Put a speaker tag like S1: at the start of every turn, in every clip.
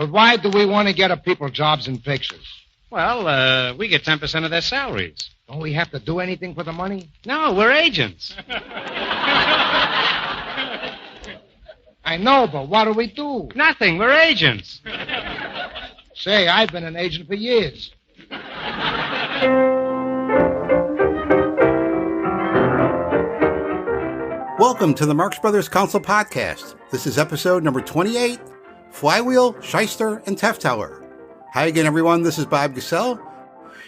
S1: But why do we want to get our people jobs and fixes?
S2: Well, we get 10% of their salaries.
S1: Don't we have to do anything for the money?
S2: No, we're agents.
S1: I know, but what do we do?
S2: Nothing. We're agents.
S1: Say, I've been an agent for years.
S3: Welcome to the Marx Brothers Council Podcast. This is episode number 28, Flywheel, Shyster, and Tefteller. Hi again, everyone. This is Bob Gassell.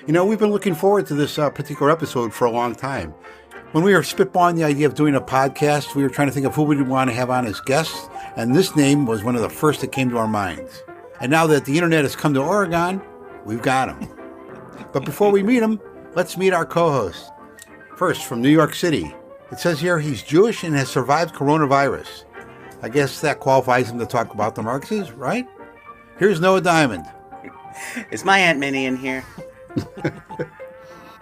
S3: You know, we've been looking forward to this particular episode for a long time. When we were spitballing the idea of doing a podcast, we were trying to think of who we'd want to have on as guests, and this name was one of the first that came to our minds. And now that the internet has come to Oregon, we've got him. But before we meet him, let's meet our co-host. First, from New York City. It says here he's Jewish and has survived coronavirus. I guess that qualifies him to talk about the Marxes, right? Here's Noah Diamond.
S4: Is my Aunt Minnie in here?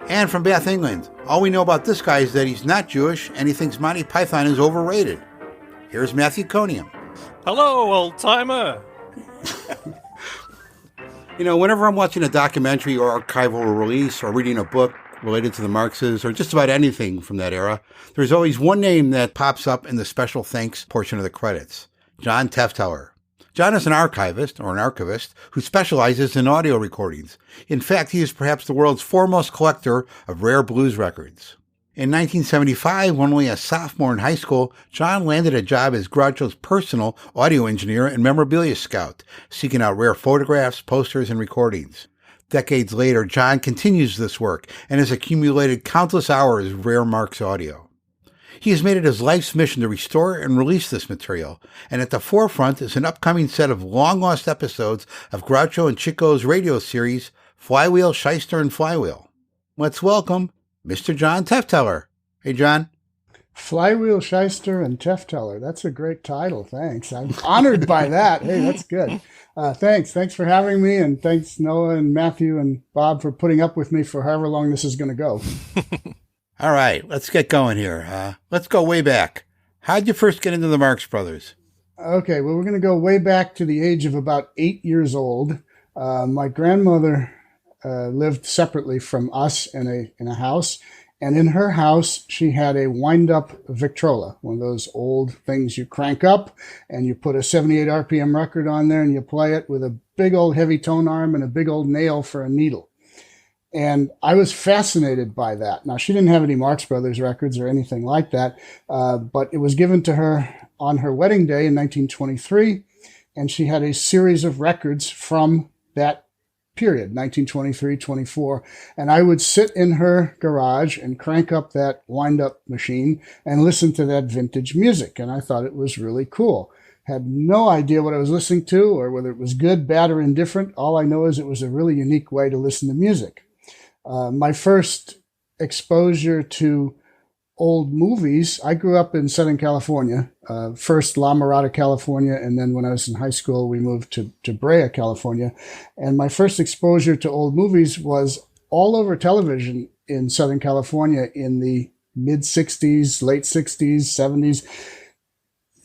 S3: And from Bath, England. All we know about this guy is that he's not Jewish and he thinks Monty Python is overrated. Here's Matthew Conium.
S5: Hello, old-timer.
S3: You know, whenever I'm watching a documentary or archival release or reading a book related to the Marxes or just about anything from that era, there's always one name that pops up in the special thanks portion of the credits. John Tefteller. John is an archivist who specializes in audio recordings. In fact, he is perhaps the world's foremost collector of rare blues records. In 1975, when only a sophomore in high school, John landed a job as Groucho's personal audio engineer and memorabilia scout, seeking out rare photographs, posters, and recordings. Decades later, John continues this work and has accumulated countless hours of rare Marx audio. He has made it his life's mission to restore and release this material, and at the forefront is an upcoming set of long-lost episodes of Groucho and Chico's radio series, Flywheel, Shyster and Flywheel. Let's welcome Mr. John Tefteller. Hey, John.
S6: Flywheel, Shyster, and Tefteller. That's a great title. Thanks. I'm honored by that. Hey, that's good. Thanks. Thanks for having me, and thanks, Noah and Matthew and Bob, for putting up with me for however long this is going to go.
S3: All right, let's get going here. Let's go way back. How'd you first get into the Marx Brothers?
S6: Okay, well, we're going to go way back to the age of about 8 years old. My grandmother lived separately from us in a house, and in her house, she had a wind-up Victrola, one of those old things you crank up, and you put a 78 RPM record on there, and you play it with a big old heavy tone arm and a big old nail for a needle. And I was fascinated by that. Now, she didn't have any Marx Brothers records or anything like that, but it was given to her on her wedding day in 1923, and she had a series of records from that period, 1923-24, and I would sit in her garage and crank up that wind-up machine and listen to that vintage music, and I thought it was really cool. Had no idea what I was listening to or whether it was good, bad, or indifferent. All I know is it was a really unique way to listen to music. My first exposure to old movies, I grew up in Southern California, first La Mirada, California, and then when I was in high school, we moved to Brea, California. And my first exposure to old movies was all over television in Southern California in the mid-'60s, late 60s, 70s.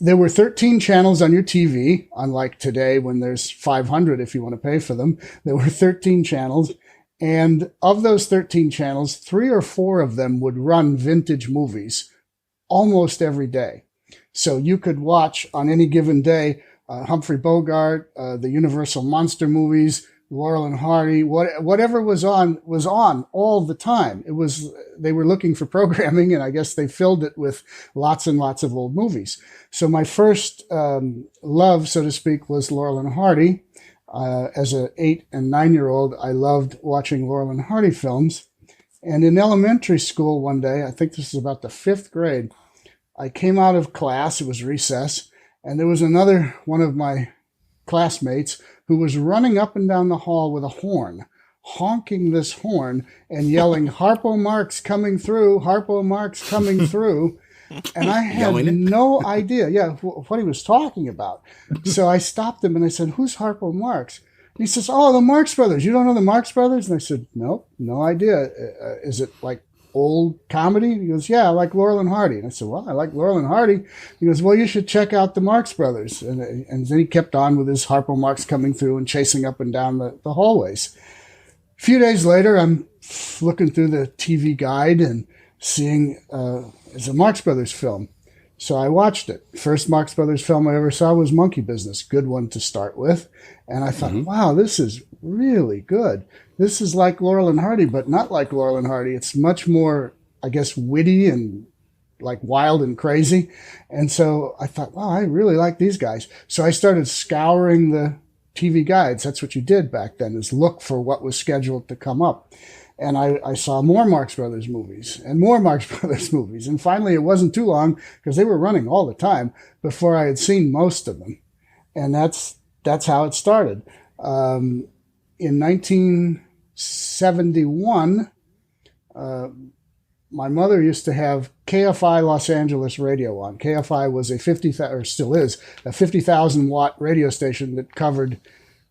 S6: There were 13 channels on your TV, unlike today when there's 500 if you want to pay for them. There were 13 channels. And of those 13 channels, 3 or 4 of them would run vintage movies almost every day. So you could watch on any given day Humphrey Bogart, the Universal Monster movies, Laurel and Hardy, whatever was on all the time. They were looking for programming, and I guess they filled it with lots and lots of old movies. So my first love, so to speak, was Laurel and Hardy. As an 8 and 9-year-old, I loved watching Laurel and Hardy films. And in elementary school one day, I think this is about the 5th grade, I came out of class, it was recess, and there was another one of my classmates who was running up and down the hall with a horn, honking this horn and yelling, "Harpo Marx coming through, Harpo Marx coming through." And I had no idea, what he was talking about. So I stopped him and I said, "Who's Harpo Marx?" And he says, "Oh, the Marx Brothers. You don't know the Marx Brothers?" And I said, "Nope, no idea. Is it like old comedy? He goes, yeah, I like Laurel and Hardy. And I said, well, I like Laurel and Hardy. He goes, well, you should check out the Marx Brothers. And then he kept on with his Harpo Marx coming through and chasing up and down the hallways. A few days later, I'm looking through the TV guide and seeing it's a Marx Brothers film. So I watched it. First Marx Brothers film I ever saw was Monkey Business. Good one to start with. And I thought, wow, this is really good. This is like Laurel and Hardy, but not like Laurel and Hardy. It's much more, I guess, witty and like wild and crazy. And so I thought, wow, I really like these guys. So I started scouring the TV guides. That's what you did back then, is look for what was scheduled to come up. And I saw more Marx Brothers movies and more Marx Brothers movies. And finally, it wasn't too long, because they were running all the time, before I had seen most of them. And that's how it started. In 1971, my mother used to have KFI Los Angeles radio on. KFI was still is, a 50,000 watt radio station that covered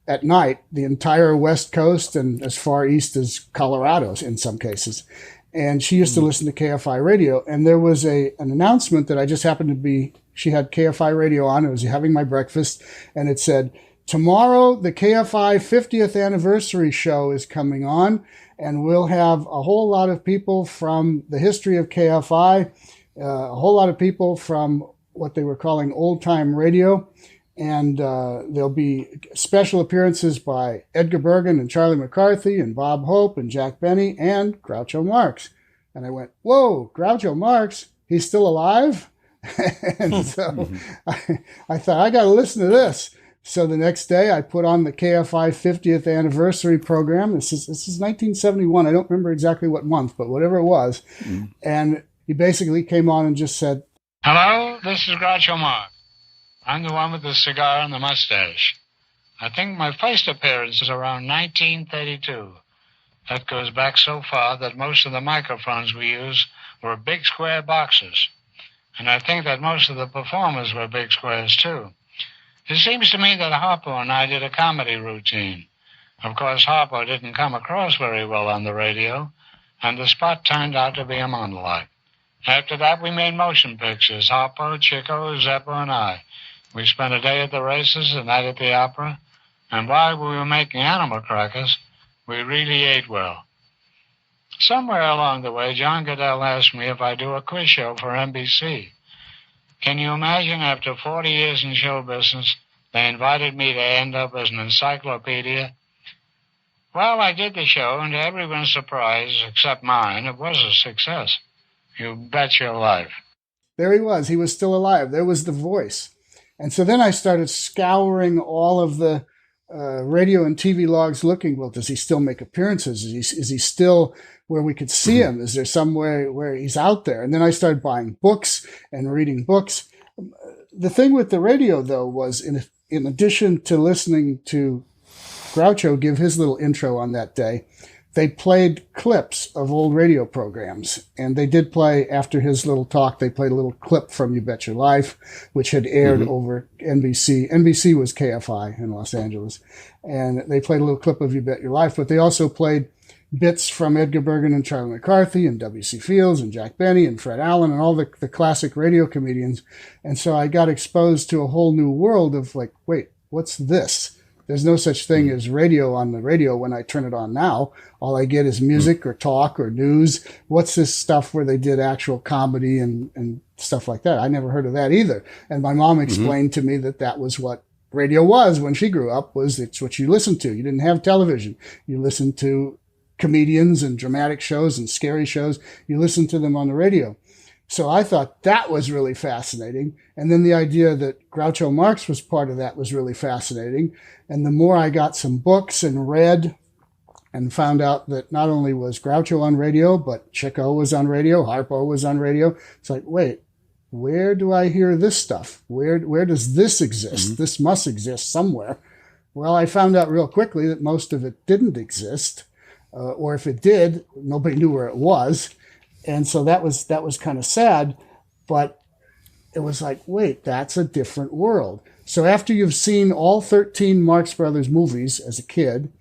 S6: at night the entire West Coast and as far east as Colorado in some cases. And she used to listen to KFI radio. And there was an announcement that I just happened to be, she had KFI radio on. I was having my breakfast, and it said, tomorrow the KFI 50th anniversary show is coming on, and we'll have a whole lot of people from the history of KFI, a whole lot of people from what they were calling old time radio. And there'll be special appearances by Edgar Bergen and Charlie McCarthy and Bob Hope and Jack Benny and Groucho Marx. And I went, whoa, Groucho Marx, he's still alive? And so I thought, I got to listen to this. So the next day I put on the KFI 50th anniversary program. This is 1971. I don't remember exactly what month, but whatever it was. And he basically came on and just said,
S1: Hello, this is Groucho Marx. I'm the one with the cigar and the mustache. I think my first appearance was around 1932. That goes back so far that most of the microphones we used were big square boxes. And I think that most of the performers were big squares, too. It seems to me that Harpo and I did a comedy routine. Of course, Harpo didn't come across very well on the radio, and the spot turned out to be a monologue. After that, we made motion pictures, Harpo, Chico, Zeppo, and I. We spent a day at the races, a night at the opera, and while we were making animal crackers, we really ate well. Somewhere along the way, John Goodell asked me if I'd do a quiz show for NBC. Can you imagine, after 40 years in show business, they invited me to end up as an encyclopedia? Well, I did the show, and to everyone's surprise, except mine, it was a success. You bet your life.
S6: There he was. He was still alive. There was the voice. And so then I started scouring all of the radio and TV logs looking, well, does he still make appearances? Is he still where we could see him? Is there somewhere where he's out there? And then I started buying books and reading books. The thing with the radio, though, was in addition to listening to Groucho give his little intro on that day, they played clips of old radio programs. And they did play, after his little talk, they played a little clip from You Bet Your Life, which had aired over NBC. NBC was KFI in Los Angeles. And they played a little clip of You Bet Your Life, but they also played bits from Edgar Bergen and Charlie McCarthy and W.C. Fields and Jack Benny and Fred Allen and all the classic radio comedians. And so I got exposed to a whole new world of like, wait, what's this? There's no such thing as radio on the radio when I turn it on now. All I get is music or talk or news. What's this stuff where they did actual comedy and stuff like that? I never heard of that either. And my mom explained to me that was what radio was when she grew up, was it's what you listened to. You didn't have television. You listened to comedians and dramatic shows and scary shows. You listened to them on the radio. So I thought that was really fascinating. And then the idea that Groucho Marx was part of that was really fascinating. And the more I got some books and read and found out that not only was Groucho on radio, but Chico was on radio, Harpo was on radio. It's like, wait, where do I hear this stuff? Where does this exist? This must exist somewhere. Well, I found out real quickly that most of it didn't exist. Or if it did, nobody knew where it was. And so that was kind of sad, but it was like, wait, that's a different world. So after you've seen all 13 Marx Brothers movies as a kid,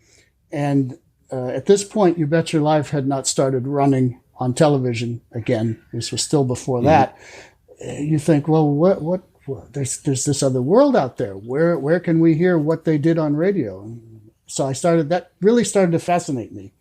S6: and at this point, You Bet Your Life had not started running on television again. This was still before that. You think, well, what there's this other world out there. Where can we hear what they did on radio? So that really started to fascinate me.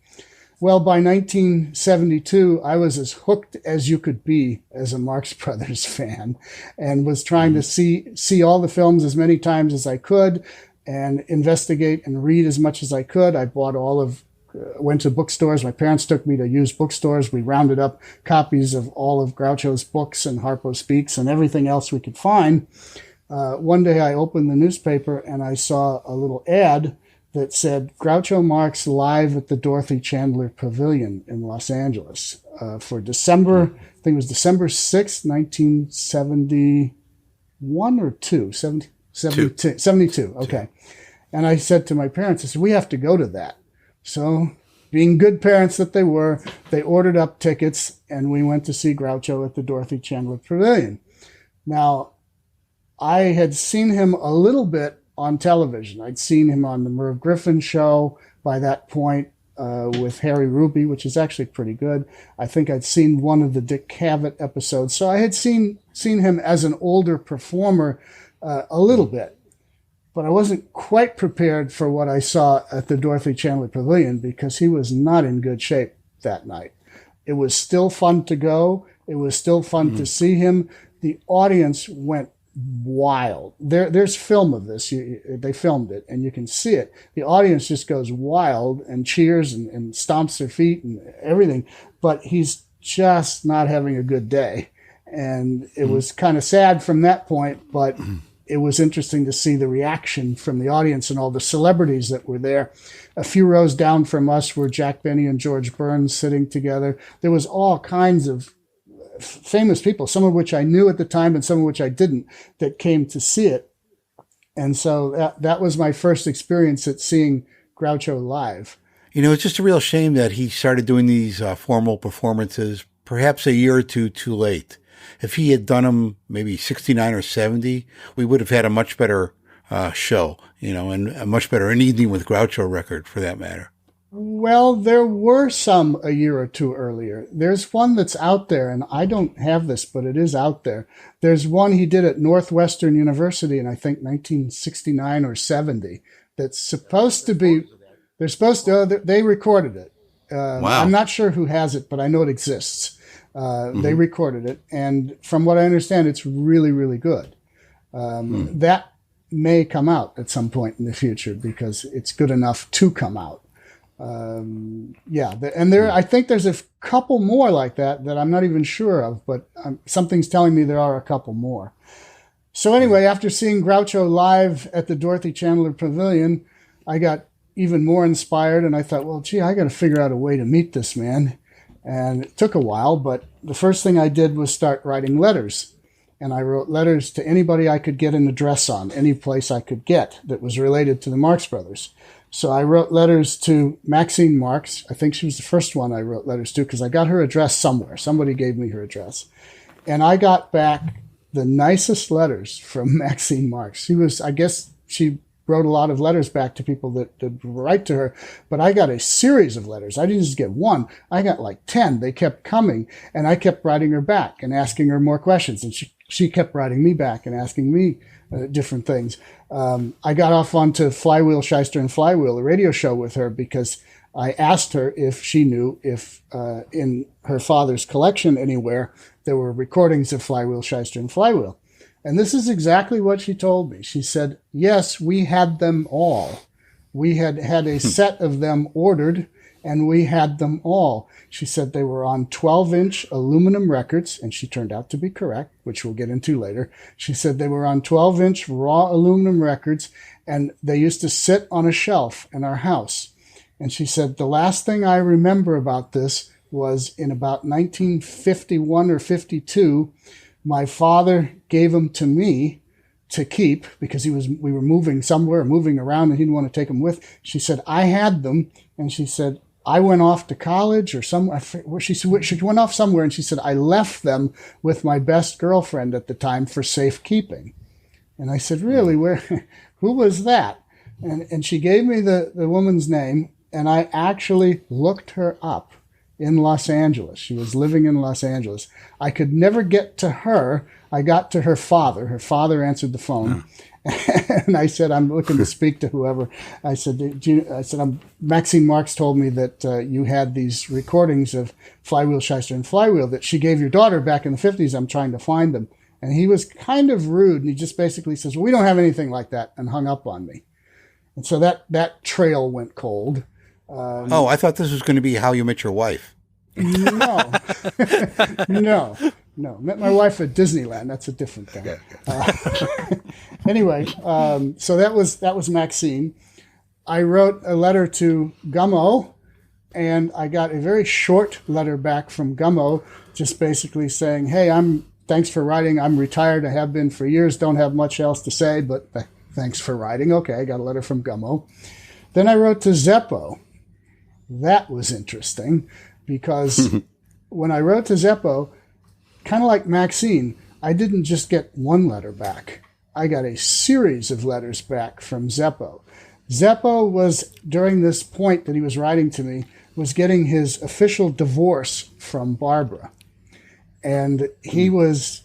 S6: Well, by 1972, I was as hooked as you could be as a Marx Brothers fan, and was trying to see all the films as many times as I could and investigate and read as much as I could. I bought went to bookstores. My parents took me to used bookstores. We rounded up copies of all of Groucho's books and Harpo Speaks and everything else we could find. One day I opened the newspaper and I saw a little ad that said Groucho Marx live at the Dorothy Chandler Pavilion in Los Angeles for December, I think it was December 6th, 1971 or 72. Okay. And I said to my parents, I said, we have to go to that. So being good parents that they were, they ordered up tickets and we went to see Groucho at the Dorothy Chandler Pavilion. Now, I had seen him a little bit on television. I'd seen him on the Merv Griffin show by that point with Harry Ruby, which is actually pretty good. I think I'd seen one of the Dick Cavett episodes. So I had seen him as an older performer a little bit. But I wasn't quite prepared for what I saw at the Dorothy Chandler Pavilion because he was not in good shape that night. It was still fun to go. It was still fun to see him. The audience went wild. There's film of this. They filmed it, and you can see it. The audience just goes wild and cheers and stomps their feet and everything. But he's just not having a good day. And it was kind of sad from that point, but it was interesting to see the reaction from the audience and all the celebrities that were there. A few rows down from us were Jack Benny and George Burns sitting together. There was all kinds of famous people, some of which I knew at the time and some of which I didn't, that came to see it. And so that was my first experience at seeing Groucho live.
S3: You know, it's just a real shame that he started doing these formal performances perhaps a year or two too late. If he had done them maybe 69 or 70, we would have had a much better show, and a much better An Evening with Groucho record for that matter.
S6: Well, there were some a year or two earlier. There's one that's out there, and I don't have this, but it is out there. There's one he did at Northwestern University in, I think, 1969 or 70. That's supposed to be, they recorded it.
S3: Wow.
S6: I'm not sure who has it, but I know it exists. They recorded it, and from what I understand, it's really, really good. That may come out at some point in the future because it's good enough to come out. And I think there's a couple more like that I'm not even sure of, but something's telling me there are a couple more. So anyway, after seeing Groucho live at the Dorothy Chandler Pavilion, I got even more inspired, and I thought, well, gee, I got to figure out a way to meet this man. And it took a while, but the first thing I did was start writing letters. And I wrote letters to anybody I could get an address on, any place I could get that was related to the Marx Brothers. So I wrote letters to Maxine Marx. I think she was the first one I wrote letters to because I got her address somewhere. Somebody gave me her address. And I got back the nicest letters from Maxine Marx. I guess she wrote a lot of letters back to people that write to her, but I got a series of letters. I didn't just get one. I got like 10. They kept coming, and I kept writing her back and asking her more questions, and she kept writing me back and asking me different things. I got off onto Flywheel, Shyster and Flywheel, a radio show with her, because I asked her if she knew if in her father's collection anywhere there were recordings of Flywheel, Shyster and Flywheel. And this is exactly what she told me. She said, yes, we had them all. We had a set of them ordered, and we had them all. She said they were on 12-inch aluminum records, and she turned out to be correct, which we'll get into later. She said they were on 12-inch raw aluminum records, and they used to sit on a shelf in our house. And she said the last thing I remember about this was in about 1951 or 52, my father gave them to me to keep because we were moving somewhere, moving around, and he didn't want to take them with. She said, I had them, and she said, I went off to college or somewhere. She went off somewhere, and she said, I left them with my best girlfriend at the time for safekeeping. And I said, really? Who was that? And she gave me the woman's name, and I actually looked her up in Los Angeles. She was living in Los Angeles. I could never get to her. I got to her father. Her father answered the phone. And I said, I'm looking to speak to whoever. I said, Maxine Marx told me that you had these recordings of Flywheel, Shyster and Flywheel that she gave your daughter back in the 50s. I'm trying to find them. And he was kind of rude. And he just basically says, well, we don't have anything like that, and hung up on me. And so that trail went cold.
S3: I thought this was going to be How You Met Your Wife.
S6: No. No. Met my wife at Disneyland. That's a different thing. Anyway, so that was Maxine. I wrote a letter to Gummo, and I got a very short letter back from Gummo, just basically saying, hey, thanks for writing. I'm retired. I have been for years. Don't have much else to say, but thanks for writing. Okay, I got a letter from Gummo. Then I wrote to Zeppo. That was interesting because when I wrote to Zeppo, kind of like Maxine, I didn't just get one letter back. I got a series of letters back from Zeppo. Zeppo was, during this point that he was writing to me, was getting his official divorce from Barbara. And he was,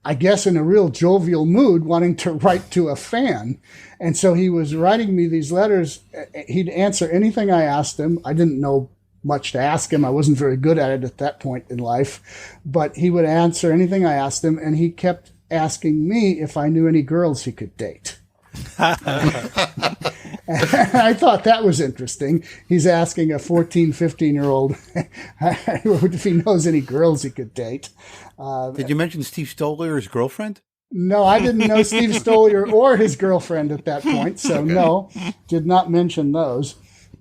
S6: I guess, in a real jovial mood, wanting to write to a fan. And so he was writing me these letters. He'd answer anything I asked him. I didn't know much to ask him. I wasn't very good at it at that point in life. But he would answer anything I asked him, and he kept asking me if I knew any girls he could date. I thought that was interesting. He's asking a 14, 15-year-old if he knows any girls he could date.
S3: Did you mention Steve Stoller, his girlfriend?
S6: No, I didn't know Steve Stoller or his girlfriend at that point, so no, did not mention those.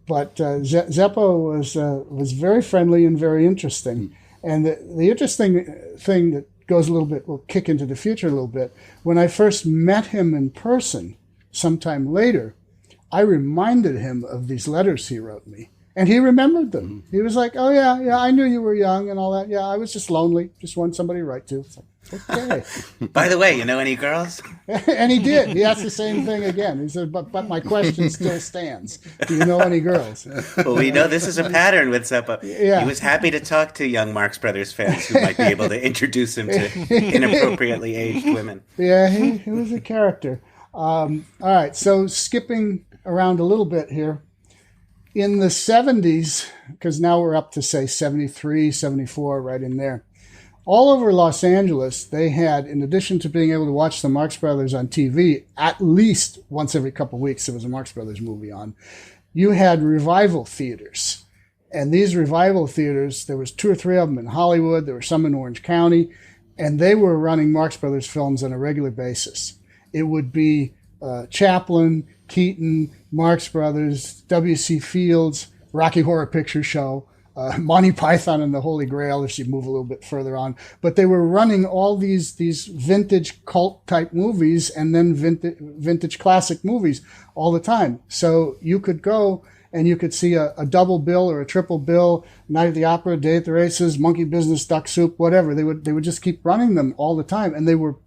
S6: But Zeppo was very friendly and very interesting. And the interesting thing that goes a little bit, we'll kick into the future a little bit, when I first met him in person sometime later, I reminded him of these letters he wrote me. And he remembered them. He was like, oh, yeah, I knew you were young and all that. Yeah, I was just lonely. Just wanted somebody to write to. It's like, okay.
S4: By the way, you know any girls?
S6: And he did. He asked the same thing again. He said, but my question still stands. Do you know any girls?
S4: Well, we know this is a pattern with Zeppo.
S6: Yeah.
S4: He was happy to talk to young Marx Brothers fans who might be able to introduce him to inappropriately aged women.
S6: Yeah, he was a character. All right, so skipping around a little bit here. In the 70s, because now we're up to, say, 73, 74, right in there, all over Los Angeles, they had, in addition to being able to watch the Marx Brothers on TV, at least once every couple of weeks there was a Marx Brothers movie on, you had revival theaters. And these revival theaters, there was 2 or 3 of them in Hollywood, there were some in Orange County, and they were running Marx Brothers films on a regular basis. It would be Chaplin, Keaton, Marx Brothers, W.C. Fields, Rocky Horror Picture Show, Monty Python and the Holy Grail, if you move a little bit further on. But they were running all these vintage cult-type movies and then vintage classic movies all the time. So you could go and you could see a double bill or a triple bill, Night at the Opera, Day at the Races, Monkey Business, Duck Soup, whatever. They would just keep running them all the time, and they were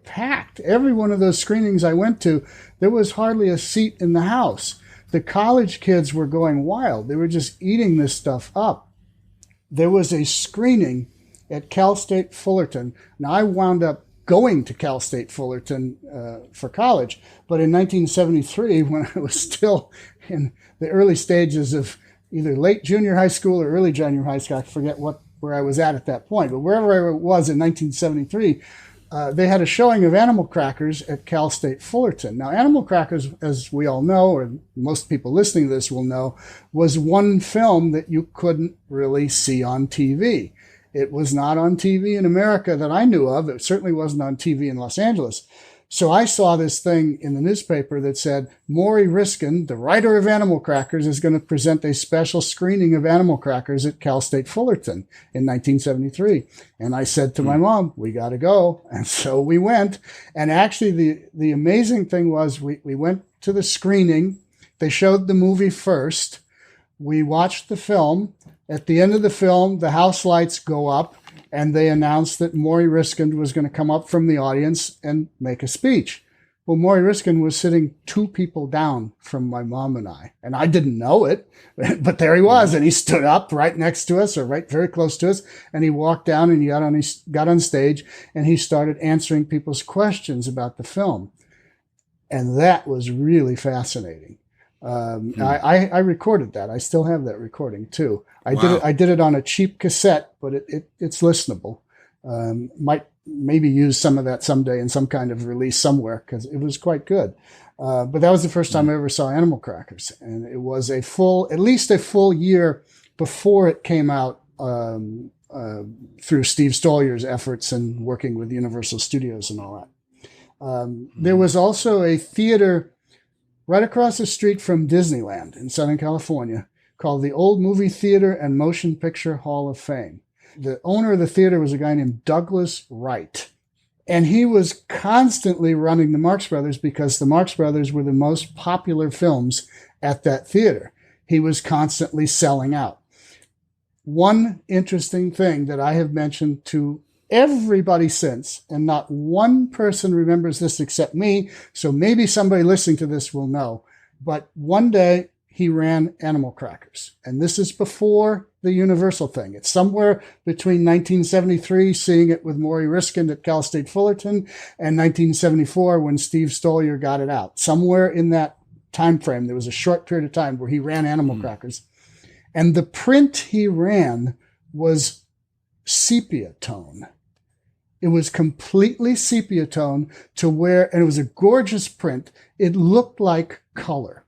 S6: packed. Every one of those screenings I went to, there was hardly a seat in the house. The college kids were going wild. They were just eating this stuff up. There was a screening at Cal State Fullerton. Now, I wound up going to Cal State Fullerton for college, but in 1973, when I was still in the early stages of either late junior high school or early junior high school, I forget where I was at that point, but wherever I was in 1973, they had a showing of Animal Crackers at Cal State Fullerton. Now, Animal Crackers, as we all know, or most people listening to this will know, was one film that you couldn't really see on TV. It was not on TV in America that I knew of. It certainly wasn't on TV in Los Angeles. So I saw this thing in the newspaper that said, Maury Riskin, the writer of Animal Crackers, is going to present a special screening of Animal Crackers at Cal State Fullerton in 1973. And I said to my mom, we got to go. And so we went. And actually, the amazing thing was we went to the screening. They showed the movie first. We watched the film. At the end of the film, the house lights go up, and they announced that Maury Riskin was going to come up from the audience and make a speech. Well, Maury Riskin was sitting 2 people down from my mom and I didn't know it, but there he was, and he stood up right next to us, or right very close to us, and he walked down and he got on stage, and he started answering people's questions about the film, and that was really fascinating. I recorded that. I still have that recording too. I did it on a cheap cassette, but it's listenable. Might maybe use some of that someday in some kind of release somewhere, because it was quite good. But that was the first time I ever saw Animal Crackers, and it was at least a full year before it came out, through Steve Stollier's efforts and working with Universal Studios and all that. There was also a theater right across the street from Disneyland in Southern California called the Old Movie Theater and Motion Picture Hall of Fame. The owner of the theater was a guy named Douglas Wright. And he was constantly running the Marx Brothers because the Marx Brothers were the most popular films at that theater. He was constantly selling out. One interesting thing that I have mentioned to everybody since, and not one person remembers this except me, so maybe somebody listening to this will know, but one day he ran Animal Crackers. And this is before the Universal thing. It's somewhere between 1973, seeing it with Maury Riskin at Cal State Fullerton, and 1974 when Steve Stollier got it out. Somewhere in that time frame, there was a short period of time where he ran Animal Crackers. And the print he ran was sepia tone. It was completely sepia tone to where, and it was a gorgeous print. It looked like color.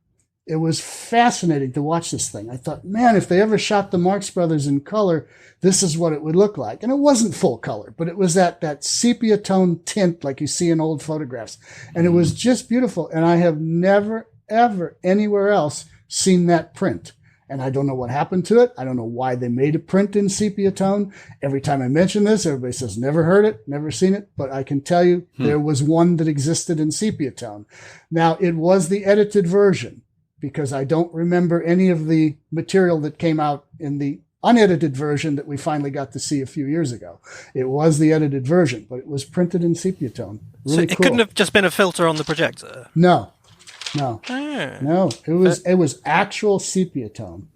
S6: It was fascinating to watch this thing. I thought, man, if they ever shot the Marx Brothers in color, this is what it would look like. And it wasn't full color, but it was that sepia tone tint like you see in old photographs. And it was just beautiful. And I have never, ever anywhere else seen that print. And I don't know what happened to it. I don't know why they made a print in sepia tone. Every time I mention this, everybody says, never heard it, never seen it. But I can tell you there was one that existed in sepia tone. Now, it was the edited version, because I don't remember any of the material that came out in the unedited version that we finally got to see a few years ago. It was the edited version, but it was printed in sepia tone. Really
S5: so it couldn't have just been a filter on the projector?
S6: No.
S5: Oh.
S6: No, it was actual sepia tone.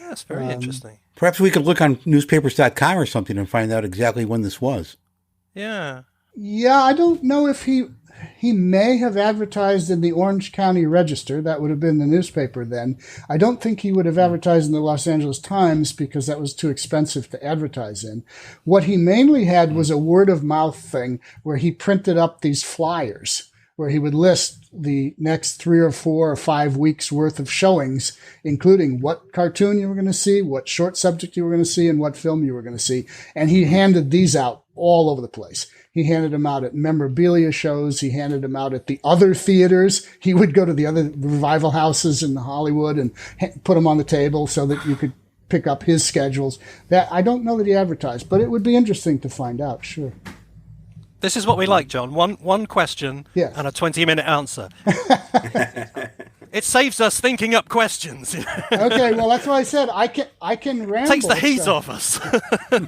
S5: That's very interesting.
S3: Perhaps we could look on newspapers.com or something and find out exactly when this was.
S5: Yeah.
S6: Yeah, I don't know if he may have advertised in the Orange County Register. That would have been the newspaper then. I don't think he would have advertised in the Los Angeles Times because that was too expensive to advertise in. What he mainly had was a word of mouth thing where he printed up these flyers where he would list the next 3 or 4 or 5 weeks worth of showings, including what cartoon you were going to see, what short subject you were going to see, and what film you were going to see. And he handed these out all over the place. He handed them out at memorabilia shows. He handed them out at the other theaters. He would go to the other revival houses in Hollywood and put them on the table so that you could pick up his schedules. That I don't know that he advertised, but it would be interesting to find out, sure.
S5: This is what we like, John. One question and a 20-minute answer. It saves us thinking up questions.
S6: Okay, well, that's why I said I can ramble.
S5: Takes the heat off us.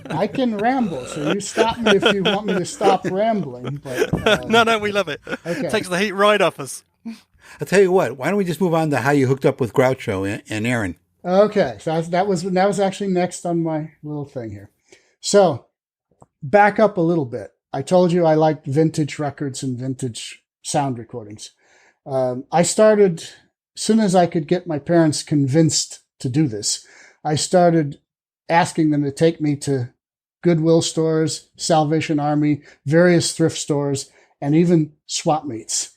S6: I can ramble, so you stop me if you want me to stop rambling. But,
S5: no, we love it.
S6: Okay.
S5: Takes the heat right off us.
S3: I'll tell you what, why don't we just move on to how you hooked up with Groucho and Erin?
S6: Okay, so that was actually next on my little thing here. So, back up a little bit. I told you I liked vintage records and vintage sound recordings. I started, as soon as I could get my parents convinced to do this, I started asking them to take me to Goodwill stores, Salvation Army, various thrift stores, and even swap meets,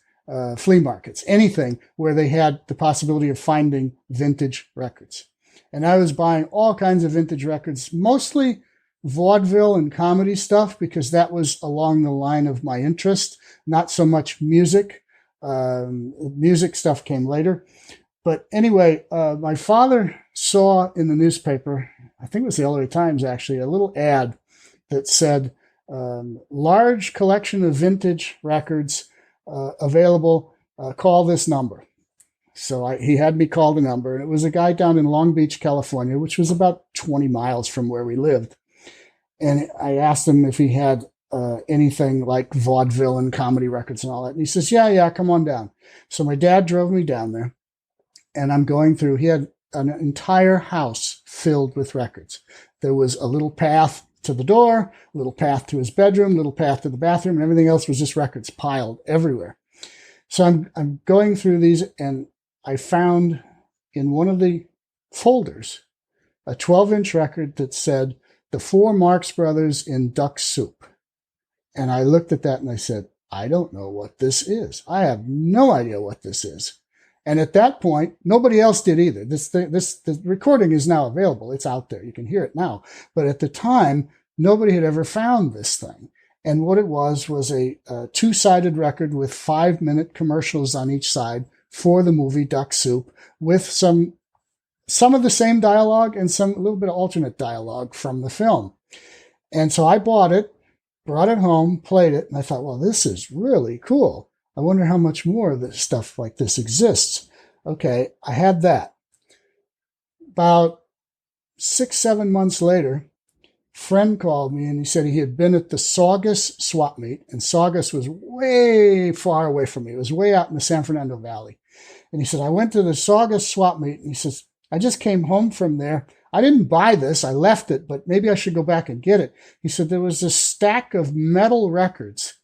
S6: flea markets, anything where they had the possibility of finding vintage records. And I was buying all kinds of vintage records, mostly vaudeville and comedy stuff, because that was along the line of my interest, not so much music. Music stuff came later. But anyway, my father saw in the newspaper, I think it was the LA Times actually, a little ad that said, large collection of vintage records available, call this number. So he had me call the number, and it was a guy down in Long Beach, California, which was about 20 miles from where we lived. And I asked him if he had anything like vaudeville and comedy records and all that. And he says, yeah, come on down. So my dad drove me down there, and I'm going through. He had an entire house filled with records. There was a little path to the door, a little path to his bedroom, a little path to the bathroom, and everything else was just records piled everywhere. So I'm going through these, and I found in one of the folders a 12-inch record that said the four Marx Brothers in Duck Soup. And I looked at that and I said, I don't know what this is. I have no idea what this is. And at that point, nobody else did either. The recording is now available. It's out there. You can hear it now. But at the time, nobody had ever found this thing. And what it was a two-sided record with 5-minute commercials on each side for the movie Duck Soup, with some of the same dialogue and a little bit of alternate dialogue from the film. And so I bought it, brought it home, played it, and I thought, well, this is really cool. I wonder how much more of this stuff like this exists. Okay, I had that. About 6-7 months later, a friend called me and he said he had been at the Saugus swap meet, and Saugus was way far away from me. It was way out in the San Fernando Valley. And he said, I went to the Saugus swap meet, and he says, I just came home from there. I didn't buy this. I left it, but maybe I should go back and get it. He said there was this stack of metal records,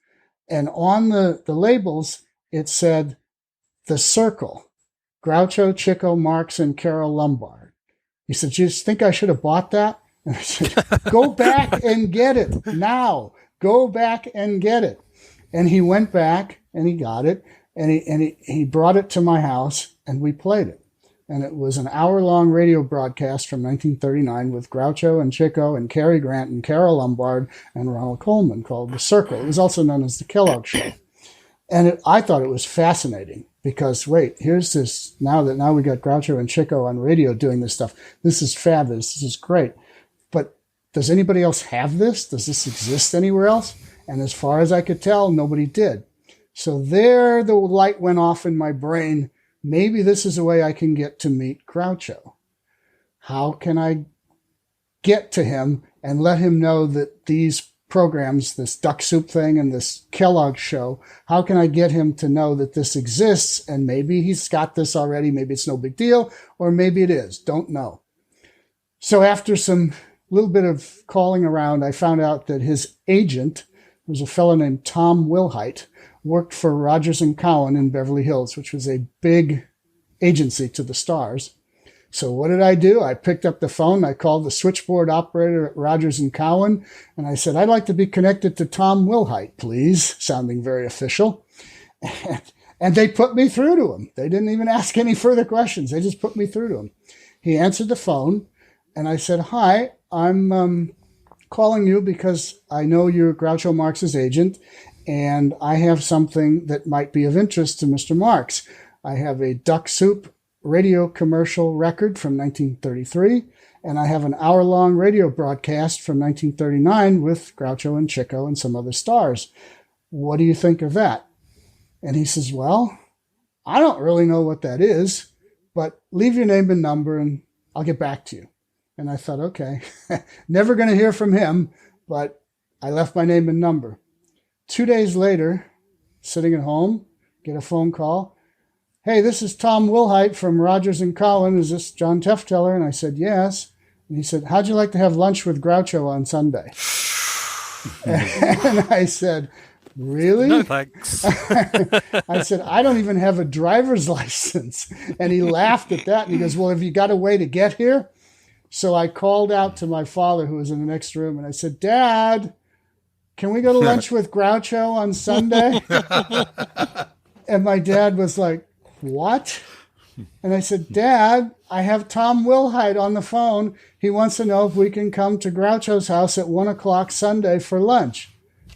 S6: and on the labels, it said The Circle, Groucho, Chico, Marx, and Carol Lombard. He said, do you think I should have bought that? And I said, go back and get it now. Go back and get it. And he went back and he got it, and he brought it to my house, and we played it. And it was an hour-long radio broadcast from 1939 with Groucho and Chico and Cary Grant and Carol Lombard and Ronald Coleman, called The Circle. It was also known as The Kellogg Show. And I thought it was fascinating because, wait, here's this, now we got Groucho and Chico on radio doing this stuff. This is fabulous. This is great. But does anybody else have this? Does this exist anywhere else? And as far as I could tell, nobody did. So there the light went off in my brain. Maybe this is a way I can get to meet Groucho. How can I get to him and let him know that these programs, this Duck Soup thing and this Kellogg Show, how can I get him to know that this exists? And maybe he's got this already. Maybe it's no big deal, or maybe it is. Don't know. So after some little bit of calling around, I found out that his agent was a fellow named Tom Wilhite, worked for Rogers and Cowan in Beverly Hills, which was a big agency to the stars. So what did I do? I picked up the phone. I called the switchboard operator at Rogers and Cowan, and I said, I'd like to be connected to Tom Wilhite, please, sounding very official. And they put me through to him. They didn't even ask any further questions. They just put me through to him. He answered the phone, and I said, hi, I'm calling you because I know you're Groucho Marx's agent, and I have something that might be of interest to Mr. Marx. I have a Duck Soup radio commercial record from 1933, and I have an hour-long radio broadcast from 1939 with Groucho and Chico and some other stars. What do you think of that? And he says, well, I don't really know what that is, but leave your name and number and I'll get back to you. And I thought, okay, never going to hear from him, but I left my name and number. 2 days later, sitting at home, get a phone call. Hey, this is Tom Wilhite from Rogers and Cowan. Is this John Tefteller? And I said, yes. And he said, how'd you like to have lunch with Groucho on Sunday? And I said, really?
S5: No, thanks.
S6: I said, I don't even have a driver's license. And he laughed at that. And he goes, well, have you got a way to get here? So I called out to my father, who was in the next room, and I said, Dad, can we go to lunch with Groucho on Sunday? And my dad was like, what? And I said, Dad, I have Tom Wilhite on the phone. He wants to know if we can come to Groucho's house at 1:00 Sunday for lunch.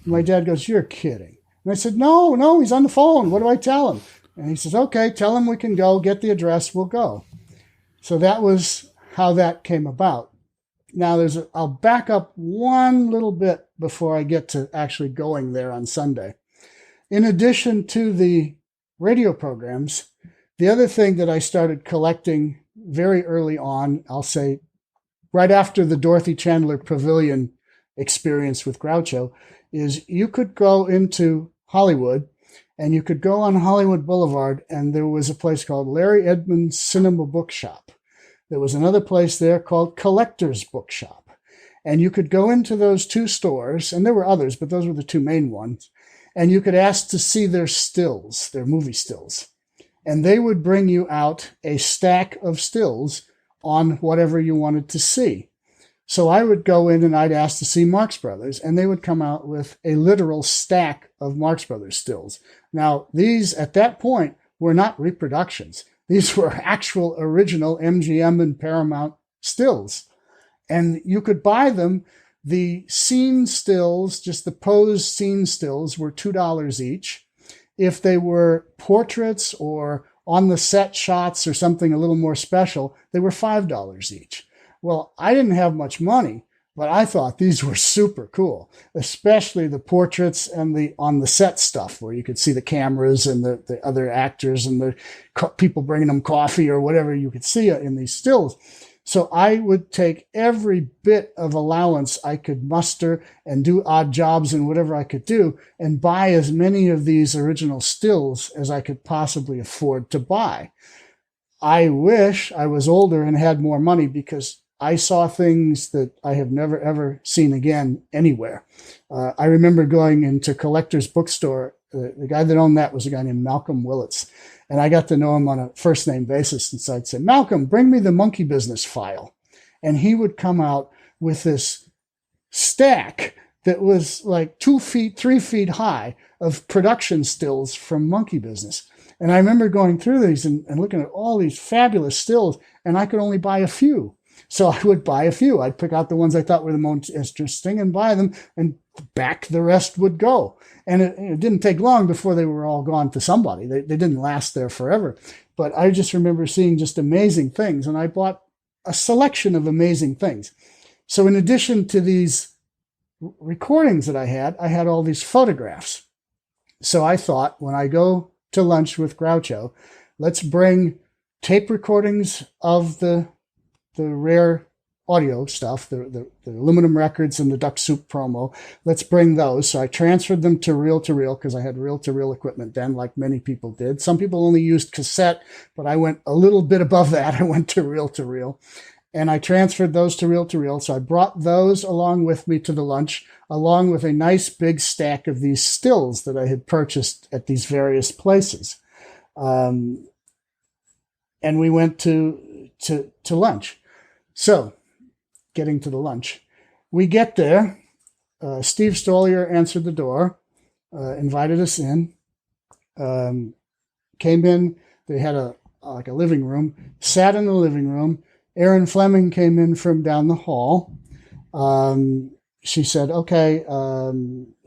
S6: And my dad goes, you're kidding. And I said, no, he's on the phone. What do I tell him? And he says, okay, tell him we can go, get the address, we'll go. So that was how that came about. Now I'll back up one little bit before I get to actually going there on Sunday. In addition to the radio programs, the other thing that I started collecting very early on, I'll say right after the Dorothy Chandler Pavilion experience with Groucho, is you could go into Hollywood, and you could go on Hollywood Boulevard, and there was a place called Larry Edmunds Cinema Bookshop. There was another place there called Collector's Bookshop. And you could go into those two stores, and there were others, but those were the two main ones, and you could ask to see their stills, their movie stills. And they would bring you out a stack of stills on whatever you wanted to see. So I would go in and I'd ask to see Marx Brothers, and they would come out with a literal stack of Marx Brothers stills. Now, these, at that point, were not reproductions. These were actual original MGM and Paramount stills. And you could buy them. The scene stills, just the posed scene stills, were $2 each. If they were portraits or on the set shots or something a little more special, they were $5 each. Well, I didn't have much money, but I thought these were super cool, especially the portraits and the on the set stuff where you could see the cameras and the other actors and the people bringing them coffee or whatever you could see in these stills. So I would take every bit of allowance I could muster and do odd jobs and whatever I could do and buy as many of these original stills as I could possibly afford to buy. I wish I was older and had more money, because I saw things that I have never, ever seen again anywhere. I remember going into Collector's Bookstore. The guy that owned that was a guy named Malcolm Willits. And I got to know him on a first-name basis. And so I'd say, Malcolm, bring me the Monkey Business file. And he would come out with this stack that was like 2 feet, 3 feet high of production stills from Monkey Business. And I remember going through these and looking at all these fabulous stills, and I could only buy a few. So I would buy a few. I'd pick out the ones I thought were the most interesting and buy them, and back the rest would go. And it didn't take long before they were all gone to somebody. They didn't last there forever. But I just remember seeing just amazing things, and I bought a selection of amazing things. So in addition to these recordings that I had all these photographs. So I thought, when I go to lunch with Groucho, let's bring tape recordings of the rare audio stuff, the aluminum records and the Duck Soup promo. Let's bring those. So I transferred them to reel-to-reel, because I had reel-to-reel equipment then, like many people did. Some people only used cassette, but I went a little bit above that. I went to reel-to-reel. And I transferred those to reel-to-reel. So I brought those along with me to the lunch, along with a nice big stack of these stills that I had purchased at these various places. And we went to lunch. So, getting to the lunch, we get there. Steve Stolier answered the door, invited us in, came in. They had a living room, sat in the living room. Erin Fleming came in from down the hall. She said, okay,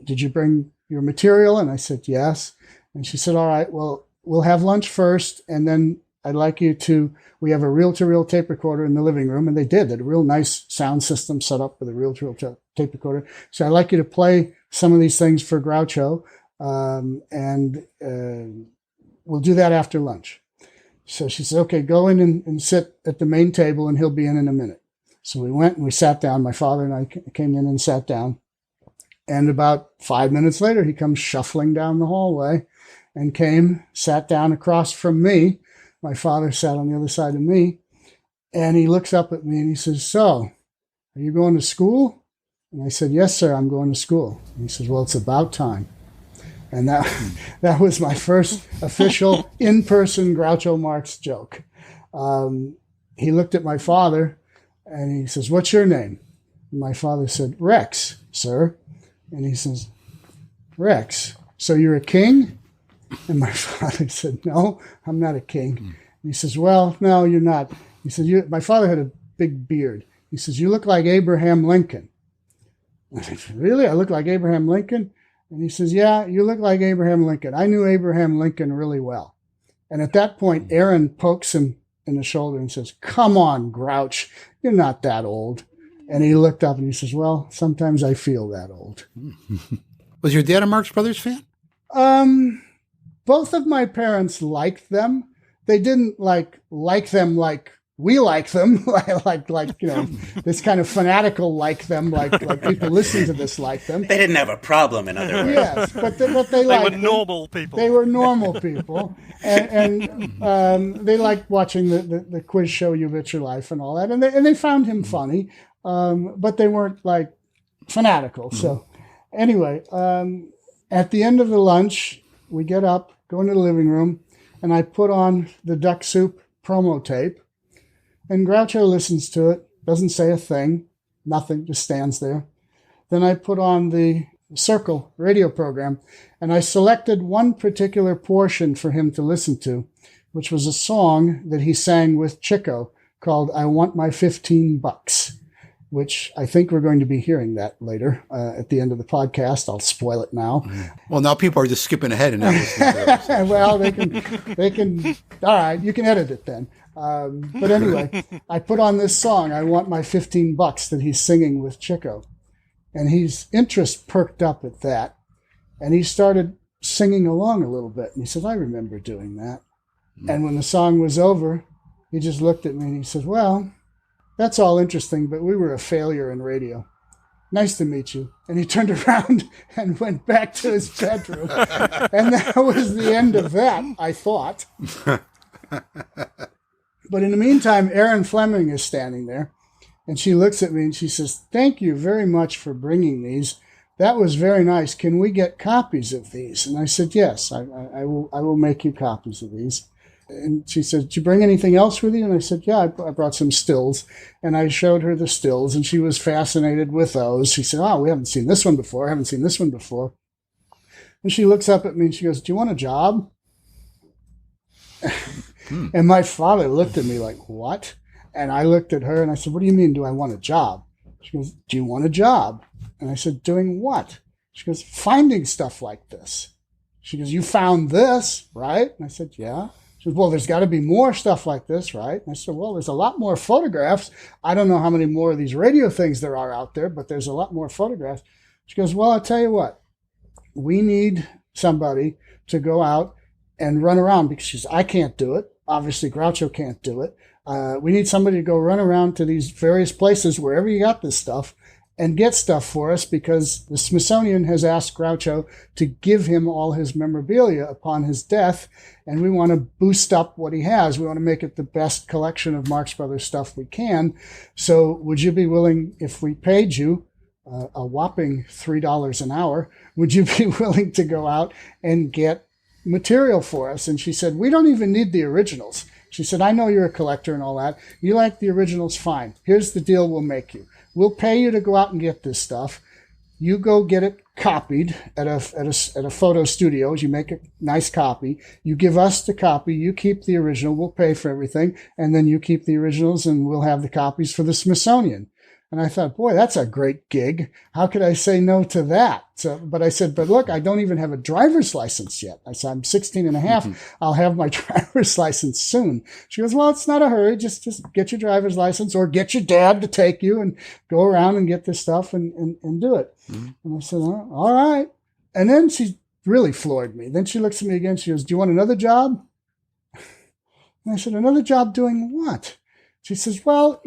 S6: did you bring your material? And I said, yes. And she said, all right, well, we'll have lunch first, and then I'd like you to, we have a reel-to-reel tape recorder in the living room. And they did. They had a real nice sound system set up with a reel-to-reel tape recorder. So I'd like you to play some of these things for Groucho. And we'll do that after lunch. So she said, okay, go in and sit at the main table, and he'll be in a minute. So we went and we sat down. My father and I came in and sat down. And about 5 minutes later, he comes shuffling down the hallway and sat down across from me. My father sat on the other side of me, and he looks up at me and he says, so, are you going to school? And I said, yes, sir, I'm going to school. And he says, well, it's about time. And that was my first official in-person Groucho Marx joke. He looked at my father and he says, what's your name? And my father said, Rex, sir. And he says, Rex, so you're a king? And my father said, no, I'm not a king. And he says, well, no, you're not. He says, my father had a big beard. He says, you look like Abraham Lincoln. I said, really? I look like Abraham Lincoln? And he says, yeah, you look like Abraham Lincoln. I knew Abraham Lincoln really well. And at that point, Erin pokes him in the shoulder and says, come on, Grouch, you're not that old. And he looked up and he says, well, sometimes I feel that old.
S3: Was your dad a Marx Brothers fan?
S6: Both of my parents liked them. They didn't like them like we like them, like this kind of fanatical like them, like people listening to this like them.
S4: They didn't have a problem, in other words.
S6: Yes, but they
S5: were normal people.
S6: They were normal people, and they liked watching the quiz show You Bet Your Life and all that, and they found him funny, but they weren't like fanatical. So anyway, at the end of the lunch, we get up, go into the living room, and I put on the Duck Soup promo tape. And Groucho listens to it, doesn't say a thing, nothing, just stands there. Then I put on the Circle radio program, and I selected one particular portion for him to listen to, which was a song that he sang with Chico called I Want My $15, which I think we're going to be hearing that later at the end of the podcast. I'll spoil it now.
S3: Well, now people are just skipping ahead and not listening to it.
S6: Well, they can, all right, you can edit it then. But anyway, I put on this song, I Want My $15, that he's singing with Chico. And his interest perked up at that. And he started singing along a little bit. And he said, I remember doing that. And when the song was over, he just looked at me and he said, well, that's all interesting, but we were a failure in radio. Nice to meet you. And he turned around and went back to his bedroom. And that was the end of that, I thought. But in the meantime, Erin Fleming is standing there, and she looks at me and she says, thank you very much for bringing these. That was very nice. Can we get copies of these? And I said, yes, I will make you copies of these. And she said, did you bring anything else with you? And I said, yeah, I brought some stills. And I showed her the stills, and she was fascinated with those. She said, oh, we haven't seen this one before. I haven't seen this one before. And she looks up at me and she goes, do you want a job? And my father looked at me like, what? And I looked at her and I said, what do you mean, do I want a job? She goes, do you want a job? And I said, doing what? She goes, finding stuff like this. She goes, you found this, right? And I said, yeah. She goes, well, there's got to be more stuff like this, right? And I said, well, there's a lot more photographs. I don't know how many more of these radio things there are out there, but there's a lot more photographs. She goes, well, I'll tell you what. We need somebody to go out and run around, because she says, I can't do it. Obviously, Groucho can't do it. We need somebody to go run around to these various places, wherever you got this stuff, and get stuff for us, because the Smithsonian has asked Groucho to give him all his memorabilia upon his death, and we want to boost up what he has. We want to make it the best collection of Marx Brothers stuff we can. So would you be willing, if we paid you a whopping $3 an hour, would you be willing to go out and get material for us? And she said, we don't even need the originals. She said, I know you're a collector and all that. You like the originals, fine. Here's the deal we'll make you. We'll pay you to go out and get this stuff. You go get it copied at a photo studio. You make a nice copy. You give us the copy. You keep the original. We'll pay for everything. And then you keep the originals, and we'll have the copies for the Smithsonian. And I thought, boy, that's a great gig. How could I say no to that? But I said, but look, I don't even have a driver's license yet. I said, I'm 16 and a half. I'll have my driver's license soon. She goes, well, it's not a hurry. Just get your driver's license, or get your dad to take you and go around and get this stuff and do it. And I said, oh, all right. And then she really floored me. Then she looks at me again. She goes, do you want another job? And I said, another job doing what? She says, well,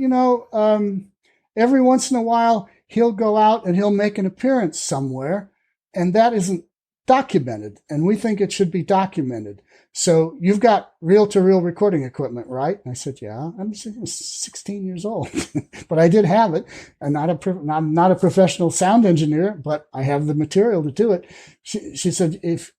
S6: every once in a while, he'll go out and he'll make an appearance somewhere, and that isn't documented, and we think it should be documented. So you've got reel-to-reel recording equipment, right? And I said, yeah, I'm 16 years old, but I did have it. I'm not a professional sound engineer, but I have the material to do it. She said, if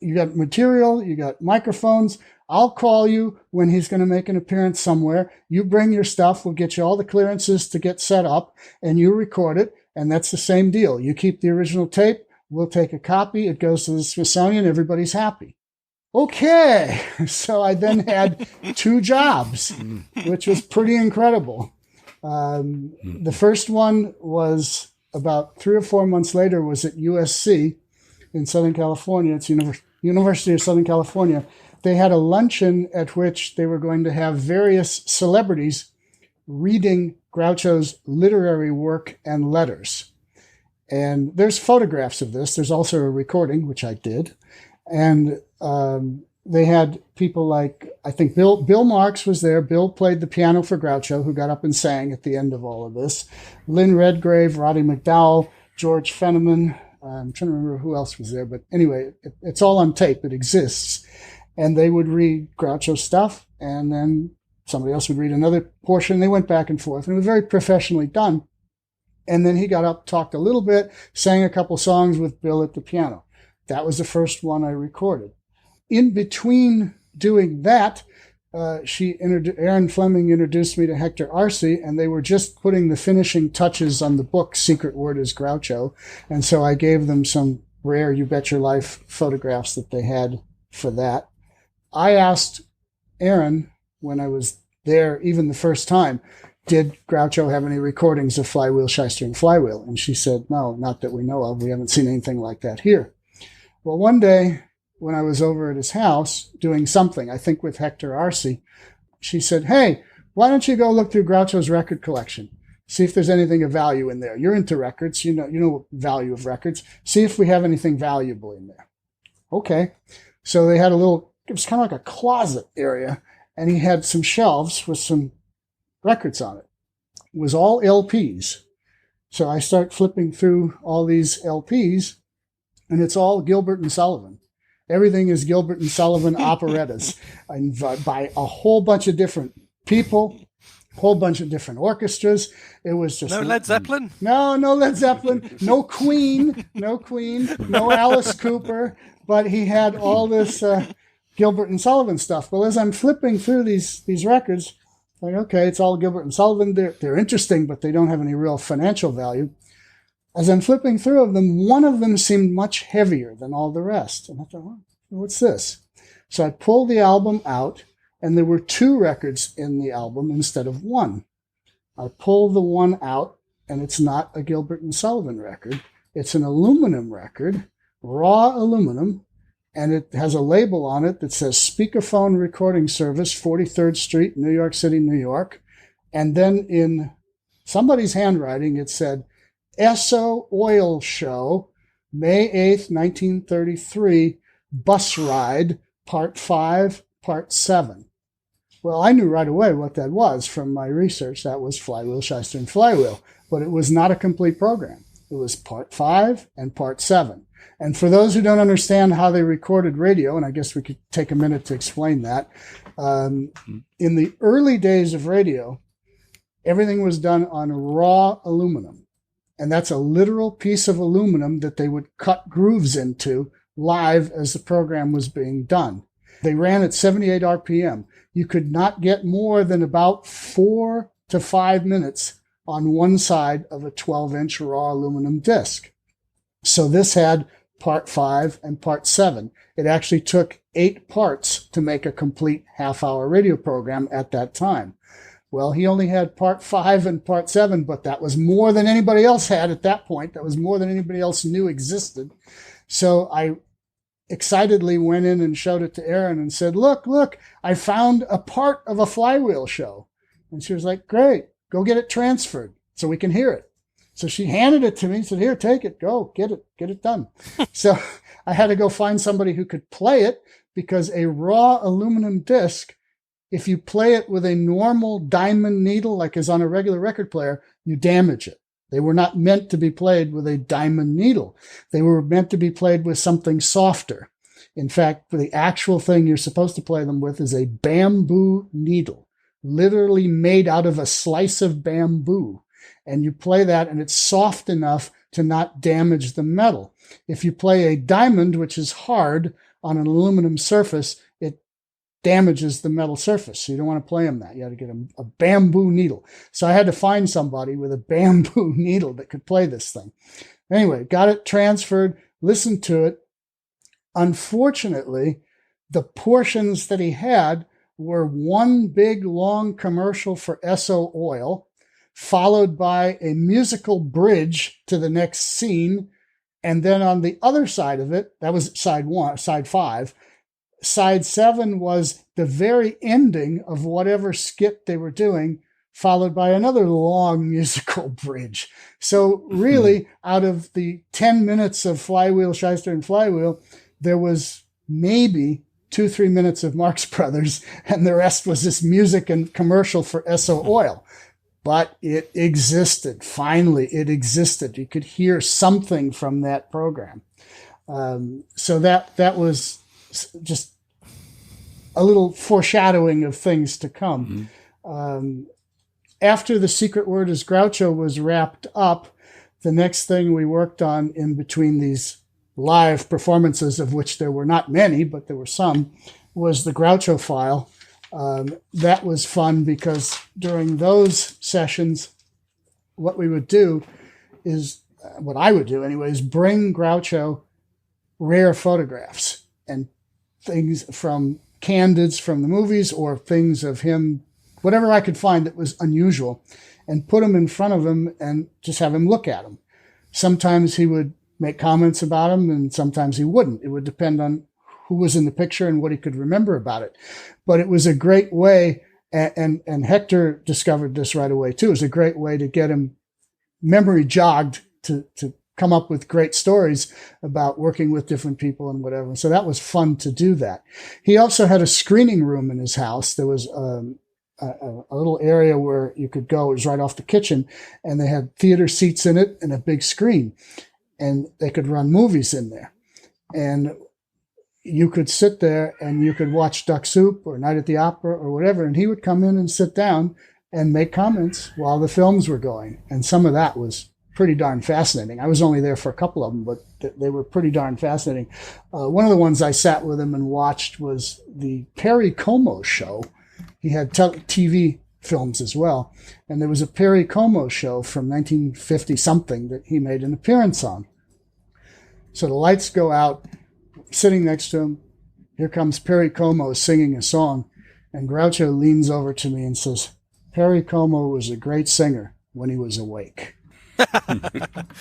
S6: you got material, you got microphones, I'll call you when he's going to make an appearance somewhere. You bring your stuff. We'll get you all the clearances to get set up, and you record it. And that's the same deal. You keep the original tape. We'll take a copy. It goes to the Smithsonian. Everybody's happy. Okay. So I then had 2 jobs, which was pretty incredible. The first one was about 3 or 4 months later, was at USC in Southern California. It's University of Southern California. They had a luncheon at which they were going to have various celebrities reading Groucho's literary work and letters. And there's photographs of this. There's also a recording, which I did. And they had people like, I think Bill Marx was there. Bill played the piano for Groucho, who got up and sang at the end of all of this. Lynn Redgrave, Roddy McDowell, George Fenneman. I'm trying to remember who else was there. But anyway, it's all on tape. It exists. And they would read Groucho stuff, and then somebody else would read another portion. They went back and forth, and it was very professionally done. And then he got up, talked a little bit, sang a couple songs with Bill at the piano. That was the first one I recorded. In between doing that, Erin Fleming introduced me to Hector Arce, and they were just putting the finishing touches on the book Secret Word is Groucho. And so I gave them some rare You Bet Your Life photographs that they had for that. I asked Erin when I was there, even the first time, did Groucho have any recordings of Flywheel, Shyster and Flywheel? And she said, no, not that we know of. We haven't seen anything like that here. Well, one day when I was over at his house doing something, I think with Hector Arce, she said, hey, why don't you go look through Groucho's record collection? See if there's anything of value in there. You're into records. You know value of records. See if we have anything valuable in there. Okay. So they had it was kind of like a closet area, and he had some shelves with some records on it. It was all LPs. So I start flipping through all these LPs, and it's all Gilbert and Sullivan. Everything is Gilbert and Sullivan operettas, and by a whole bunch of different people, a whole bunch of different orchestras. It was just
S5: no Led Zeppelin.
S6: No Led Zeppelin. No Queen. No Alice Cooper. But he had all this Gilbert and Sullivan stuff. Well, as I'm flipping through these records, like, okay, it's all Gilbert and Sullivan. They're interesting, but they don't have any real financial value. As I'm flipping through them, one of them seemed much heavier than all the rest. And I thought, well, what's this? So I pulled the album out, and there were 2 records in the album instead of 1. I pulled the one out, and it's not a Gilbert and Sullivan record. It's an aluminum record, raw aluminum, and it has a label on it that says Speakerphone Recording Service, 43rd Street, New York City, New York. And then in somebody's handwriting, it said, Esso Oil Show, May 8th, 1933, Bus Ride, Part 5, Part 7. Well, I knew right away what that was from my research. That was Flywheel, Shyster and Flywheel. But it was not a complete program. It was Part 5 and Part 7. And for those who don't understand how they recorded radio, and I guess we could take a minute to explain that, in the early days of radio, everything was done on raw aluminum. And that's a literal piece of aluminum that they would cut grooves into live as the program was being done. They ran at 78 RPM. You could not get more than about 4 to 5 minutes on one side of a 12-inch raw aluminum disc. So this had Part 5 and Part 7. It actually took 8 parts to make a complete half-hour radio program at that time. Well, he only had Part 5 and Part 7, but that was more than anybody else had at that point. That was more than anybody else knew existed. So I excitedly went in and showed it to Erin and said, look, I found a part of a Flywheel show. And she was like, great, go get it transferred so we can hear it. So she handed it to me and said, here, take it, go, get it done. So I had to go find somebody who could play it, because a raw aluminum disc, if you play it with a normal diamond needle, like is on a regular record player, you damage it. They were not meant to be played with a diamond needle. They were meant to be played with something softer. In fact, the actual thing you're supposed to play them with is a bamboo needle, literally made out of a slice of bamboo. And you play that, and it's soft enough to not damage the metal. If you play a diamond, which is hard, on an aluminum surface, it damages the metal surface. So you don't want to play them that. You had to get a bamboo needle. So I had to find somebody with a bamboo needle that could play this thing. Anyway, got it transferred, listened to it. Unfortunately, the portions that he had were one big long commercial for Esso Oil, followed by a musical bridge to the next scene. And then on the other side of it, that was side 5, side 7 was the very ending of whatever skit they were doing, followed by another long musical bridge. So really, out of the 10 minutes of Flywheel, Shyster and Flywheel, there was maybe 2-3 minutes of Marx Brothers, and the rest was this music and commercial for Esso Oil. But it existed. Finally, it existed. You could hear something from that program. So that was just a little foreshadowing of things to come. After The Secret Word is Groucho was wrapped up, the next thing we worked on in between these live performances, of which there were not many, but there were some, was the Groucho file. That was fun because during those sessions, what we would do is, what I would do anyway, is bring Groucho rare photographs and things from candids from the movies or things of him, whatever I could find that was unusual, and put them in front of him and just have him look at them. Sometimes he would make comments about them and sometimes he wouldn't. It would depend on who was in the picture and what he could remember about it. But it was a great way, and Hector discovered this right away too, it was a great way to get him memory jogged to come up with great stories about working with different people and whatever. So that was fun to do that. He also had a screening room in his house. There was a little area where you could go. It was right off the kitchen, and they had theater seats in it and a big screen, and they could run movies in there. And you could sit there and you could watch Duck Soup or Night at the Opera or whatever, and he would come in and sit down and make comments while the films were going. And some of that was pretty darn fascinating. I was only there for a couple of them, but they were pretty darn fascinating. One of the ones I sat with him and watched was the Perry Como show. He had TV films as well. And there was a Perry Como show from 1950 something that he made an appearance on. So the lights go out, sitting next to him. Here comes Perry Como singing a song. And Groucho leans over to me and says, Perry Como was a great singer when he was awake.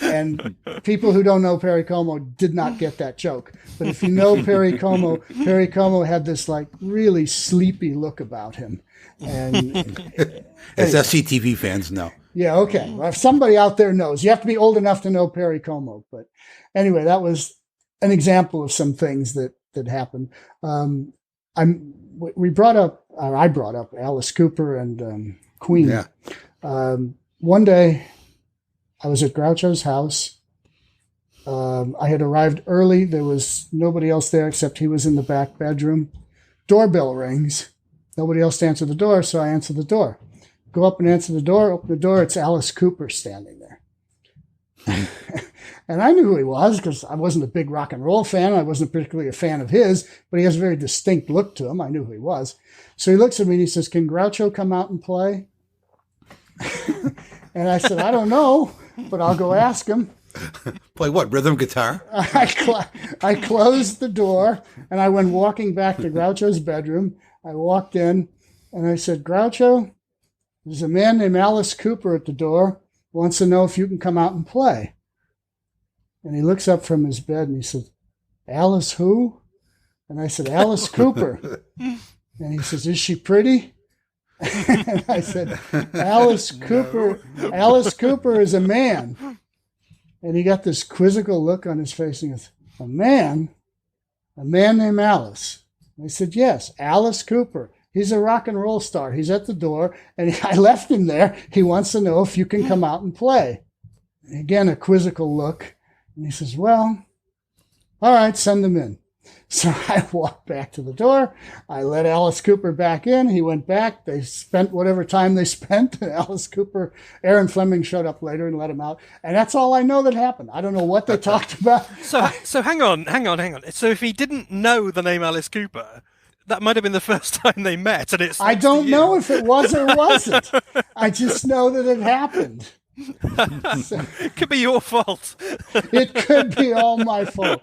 S6: And people who don't know Perry Como did not get that joke. But if you know Perry Como had this like really sleepy look about him. And
S3: as SCTV fans know.
S6: Yeah, okay. Well, if somebody out there knows, you have to be old enough to know Perry Como. But anyway, that was an example of some things that happened. I brought up Alice Cooper and Queen. Yeah. One day, I was at Groucho's house. I had arrived early. There was nobody else there except he was in the back bedroom. Doorbell rings. Nobody else to answer the door, so I answer the door. Go up and answer the door, open the door. It's Alice Cooper standing there. And I knew who he was because I wasn't a big rock and roll fan. I wasn't particularly a fan of his, but he has a very distinct look to him. I knew who he was. So he looks at me and he says, "Can Groucho come out and play?" And I said, "I don't know, but I'll go ask him."
S3: Play what, rhythm guitar?
S6: I closed the door and I went walking back to Groucho's bedroom. I walked in and I said, "Groucho, there's a man named Alice Cooper at the door, wants to know if you can come out and play." And he looks up from his bed and he says, "Alice who?" And I said, "Alice Cooper." And he says, "Is she pretty?" And I said, Alice Cooper is a man." And he got this quizzical look on his face and he goes, A man named Alice." And I said, "Yes, Alice Cooper. He's a rock and roll star. He's at the door, and I left him there. He wants to know if you can come out and play." And again, a quizzical look. And he says, "Well, all right, send him in." So I walked back to the door. I let Alice Cooper back in. He went back. They spent whatever time they spent. And Alice Cooper, Erin Fleming showed up later and let him out. And that's all I know that happened. I don't know what they talked about.
S5: So hang on. So if he didn't know the name Alice Cooper, that might have been the first time they met. And I
S6: don't know if it was or wasn't. I just know that it happened. So,
S5: it could be your fault.
S6: It could be all my fault.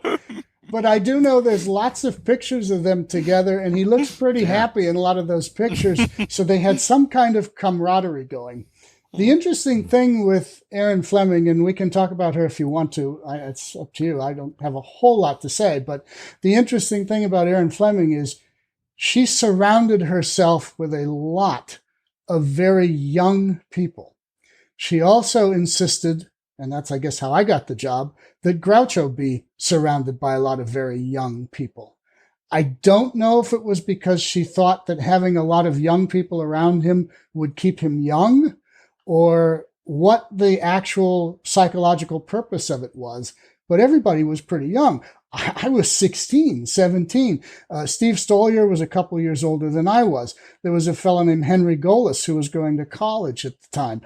S6: But I do know there's lots of pictures of them together, and he looks pretty happy in a lot of those pictures. So they had some kind of camaraderie going. The interesting thing with Erin Fleming, and we can talk about her if you want to, it's up to you. I don't have a whole lot to say, but the interesting thing about Erin Fleming is she surrounded herself with a lot of very young people. She also insisted, and that's, I guess, how I got the job, that Groucho be surrounded by a lot of very young people. I don't know if it was because she thought that having a lot of young people around him would keep him young, or what the actual psychological purpose of it was. But everybody was pretty young. I was 16, 17. Steve Stollier was a couple years older than I was. There was a fellow named Henry Golis who was going to college at the time.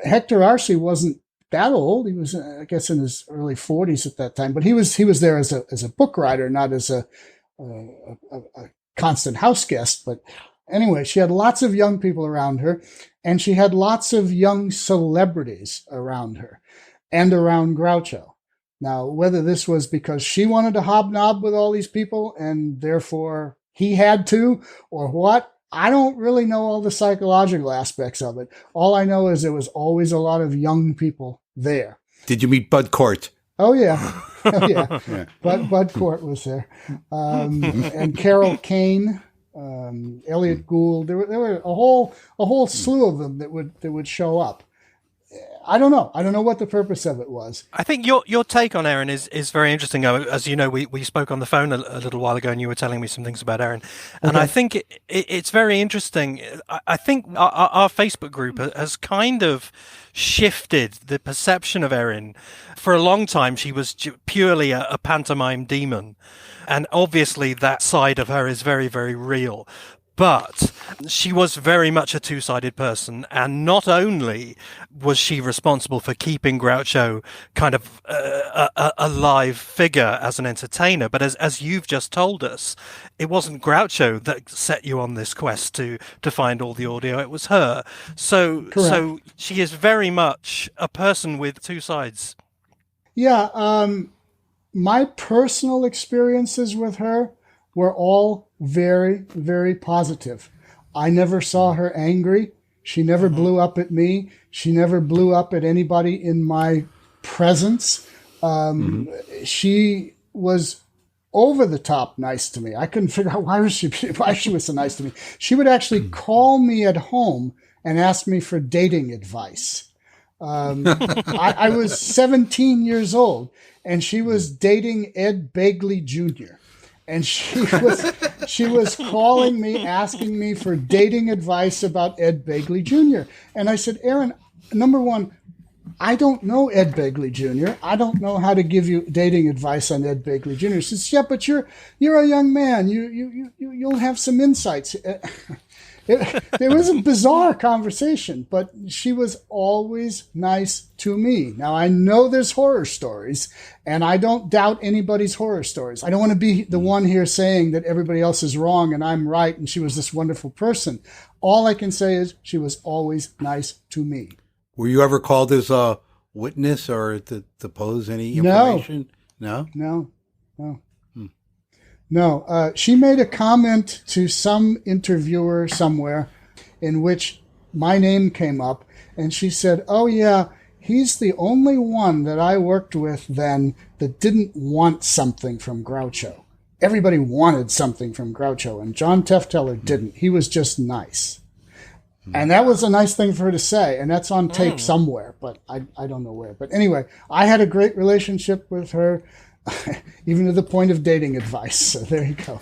S6: Hector Arce wasn't that old. He was, I guess, in his early 40s at that time. But he was there as a book writer, not as a constant house guest. But anyway, she had lots of young people around her, and she had lots of young celebrities around her and around Groucho. Now, whether this was because she wanted to hobnob with all these people and therefore he had to, or what, I don't really know all the psychological aspects of it. All I know is there was always a lot of young people there.
S3: Did you meet Bud Cort?
S6: Oh, yeah. Oh, yeah. Yeah. Bud Cort was there. And Carol Kane, Elliot Gould. There were a whole slew of them that would show up. I don't know. I don't know what the purpose of it was.
S5: I think your take on Erin is very interesting. As you know, we spoke on the phone a little while ago, and you were telling me some things about Erin. And I think it's very interesting. I think our Facebook group has kind of shifted the perception of Erin. For a long time, she was purely a pantomime demon. And obviously that side of her is very, very real. But she was very much a two-sided person, and not only was she responsible for keeping Groucho kind of a live figure as an entertainer, but as you've just told us, it wasn't Groucho that set you on this quest to find all the audio, it was her. So she is very much a person with two sides.
S6: Yeah, my personal experiences with her were all very, very positive. I never saw her angry. She never blew up at me. She never blew up at anybody in my presence. She was over the top nice to me. I couldn't figure out why she was so nice to me. She would actually call me at home and ask me for dating advice. I was 17 years old, and she was dating Ed Begley Jr., and she was calling me, asking me for dating advice about Ed Begley Jr. And I said, Erin, number one, I don't know Ed Begley Jr. I don't know how to give you dating advice on Ed Begley Jr. She says, yeah, but you're a young man. You'll have some insights. There was a bizarre conversation, but she was always nice to me. Now, I know there's horror stories, and I don't doubt anybody's horror stories. I don't want to be the one here saying that everybody else is wrong and I'm right and she was this wonderful person. All I can say is she was always nice to me.
S3: Were you ever called as a witness or to depose any information? No?
S6: No. No, she made a comment to some interviewer somewhere in which my name came up, and she said, oh, yeah, he's the only one that I worked with then that didn't want something from Groucho. Everybody wanted something from Groucho, and John Tefteller didn't. He was just nice. And that was a nice thing for her to say, and that's on tape somewhere, but I don't know where. But anyway, I had a great relationship with her. Even to the point of dating advice. So there you go.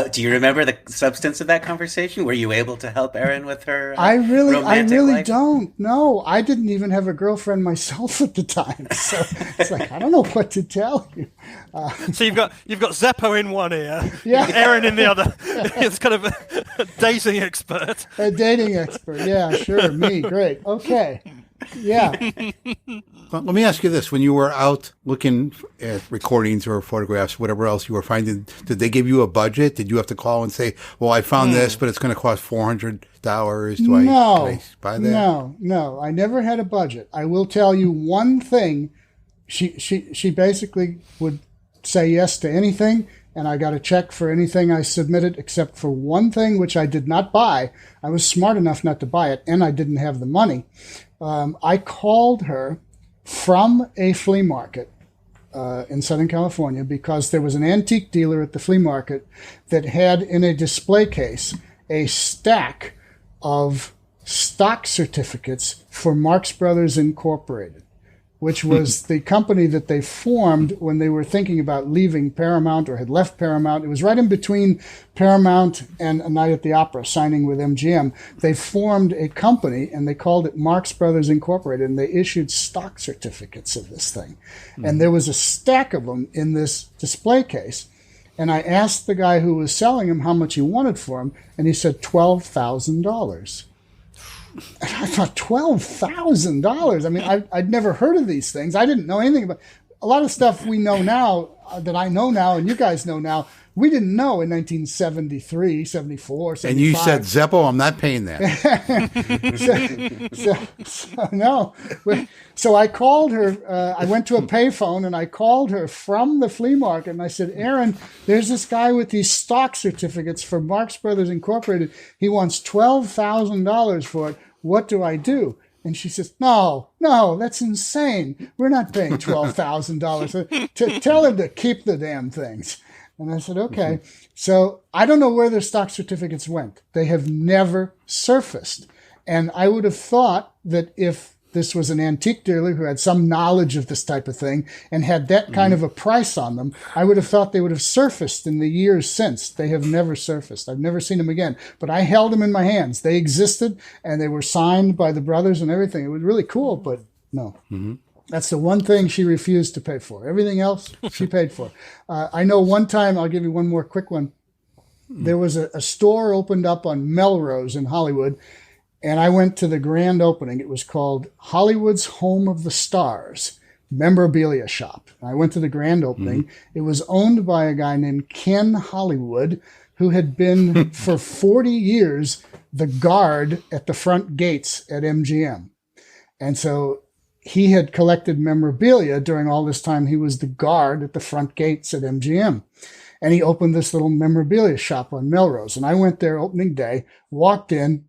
S4: Do you remember the substance of that conversation? Were you able to help Erin with her
S6: I really
S4: life?
S6: don't. No, I didn't even have a girlfriend myself at the time. So it's like, I don't know what to tell you.
S5: So you've got Zeppo in one ear,
S6: yeah,
S5: Erin in the other. It's kind of a dating expert.
S6: A dating expert. Yeah, sure. Me. Great. Okay. Yeah.
S3: Well, let me ask you this. When you were out looking at recordings or photographs, whatever else you were finding, did they give you a budget? Did you have to call and say, well, I found this, but it's going to cost $400. Can I buy that?
S6: No. I never had a budget. I will tell you one thing. She basically would say yes to anything, and I got a check for anything I submitted except for one thing, which I did not buy. I was smart enough not to buy it, and I didn't have the money. I called her from a flea market in Southern California because there was an antique dealer at the flea market that had in a display case a stack of stock certificates for Marx Brothers Incorporated. which was the company that they formed when they were thinking about leaving Paramount or had left Paramount. It was right in between Paramount and A Night at the Opera, signing with MGM. They formed a company, and they called it Marx Brothers Incorporated, and they issued stock certificates of this thing. Mm-hmm. And there was a stack of them in this display case. And I asked the guy who was selling them how much he wanted for them, and he said $12,000. And I thought, $12,000? I mean, I'd never heard of these things. I didn't know anything about a lot of stuff we know now, that I know now and you guys know now. We didn't know in 1973, 74, 75.
S3: And you said, Zeppo, I'm not paying that.
S6: No. So I called her. I went to a payphone and I called her from the flea market. And I said, Erin, there's this guy with these stock certificates for Marx Brothers Incorporated. He wants $12,000 for it. What do I do? And she says, no, that's insane. We're not paying $12,000. Tell him to keep the damn things. And I said, okay. So I don't know where the stock certificates went. They have never surfaced. And I would have thought that if this was an antique dealer who had some knowledge of this type of thing and had that kind of a price on them, I would have thought they would have surfaced in the years since. They have never surfaced. I've never seen them again. But I held them in my hands. They existed, and they were signed by the brothers and everything. It was really cool, but no. Mm-hmm. That's the one thing she refused to pay for. Everything else, she paid for. I know one time, I'll give you one more quick one. There was a store opened up on Melrose in Hollywood, and I went to the grand opening. It was called Hollywood's Home of the Stars, memorabilia shop. I went to the grand opening. It was owned by a guy named Ken Hollywood, who had been for 40 years the guard at the front gates at MGM. And so he had collected memorabilia during all this time. He was the guard at the front gates at MGM. And he opened this little memorabilia shop on Melrose. And I went there opening day, walked in,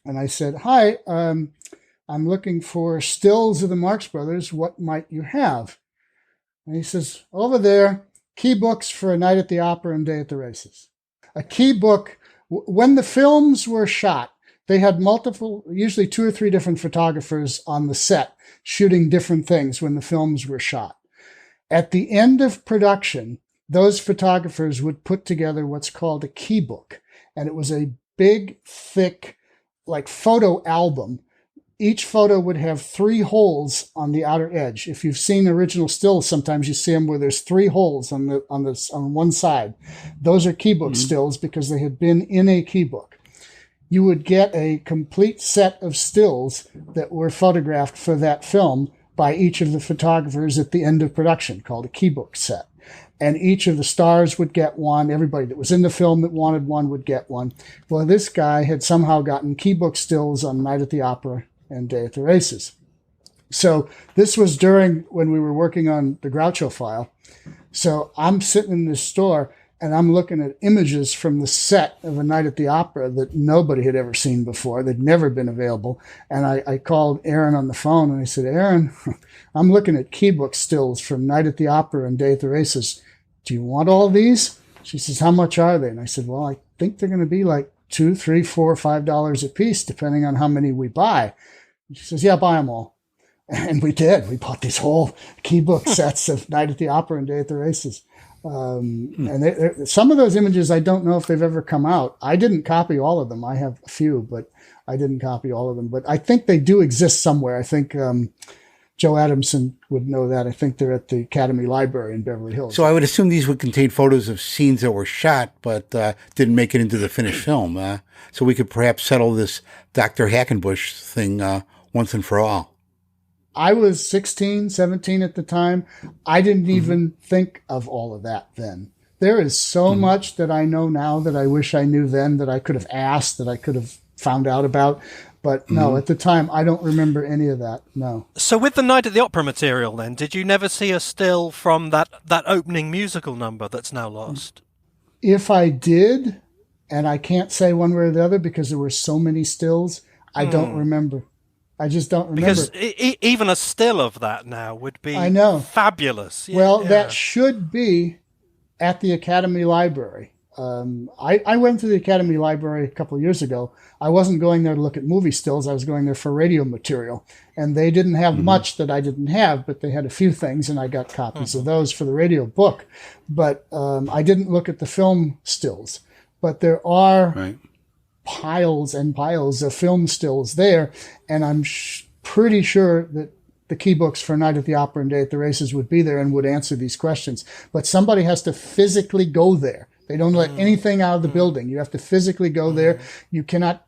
S6: and I said, hi, I'm looking for stills of the Marx Brothers. What might you have? And he says, over there, key books for A Night at the Opera and Day at the Races. A key book, when the films were shot, they had multiple, usually 2 or 3 different photographers on the set shooting different things when the films were shot. At the end of production, those photographers would put together what's called a key book. And it was a big, thick, like photo album. Each photo would have 3 holes on the outer edge. If you've seen original stills, sometimes you see them where there's 3 holes on one side. Those are key book stills because they had been in a key book. You would get a complete set of stills that were photographed for that film by each of the photographers at the end of production, called a key book set. And each of the stars would get one. Everybody that was in the film that wanted one would get one. Well, this guy had somehow gotten key book stills on Night at the Opera and Day at the Races. So this was during when we were working on the Groucho file. So I'm sitting in this store, and I'm looking at images from the set of A Night at the Opera that nobody had ever seen before. They'd never been available. And I called Erin on the phone, and I said, Erin, I'm looking at key book stills from Night at the Opera and Day at the Races. Do you want all these? She says, how much are they? And I said, well, I think they're going to be like $2, $3, $4, $5 a piece, depending on how many we buy. And she says, yeah, buy them all. And we did. We bought these whole key book sets of Night at the Opera and Day at the Races. And some of those images, I don't know if they've ever come out. I didn't copy all of them. I have a few, but I didn't copy all of them. But I think they do exist somewhere. I think Joe Adamson would know that. I think they're at the Academy Library in Beverly Hills.
S3: So I would assume these would contain photos of scenes that were shot but didn't make it into the finished film. So we could perhaps settle this Dr. Hackenbush thing once and for all.
S6: I was 16, 17 at the time. I didn't even think of all of that then. There is so much that I know now that I wish I knew then, that I could have asked, that I could have found out about. But no, at the time, I don't remember any of that, no.
S5: So with the Night at the Opera material then, did you never see a still from that opening musical number that's now lost?
S6: If I did, and I can't say one way or the other because there were so many stills, I don't remember. I just don't remember.
S5: Because even a still of that now would be fabulous.
S6: That should be at the Academy Library. I went to the Academy Library a couple of years ago. I wasn't going there to look at movie stills. I was going there for radio material. And they didn't have much that I didn't have, but they had a few things, and I got copies of those for the radio book. But I didn't look at the film stills. But there are piles and piles of film stills there, and I'm pretty sure that the key books for Night at the Opera and Day at the Races would be there and would answer these questions. But somebody has to physically go there. They don't let anything out of the building. You have to physically go there. You cannot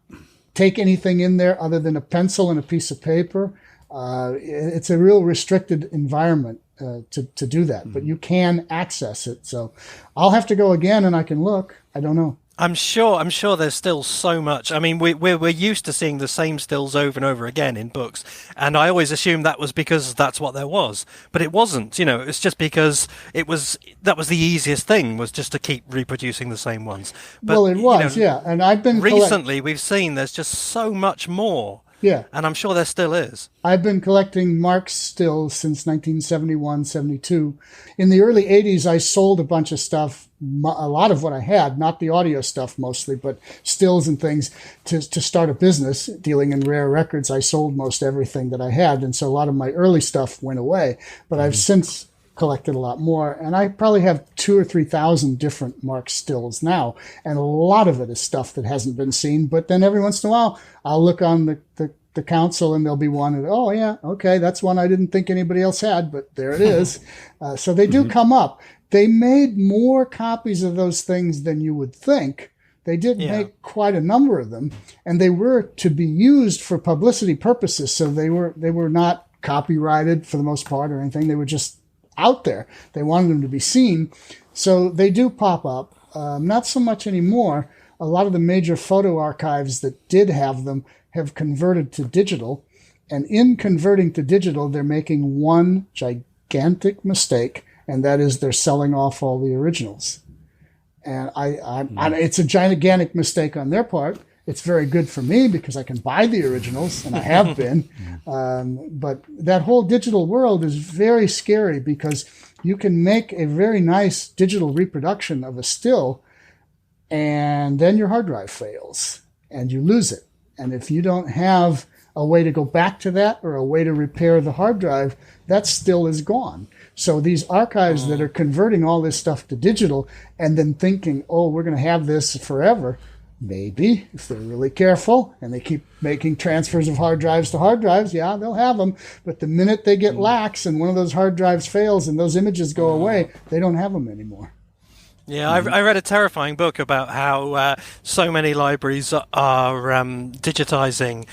S6: take anything in there other than a pencil and a piece of paper. It's a real restricted environment to do that, but you can access it. So I'll have to go again and I can look. I don't know.
S5: I'm sure there's still so much. I mean, we're used to seeing the same stills over and over again in books, and I always assumed that was because that's what there was, but it wasn't. You know, it's just because that was the easiest thing, was just to keep reproducing the same ones. But,
S6: well, it was, yeah. And I've been
S5: recently we've seen there's just so much more.
S6: Yeah.
S5: And I'm sure there still is.
S6: I've been collecting Marx stills since 1971, 72. In the early 80s, I sold a bunch of stuff, a lot of what I had, not the audio stuff mostly, but stills and things, to start a business dealing in rare records. I sold most everything that I had, and so a lot of my early stuff went away. But I've since collected a lot more, and I probably have 2,000 or 3,000 different Marx stills now, and a lot of it is stuff that hasn't been seen. But then every once in a while, I'll look on the council, and there'll be one, and oh yeah, okay, that's one I didn't think anybody else had, but there it is. So they do come up. They made more copies of those things than you would think. They did make quite a number of them, and they were to be used for publicity purposes. So they were not copyrighted for the most part or anything. They were just out there. They wanted them to be seen. So they do pop up. Not so much anymore. A lot of the major photo archives that did have them have converted to digital. And in converting to digital, they're making one gigantic mistake, and that is they're selling off all the originals. And it's a gigantic mistake on their part. It's very good for me because I can buy the originals, and I have been. But that whole digital world is very scary because you can make a very nice digital reproduction of a still, and then your hard drive fails, and you lose it. And if you don't have a way to go back to that or a way to repair the hard drive, that still is gone. So these archives that are converting all this stuff to digital and then thinking, oh, we're going to have this forever, maybe, if they're really careful and they keep making transfers of hard drives to hard drives, yeah, they'll have them. But the minute they get lax and one of those hard drives fails and those images go away, they don't have them anymore.
S5: Yeah, I read a terrifying book about how so many libraries are digitizing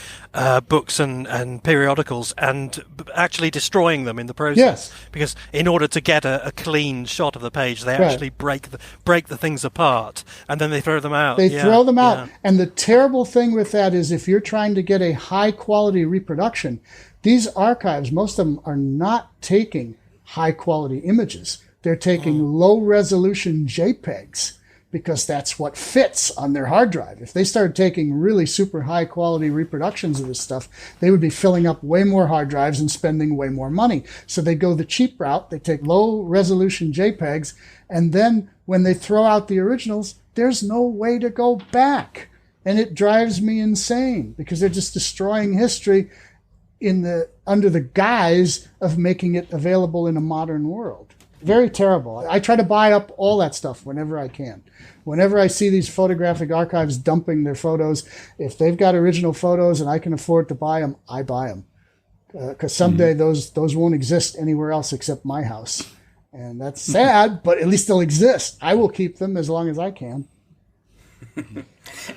S5: books and periodicals and actually destroying them in the process.
S6: Yes.
S5: Because in order to get a clean shot of the page, they actually break the things apart and then they throw them out.
S6: They throw them out. Yeah. And the terrible thing with that is if you're trying to get a high-quality reproduction, these archives, most of them are not taking high-quality images. They're taking low-resolution JPEGs because that's what fits on their hard drive. If they started taking really super high-quality reproductions of this stuff, they would be filling up way more hard drives and spending way more money. So they go the cheap route. They take low-resolution JPEGs, and then when they throw out the originals, there's no way to go back. And it drives me insane because they're just destroying history under the guise of making it available in a modern world. Very terrible. I try to buy up all that stuff whenever I can. Whenever I see these photographic archives dumping their photos, if they've got original photos and I can afford to buy them, I buy them. Because someday those won't exist anywhere else except my house. And that's sad, but at least they'll exist. I will keep them as long as I can.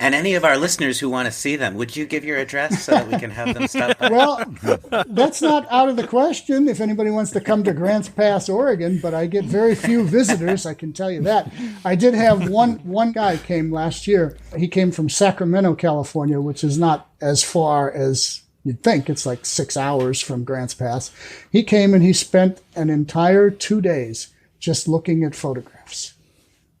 S4: And any of our listeners who want to see them, would you give your address so that we can have them stop by?
S6: Well, that's not out of the question if anybody wants to come to Grants Pass, Oregon, but I get very few visitors, I can tell you that. I did have one guy came last year. He came from Sacramento, California, which is not as far as you'd think. It's like 6 hours from Grants Pass. He came and he spent an entire 2 days just looking at photographs.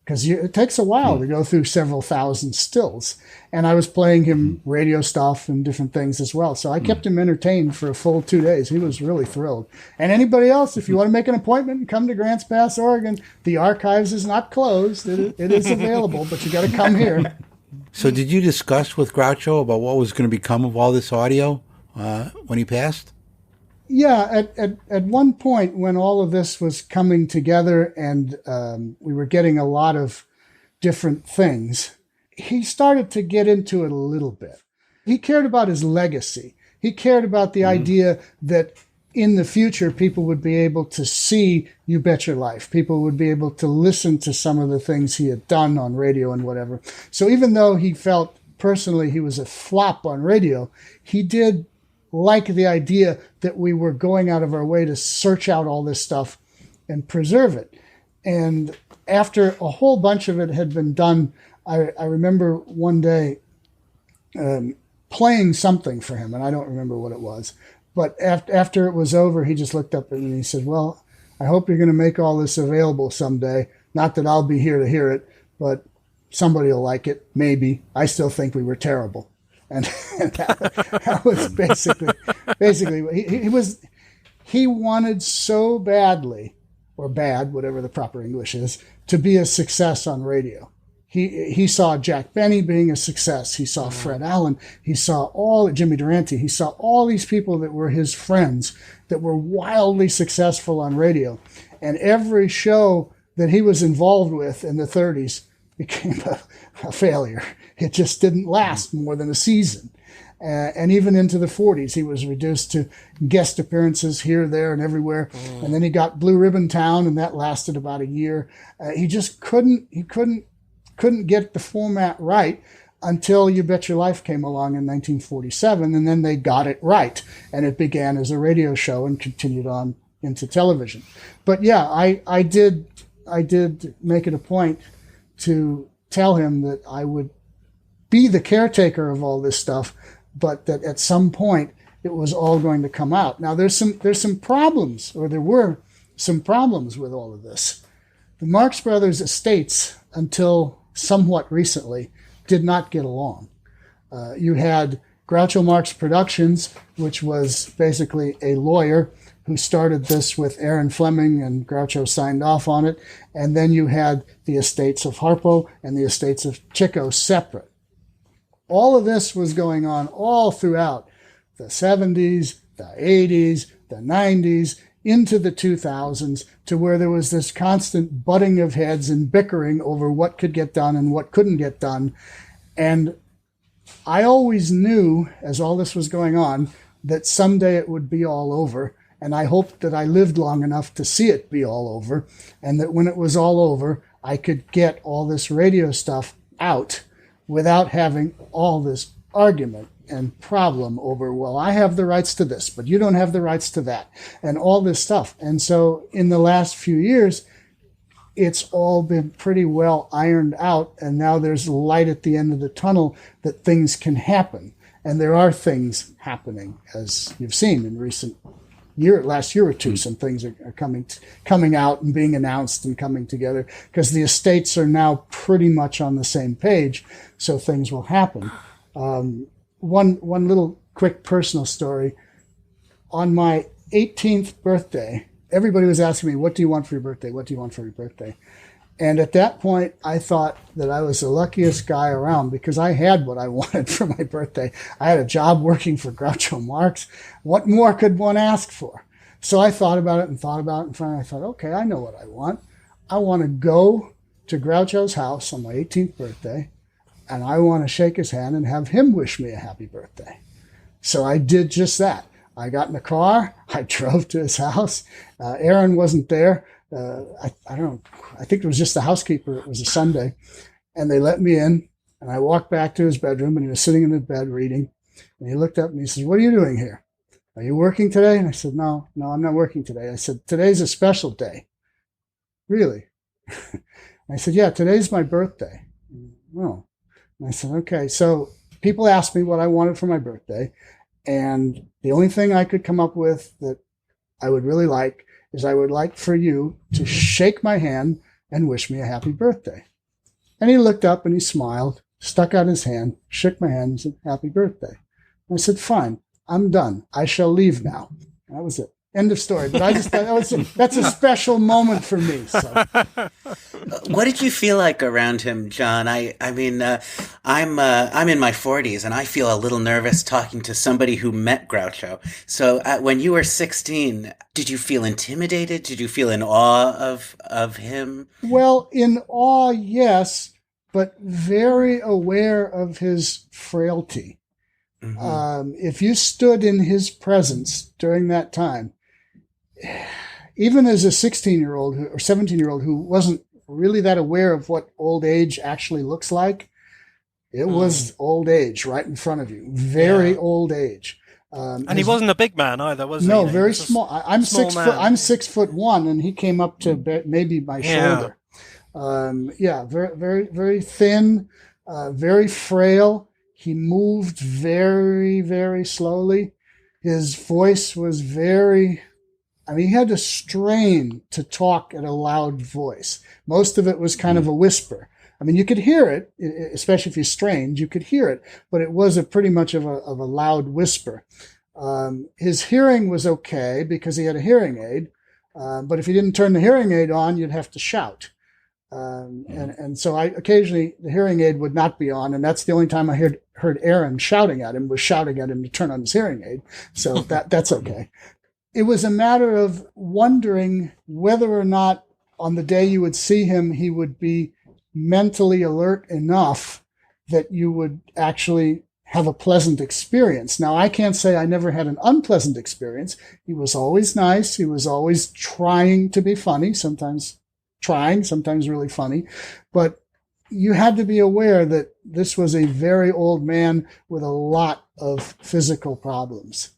S6: because it takes a while to go through several thousand stills. And I was playing him radio stuff and different things as well. So I kept him entertained for a full 2 days. He was really thrilled. And anybody else, if you want to make an appointment and come to Grants Pass, Oregon, the archives is not closed. It is available, but you got to come here.
S3: So did you discuss with Groucho about what was going to become of all this audio when he passed?
S6: Yeah, at one point when all of this was coming together and we were getting a lot of different things, he started to get into it a little bit. He cared about his legacy. He cared about the idea that in the future people would be able to see You Bet Your Life. People would be able to listen to some of the things he had done on radio and whatever. So even though he felt personally he was a flop on radio, he did like the idea that we were going out of our way to search out all this stuff and preserve it. And after a whole bunch of it had been done, I remember one day playing something for him, and I don't remember what it was. But after it was over, he just looked up at me and he said, well, I hope you're going to make all this available someday. Not that I'll be here to hear it, but somebody will like it, maybe. I still think we were terrible. And that was basically he wanted so badly, or bad, whatever the proper English is, to be a success on radio. He saw Jack Benny being a success. He saw Fred Allen. He saw Jimmy Durante. He saw all these people that were his friends that were wildly successful on radio. And every show that he was involved with in the 30s became a failure. It just didn't last more than a season. And even into the 40s, he was reduced to guest appearances here, there, and everywhere. And then he got Blue Ribbon Town, and that lasted about a year. He just couldn't get the format right until You Bet Your Life came along in 1947, and then they got it right. And it began as a radio show and continued on into television. But yeah, I did make it a point to tell him that I would be the caretaker of all this stuff, but that at some point it was all going to come out. Now there's some problems, or there were some problems with all of this. The Marx Brothers estates, until somewhat recently, did not get along. You had Groucho Marx Productions, which was basically a lawyer who started this with Erin Fleming, and Groucho signed off on it. And then you had the estates of Harpo and the estates of Chico separate. All of this was going on all throughout the 70s, the 80s, the 90s, into the 2000s, to where there was this constant butting of heads and bickering over what could get done and what couldn't get done. And I always knew, as all this was going on, that someday it would be all over. And I hoped that I lived long enough to see it be all over, and that when it was all over, I could get all this radio stuff out without having all this argument and problem over, well, I have the rights to this, but you don't have the rights to that, and all this stuff. And so in the last few years, it's all been pretty well ironed out, and now there's light at the end of the tunnel that things can happen. And there are things happening, as you've seen in last year or two. Some things are coming out and being announced and coming together, because the estates are now pretty much on the same page, so things will happen. One little quick personal story. On my 18th birthday, everybody was asking me, what do you want for your birthday? What do you want for your birthday? And at that point, I thought that I was the luckiest guy around, because I had what I wanted for my birthday. I had a job working for Groucho Marx. What more could one ask for? So I thought about it, and finally I thought, okay, I know what I want. I want to go to Groucho's house on my 18th birthday, and I want to shake his hand and have him wish me a happy birthday. So I did just that. I got in the car. I drove to his house. Erin wasn't there. I don't know. I think it was just the housekeeper. It was a Sunday. And they let me in. And I walked back to his bedroom, and he was sitting in the bed reading. And he looked up and he says, what are you doing here? Are you working today? And I said, no, I'm not working today. I said, today's a special day. Really? I said, yeah, today's my birthday. Oh. And I said, okay. So people asked me what I wanted for my birthday. And the only thing I could come up with that I would really like is I would like for you to shake my hand and wish me a happy birthday. And he looked up and he smiled, stuck out his hand, shook my hand, and said, "Happy birthday." And I said, "Fine, I'm done. I shall leave now." And that was it. End of story. But I just thought that's a special moment for me. So.
S4: What did you feel like around him, John? I'm in my 40s, and I feel a little nervous talking to somebody who met Groucho. So when you were 16, did you feel intimidated? Did you feel in awe of him?
S6: Well, in awe, yes, but very aware of his frailty. Mm-hmm. If you stood in his presence during that time, even as a 16-year-old or 17-year-old who wasn't really that aware of what old age actually looks like, it was old age right in front of you. Very old age.
S5: And he wasn't a big man either, was he?
S6: No, very small. I'm 6'1", and he came up to maybe my shoulder. Very, very, very thin, very frail. He moved very, very slowly. His voice was he had to strain to talk at a loud voice. Most of it was kind of a whisper. I mean, you could hear it, especially if you strained, you could hear it, but it was pretty much of a loud whisper. His hearing was okay because he had a hearing aid, but if you didn't turn the hearing aid on, you'd have to shout. And so occasionally the hearing aid would not be on, and that's the only time I heard Erin shouting at him to turn on his hearing aid. So that's okay. It was a matter of wondering whether or not on the day you would see him, he would be mentally alert enough that you would actually have a pleasant experience. Now, I can't say I never had an unpleasant experience. He was always nice. He was always trying to be funny, sometimes really funny. But you had to be aware that this was a very old man with a lot of physical problems.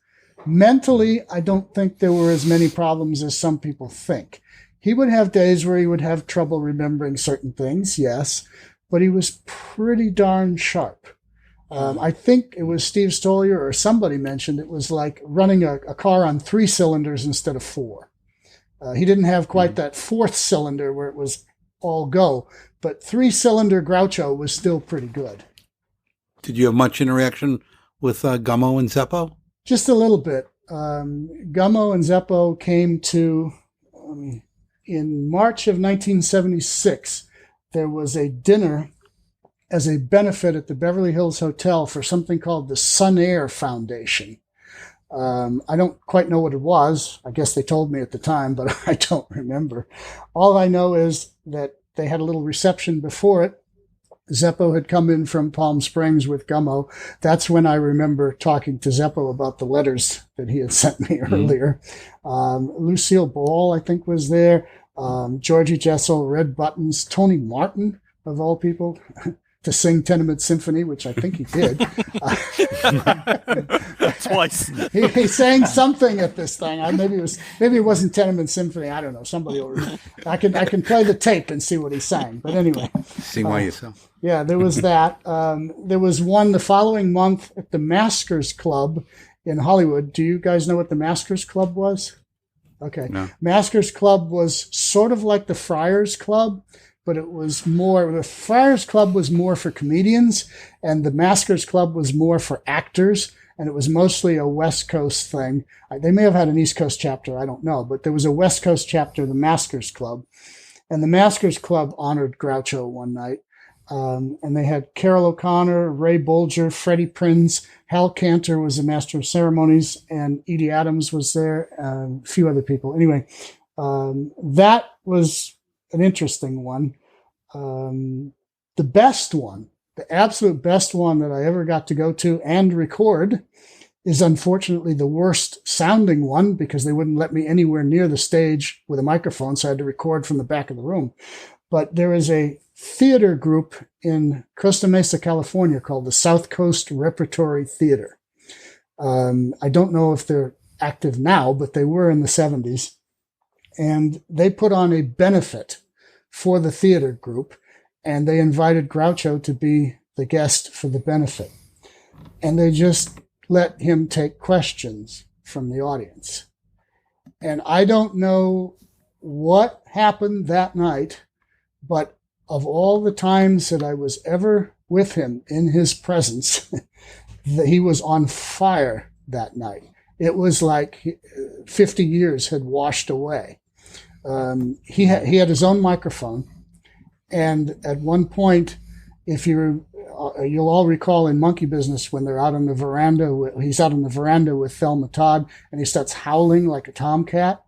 S6: Mentally, I don't think there were as many problems as some people think. He would have days where he would have trouble remembering certain things, yes, but he was pretty darn sharp. I think it was Steve Stoliar or somebody mentioned it was like running a car on 3 cylinders instead of 4. He didn't have quite that 4th cylinder where it was all go, but 3-cylinder Groucho was still pretty good.
S3: Did you have much interaction with Gummo and Zeppo?
S6: Just a little bit. Gummo and Zeppo came to, in March of 1976, there was a dinner as a benefit at the Beverly Hills Hotel for something called the Sun Air Foundation. I don't quite know what it was. I guess they told me at the time, but I don't remember. All I know is that they had a little reception before it. Zeppo had come in from Palm Springs with Gummo. That's when I remember talking to Zeppo about the letters that he had sent me earlier. Lucille Ball, I think, was there. Georgie Jessel, Red Buttons, Tony Martin, of all people, to sing Tenement Symphony, which I think he did.
S5: Twice.
S6: He sang something at this thing. Maybe it wasn't Tenement Symphony. I don't know. Somebody will. I can play the tape and see what he sang. But anyway,
S3: sing by yourself.
S6: Yeah, there was that. There was one the following month at the Maskers Club in Hollywood. Do you guys know what the Maskers Club was? Okay. No. Maskers Club was sort of like the Friars Club, but it was more, the Friars Club was more for comedians, and the Maskers Club was more for actors, and it was mostly a West Coast thing. They may have had an East Coast chapter, I don't know, but there was a West Coast chapter, the Maskers Club, and the Maskers Club honored Groucho one night. And they had Carol O'Connor, Ray Bolger, Freddie Prinz, Hal Cantor was the master of ceremonies, and Edie Adams was there, a few other people. Anyway, that was an interesting one. The best one, the absolute best one that I ever got to go to and record is unfortunately the worst sounding one because they wouldn't let me anywhere near the stage with a microphone, so I had to record from the back of the room. But there is a theater group in Costa Mesa, California called the South Coast Repertory Theater. I don't know if they're active now, but they were in the 70s. And they put on a benefit for the theater group, and they invited Groucho to be the guest for the benefit. And they just let him take questions from the audience. And I don't know what happened that night, but of all the times that I was ever with him in his presence, that he was on fire that night. It was like 50 years had washed away. He had his own microphone, and at one point, if you'll all recall in Monkey Business when they're out on the veranda, he's out on the veranda with Thelma Todd, and he starts howling like a tomcat.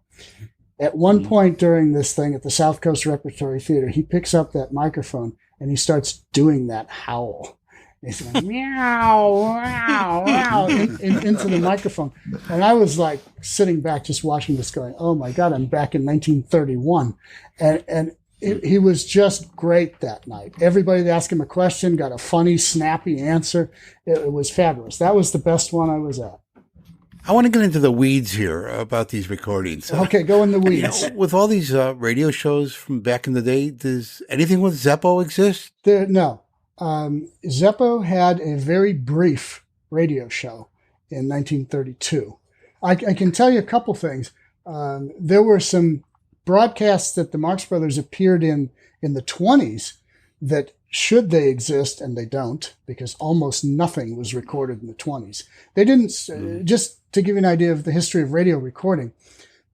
S6: At one point during this thing at the South Coast Repertory Theater, he picks up that microphone and he starts doing that howl. He's going, meow, meow, meow, into the microphone. And I was like sitting back just watching this going, oh my God, I'm back in 1931. And he was just great that night. Everybody that asked him a question got a funny, snappy answer. It was fabulous. That was the best one I was at.
S3: I want to get into the weeds here about these recordings.
S6: Okay, go in the weeds.
S3: With all these radio shows from back in the day, does anything with Zeppo exist?
S6: No. Zeppo had a very brief radio show in 1932. I can tell you a couple things. There were some broadcasts that the Marx Brothers appeared in the 20s that should they exist, and they don't, because almost nothing was recorded in the 20s. They didn't, just to give you an idea of the history of radio recording,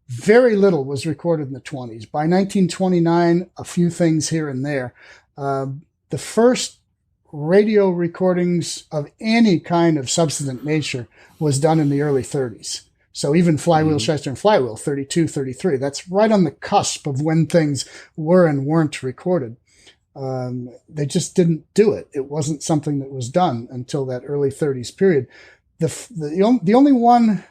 S6: very little was recorded in the 20s. By 1929, a few things here and there. The first radio recordings of any kind of substantive nature was done in the early 30s. So even Flywheel, Shyster and Flywheel, 32, 33, that's right on the cusp of when things were and weren't recorded. They just didn't do it. It wasn't something that was done until that early 30s period. The only one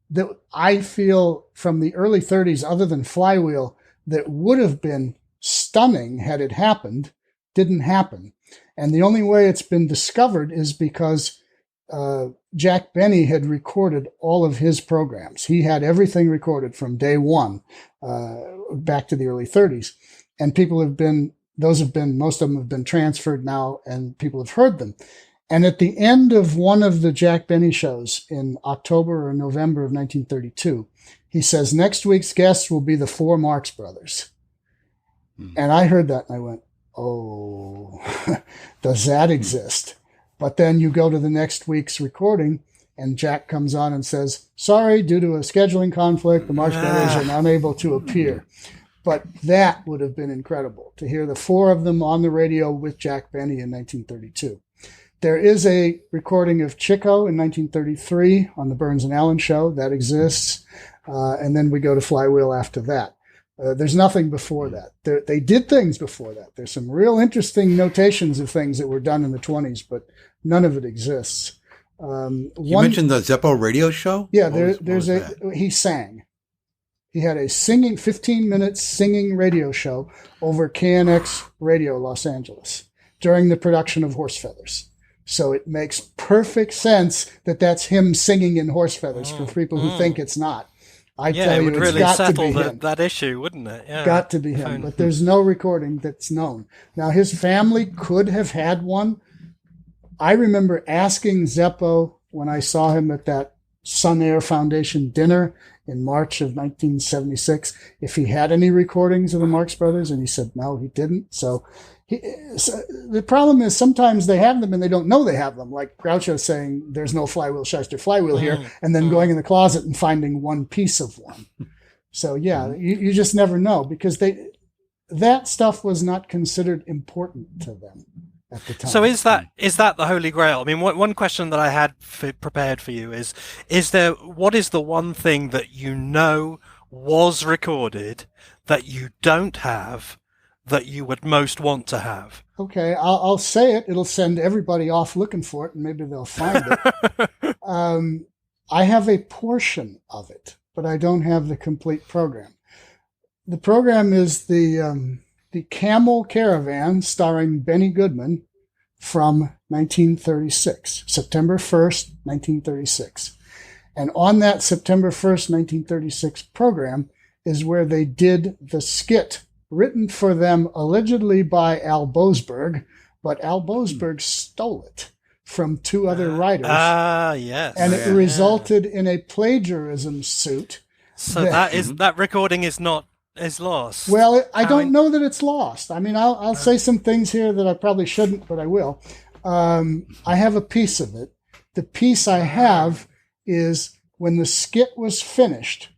S6: that I feel from the early 30s, other than Flywheel, that would have been stunning had it happened, didn't happen. And the only way it's been discovered is because Jack Benny had recorded all of his programs. He had everything recorded from day one back to the early 30s. And most of them have been transferred now, and people have heard them. And at the end of one of the Jack Benny shows in October or November of 1932, he says, next week's guests will be the four Marx Brothers. And I heard that and I went, oh, does that exist? But then you go to the next week's recording and Jack comes on and says, sorry, due to a scheduling conflict, the Marx Brothers are unable to appear. But that would have been incredible to hear the four of them on the radio with Jack Benny in 1932. There is a recording of Chico in 1933 on the Burns and Allen show that exists. And then we go to Flywheel after that. There's nothing before that. They did things before that. There's some real interesting notations of things that were done in the 20s, but none of it exists. You
S3: mentioned the Zeppo radio show?
S6: Yeah, he sang. He had a 15-minute singing radio show over KNX Radio Los Angeles during the production of Horse Feathers. So it makes perfect sense that that's him singing in Horse Feathers for people who think it's not. I tell you,
S5: it would really settle that issue, wouldn't it? Yeah.
S6: Got to be him. But there's no recording that's known. Now, his family could have had one. I remember asking Zeppo when I saw him at that Sun Air Foundation dinner in March of 1976 if he had any recordings of the Marx Brothers, and he said no, he didn't. So the problem is sometimes they have them and they don't know they have them, like Groucho saying there's no Flywheel, Shyster, Flywheel here, and then going in the closet and finding one piece of one. So yeah, you just never know, because that stuff was not considered important to them at the time.
S5: So is that the Holy Grail? I mean, one question that I had prepared for you is what is the one thing that you know was recorded that you don't have that you would most want to have?
S6: Okay, I'll say it. It'll send everybody off looking for it, and maybe they'll find it. I have a portion of it, but I don't have the complete program. The program is the Camel Caravan starring Benny Goodman from 1936, September 1st, 1936. And on that September 1st, 1936 program is where they did the skit written for them allegedly by Al Boasberg, but Al Boasberg stole it from two other writers.
S5: Yes.
S6: And it resulted in a plagiarism suit.
S5: So that recording is not is lost.
S6: Well, I don't know that it's lost. I mean, I'll say some things here that I probably shouldn't, but I will. I have a piece of it. The piece I have is when the skit was finished,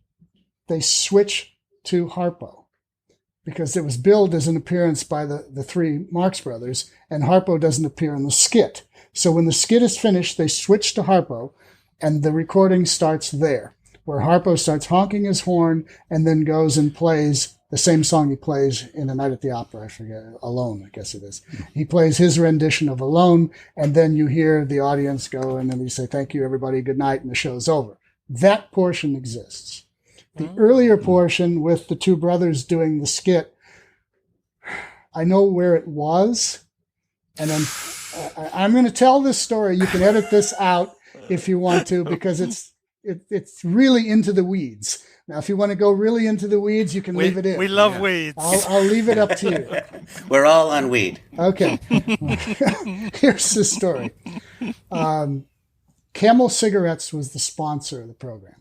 S6: they switched to Harpo because it was billed as an appearance by the three Marx Brothers, and Harpo doesn't appear in the skit. So when the skit is finished, they switch to Harpo, and the recording starts there, where Harpo starts honking his horn and then goes and plays the same song he plays in A Night at the Opera. I forget, Alone, I guess it is. He plays his rendition of Alone, and then you hear the audience go, and then you say, thank you, everybody, good night, and the show's over. That portion exists. The earlier portion with the two brothers doing the skit, I know where it was, and then I'm going to tell this story. You can edit this out if you want to, because it's really into the weeds. Now, if you want to go really into the weeds, you can leave it in.
S5: We love weeds.
S6: I'll leave it up to you.
S4: We're all on weed.
S6: Okay. Here's the story. Camel Cigarettes was the sponsor of the program.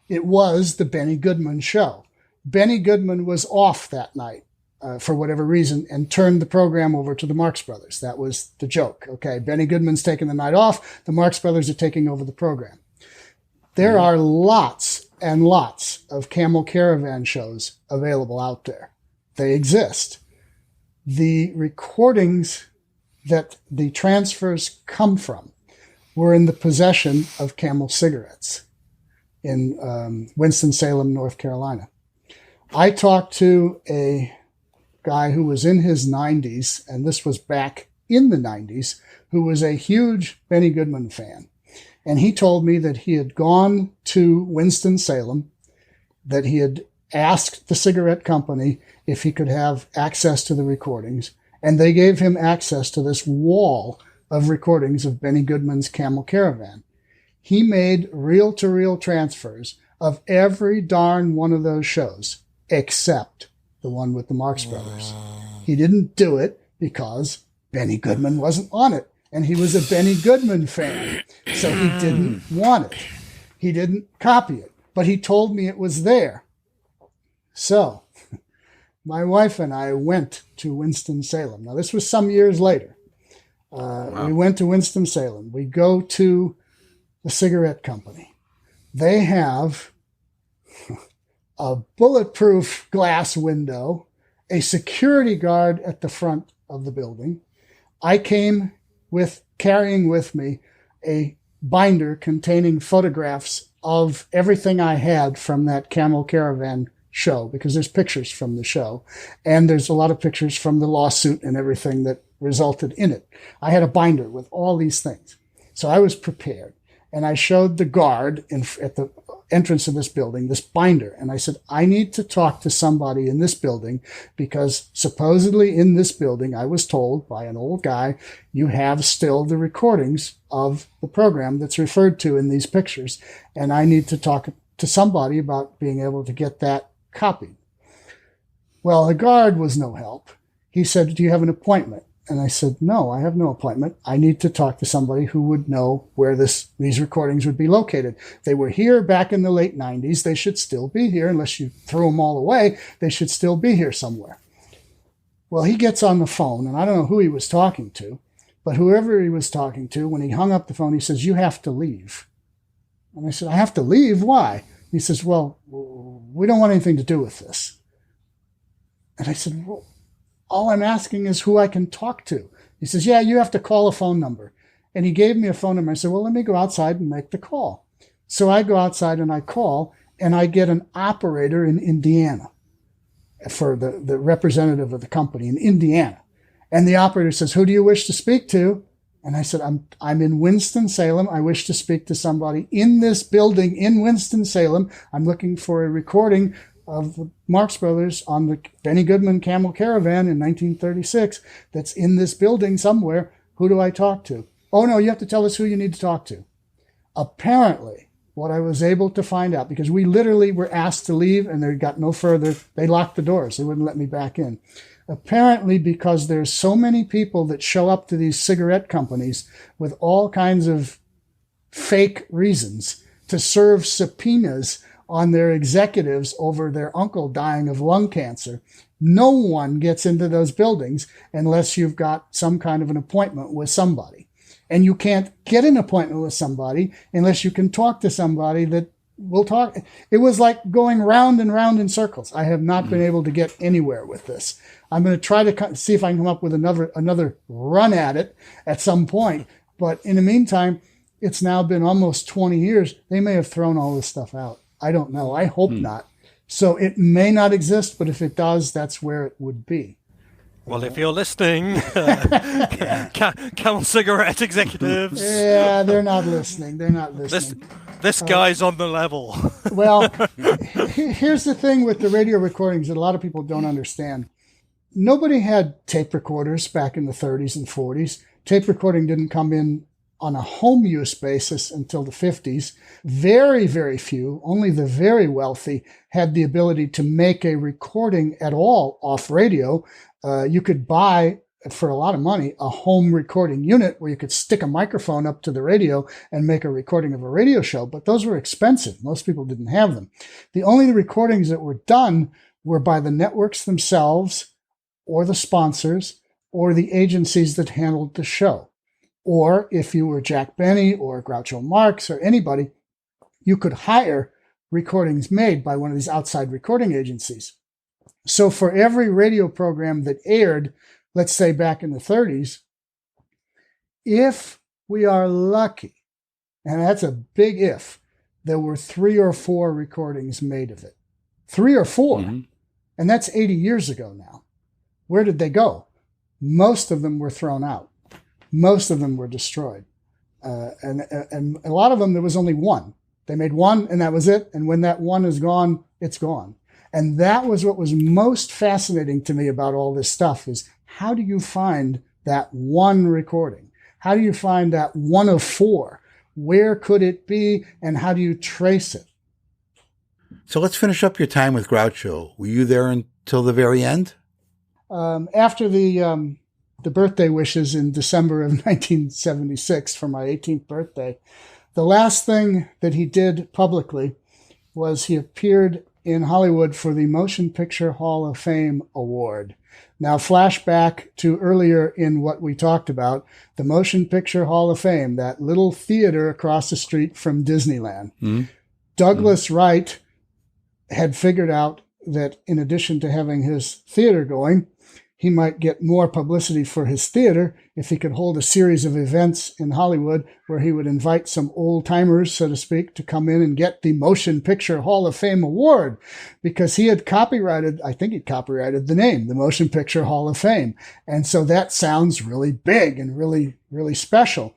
S6: It was the Benny Goodman show. Benny Goodman was off that night for whatever reason and turned the program over to the Marx Brothers. That was the joke. Okay, Benny Goodman's taking the night off. The Marx Brothers are taking over the program. There are lots and lots of Camel Caravan shows available out there. They exist. The recordings that the transfers come from were in the possession of Camel Cigarettes in Winston-Salem, North Carolina. I talked to a guy who was in his 90s, and this was back in the 90s, who was a huge Benny Goodman fan. And he told me that he had gone to Winston-Salem, that he had asked the cigarette company if he could have access to the recordings, and they gave him access to this wall of recordings of Benny Goodman's Camel Caravan. He made reel-to-reel transfers of every darn one of those shows, except the one with the Marx Brothers. He didn't do it because Benny Goodman wasn't on it, and he was a Benny Goodman fan, so he didn't want it. He didn't copy it, but he told me it was there. So my wife and I went to Winston-Salem. Now, this was some years later. We went to Winston-Salem. We go to the cigarette company. They have a bulletproof glass window, a security guard at the front of the building. I came carrying with me a binder containing photographs of everything I had from that Camel Caravan show, because there's pictures from the show, and there's a lot of pictures from the lawsuit and everything that resulted in it. I had a binder with all these things. So I was prepared. And I showed the guard at the entrance of this building this binder. And I said, I need to talk to somebody in this building because supposedly in this building, I was told by an old guy, you have still the recordings of the program that's referred to in these pictures. And I need to talk to somebody about being able to get that copied. Well, the guard was no help. He said, do you have an appointment? And I said, no, I have no appointment. I need to talk to somebody who would know where these recordings would be located. They were here back in the late 90s. They should still be here. Unless you threw them all away, they should still be here somewhere. Well, he gets on the phone, and I don't know who he was talking to, but whoever he was talking to, when he hung up the phone, he says, you have to leave. And I said, I have to leave? Why? He says, well, we don't want anything to do with this. And I said, well, all I'm asking is who I can talk to. He says, yeah, you have to call a phone number. And he gave me a phone number. I said, well, let me go outside and make the call. So I go outside and I call, and I get an operator in Indiana for the representative of the company in Indiana. And the operator says, who do you wish to speak to? And I said, I'm in Winston-Salem. I wish to speak to somebody in this building in Winston-Salem. I'm looking for a recording of the Marx Brothers on the Benny Goodman Camel Caravan in 1936 that's in this building somewhere. Who do I talk to? Oh, no, you have to tell us who you need to talk to. Apparently, what I was able to find out, because we literally were asked to leave and they got no further, they locked the doors. They wouldn't let me back in. Apparently, because there's so many people that show up to these cigarette companies with all kinds of fake reasons to serve subpoenas on their executives over their uncle dying of lung cancer. No one gets into those buildings unless you've got some kind of an appointment with somebody. And you can't get an appointment with somebody unless you can talk to somebody that will talk. It was like going round and round in circles. I have not been able to get anywhere with this. I'm going to try to see if I can come up with another run at it at some point. But in the meantime, it's now been almost 20 years. They may have thrown all this stuff out. I don't know. I hope not. So it may not exist, but if it does, that's where it would be.
S5: Well, if you're listening, Camel Cigarette executives.
S6: Yeah, they're not listening. They're not listening.
S5: This guy's on the level.
S6: Well, here's the thing with the radio recordings that a lot of people don't understand. Nobody had tape recorders back in the 30s and 40s. Tape recording didn't come in on a home use basis until the 50s. Very, very few, only the very wealthy, had the ability to make a recording at all off radio. You could buy, for a lot of money, a home recording unit where you could stick a microphone up to the radio and make a recording of a radio show, but those were expensive. Most people didn't have them. The only recordings that were done were by the networks themselves or the sponsors or the agencies that handled the show. Or if you were Jack Benny or Groucho Marx or anybody, you could hire recordings made by one of these outside recording agencies. So for every radio program that aired, let's say back in the 30s, if we are lucky, and that's a big if, there were 3 or 4 recordings made of it. 3 or 4. Mm-hmm. And that's 80 years ago now. Where did they go? Most of them were thrown out. Most of them were destroyed. And a lot of them, there was only one. They made one and that was it. And when that one is gone, it's gone. And that was what was most fascinating to me about all this stuff is how do you find that one recording? How do you find that one of 4? Where could it be? And how do you trace it?
S3: So let's finish up your time with Groucho. Were you there until the very end?
S6: After the birthday wishes in December of 1976 for my 18th birthday, the last thing that he did publicly was he appeared in Hollywood for the Motion Picture Hall of Fame Award. Now, flashback to earlier in what we talked about, the Motion Picture Hall of Fame, that little theater across the street from Disneyland. Mm-hmm. Douglas Wright had figured out that in addition to having his theater going, he might get more publicity for his theater if he could hold a series of events in Hollywood where he would invite some old-timers, so to speak, to come in and get the Motion Picture Hall of Fame award because he had copyrighted, I think he'd copyrighted the name, the Motion Picture Hall of Fame. And so that sounds really big and really, really special.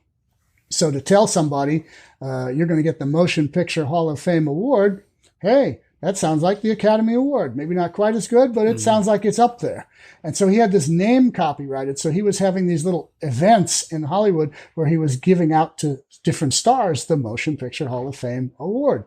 S6: So to tell somebody you're going to get the Motion Picture Hall of Fame award, hey, that sounds like the Academy Award. Maybe not quite as good, but it sounds like it's up there. And so he had this name copyrighted. So he was having these little events in Hollywood where he was giving out to different stars the Motion Picture Hall of Fame award.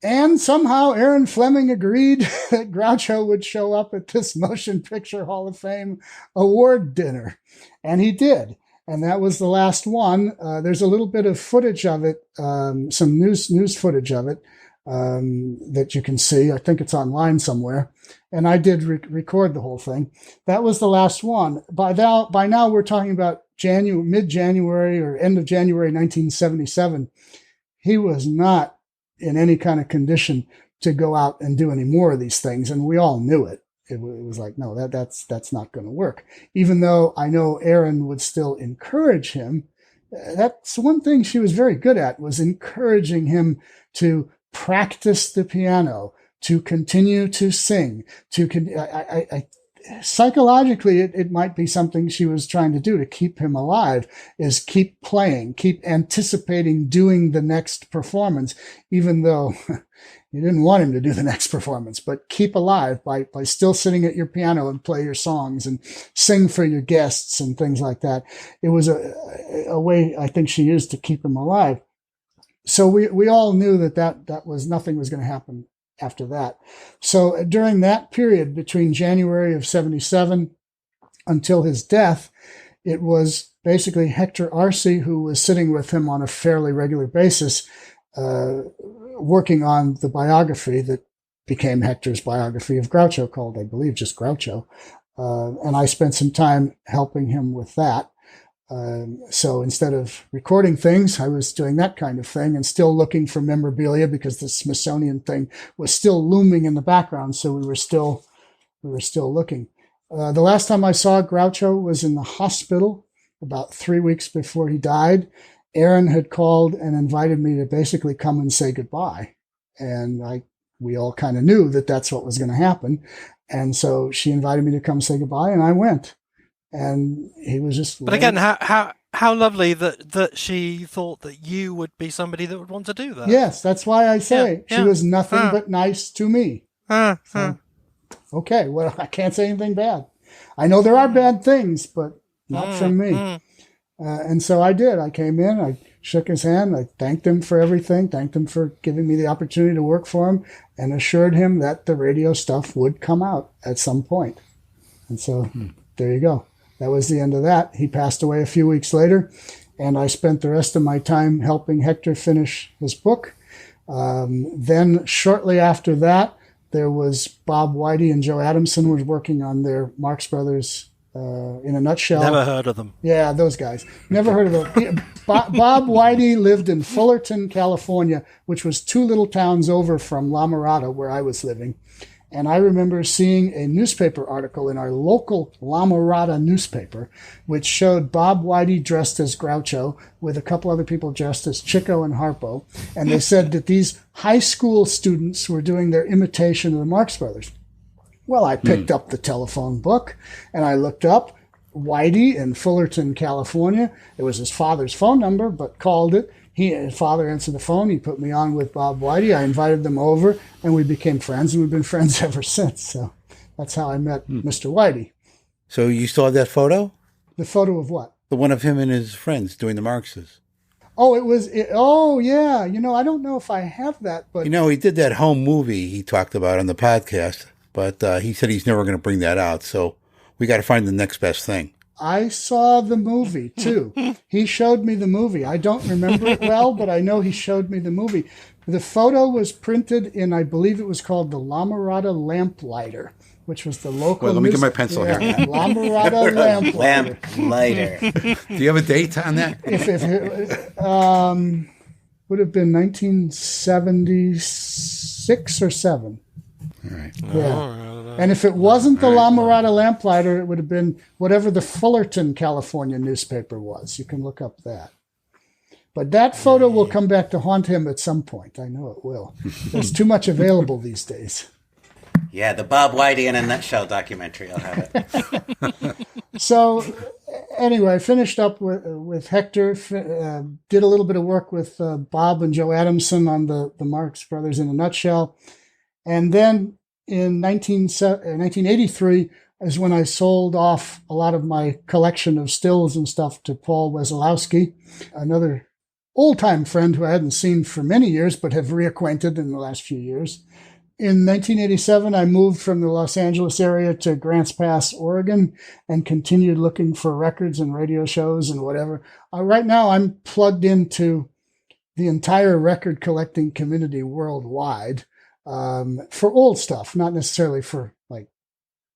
S6: And somehow Erin Fleming agreed that Groucho would show up at this Motion Picture Hall of Fame award dinner. And he did. And that was the last one. There's a little bit of footage of it, some news footage of it. That you can see. I think it's online somewhere. And I did record the whole thing. That was the last one. By now we're talking about mid-January or end of January 1977. He was not in any kind of condition to go out and do any more of these things. And we all knew it. It was like, no, that's not going to work. Even though I know Erin would still encourage him. That's one thing she was very good at, was encouraging him to practice the piano, to continue to sing, psychologically, it might be something she was trying to do to keep him alive, is keep playing, keep anticipating doing the next performance, even though you didn't want him to do the next performance, but keep alive by still sitting at your piano and play your songs and sing for your guests and things like that. It was a way I think she used to keep him alive. So we all knew that was nothing was going to happen after that. So during that period between January of 77 until his death, it was basically Hector Arce who was sitting with him on a fairly regular basis, working on the biography that became Hector's biography of Groucho, called, I believe, just Groucho. And I spent some time helping him with that. So instead of recording things, I was doing that kind of thing and still looking for memorabilia because the Smithsonian thing was still looming in the background. So we were still looking. The last time I saw Groucho was in the hospital about 3 weeks before he died. Erin had called and invited me to basically come and say goodbye. And we all kind of knew that that's what was going to happen. And so she invited me to come say goodbye, and I went. And he was just...
S5: But again, how lovely that she thought that you would be somebody that would want to do that.
S6: Yes, that's why I say she was nothing but nice to me. So, okay, well, I can't say anything bad. I know there are bad things, but not from me. And so I did. I came in, I shook his hand, I thanked him for everything, thanked him for giving me the opportunity to work for him, and assured him that the radio stuff would come out at some point. And so there you go. That was the end of that. He passed away a few weeks later, and I spent the rest of my time helping Hector finish his book. Then shortly after that, there was Bob Whitey and Joe Adamson was working on their Marx Brothers in a nutshell.
S5: Never heard of them.
S6: Yeah, those guys. Never heard of them. Bob Whitey lived in Fullerton, California, which was 2 little towns over from La Mirada, where I was living. And I remember seeing a newspaper article in our local La Mirada newspaper, which showed Bob Whitey dressed as Groucho with a couple other people dressed as Chico and Harpo. And they said that these high school students were doing their imitation of the Marx Brothers. Well, I picked up the telephone book and I looked up Whitey in Fullerton, California. It was his father's phone number, but called it. His father answered the phone. He put me on with Bob Whitey. I invited them over, and we became friends, and we've been friends ever since. So that's how I met Mr. Whitey.
S3: So you still have that photo?
S6: The photo of what?
S3: The one of him and his friends doing the Marxes.
S6: Oh, oh, yeah. I don't know if I have that, but...
S3: he did that home movie he talked about on the podcast, but he said he's never going to bring that out, so we got to find the next best thing.
S6: I saw the movie, too. He showed me the movie. I don't remember it well, but I know he showed me the movie. The photo was printed in, I believe it was called the La Mirada Lamplighter, which was the local...
S3: Well, let me get my pencil here.
S6: La Mirada Lamplighter.
S4: Lamplighter.
S3: Do you have a date on that?
S6: Would have been 1976 or 7.
S3: All right.
S6: Yeah. And if it wasn't the La Mirada Lamplighter, it would have been whatever the Fullerton, California newspaper was. You can look up that. But that photo will come back to haunt him at some point. I know it will. There's too much available these days.
S4: Yeah, the Bob Whitey in a Nutshell documentary. I'll have it.
S6: So anyway, I finished up with Hector, did a little bit of work with Bob and Joe Adamson on the Marx Brothers in a Nutshell. And then in 1983 is when I sold off a lot of my collection of stills and stuff to Paul Wesolowski, another old-time friend who I hadn't seen for many years but have reacquainted in the last few years. In 1987, I moved from the Los Angeles area to Grants Pass, Oregon, and continued looking for records and radio shows and whatever. Right now, I'm plugged into the entire record collecting community worldwide. For old stuff, not necessarily for like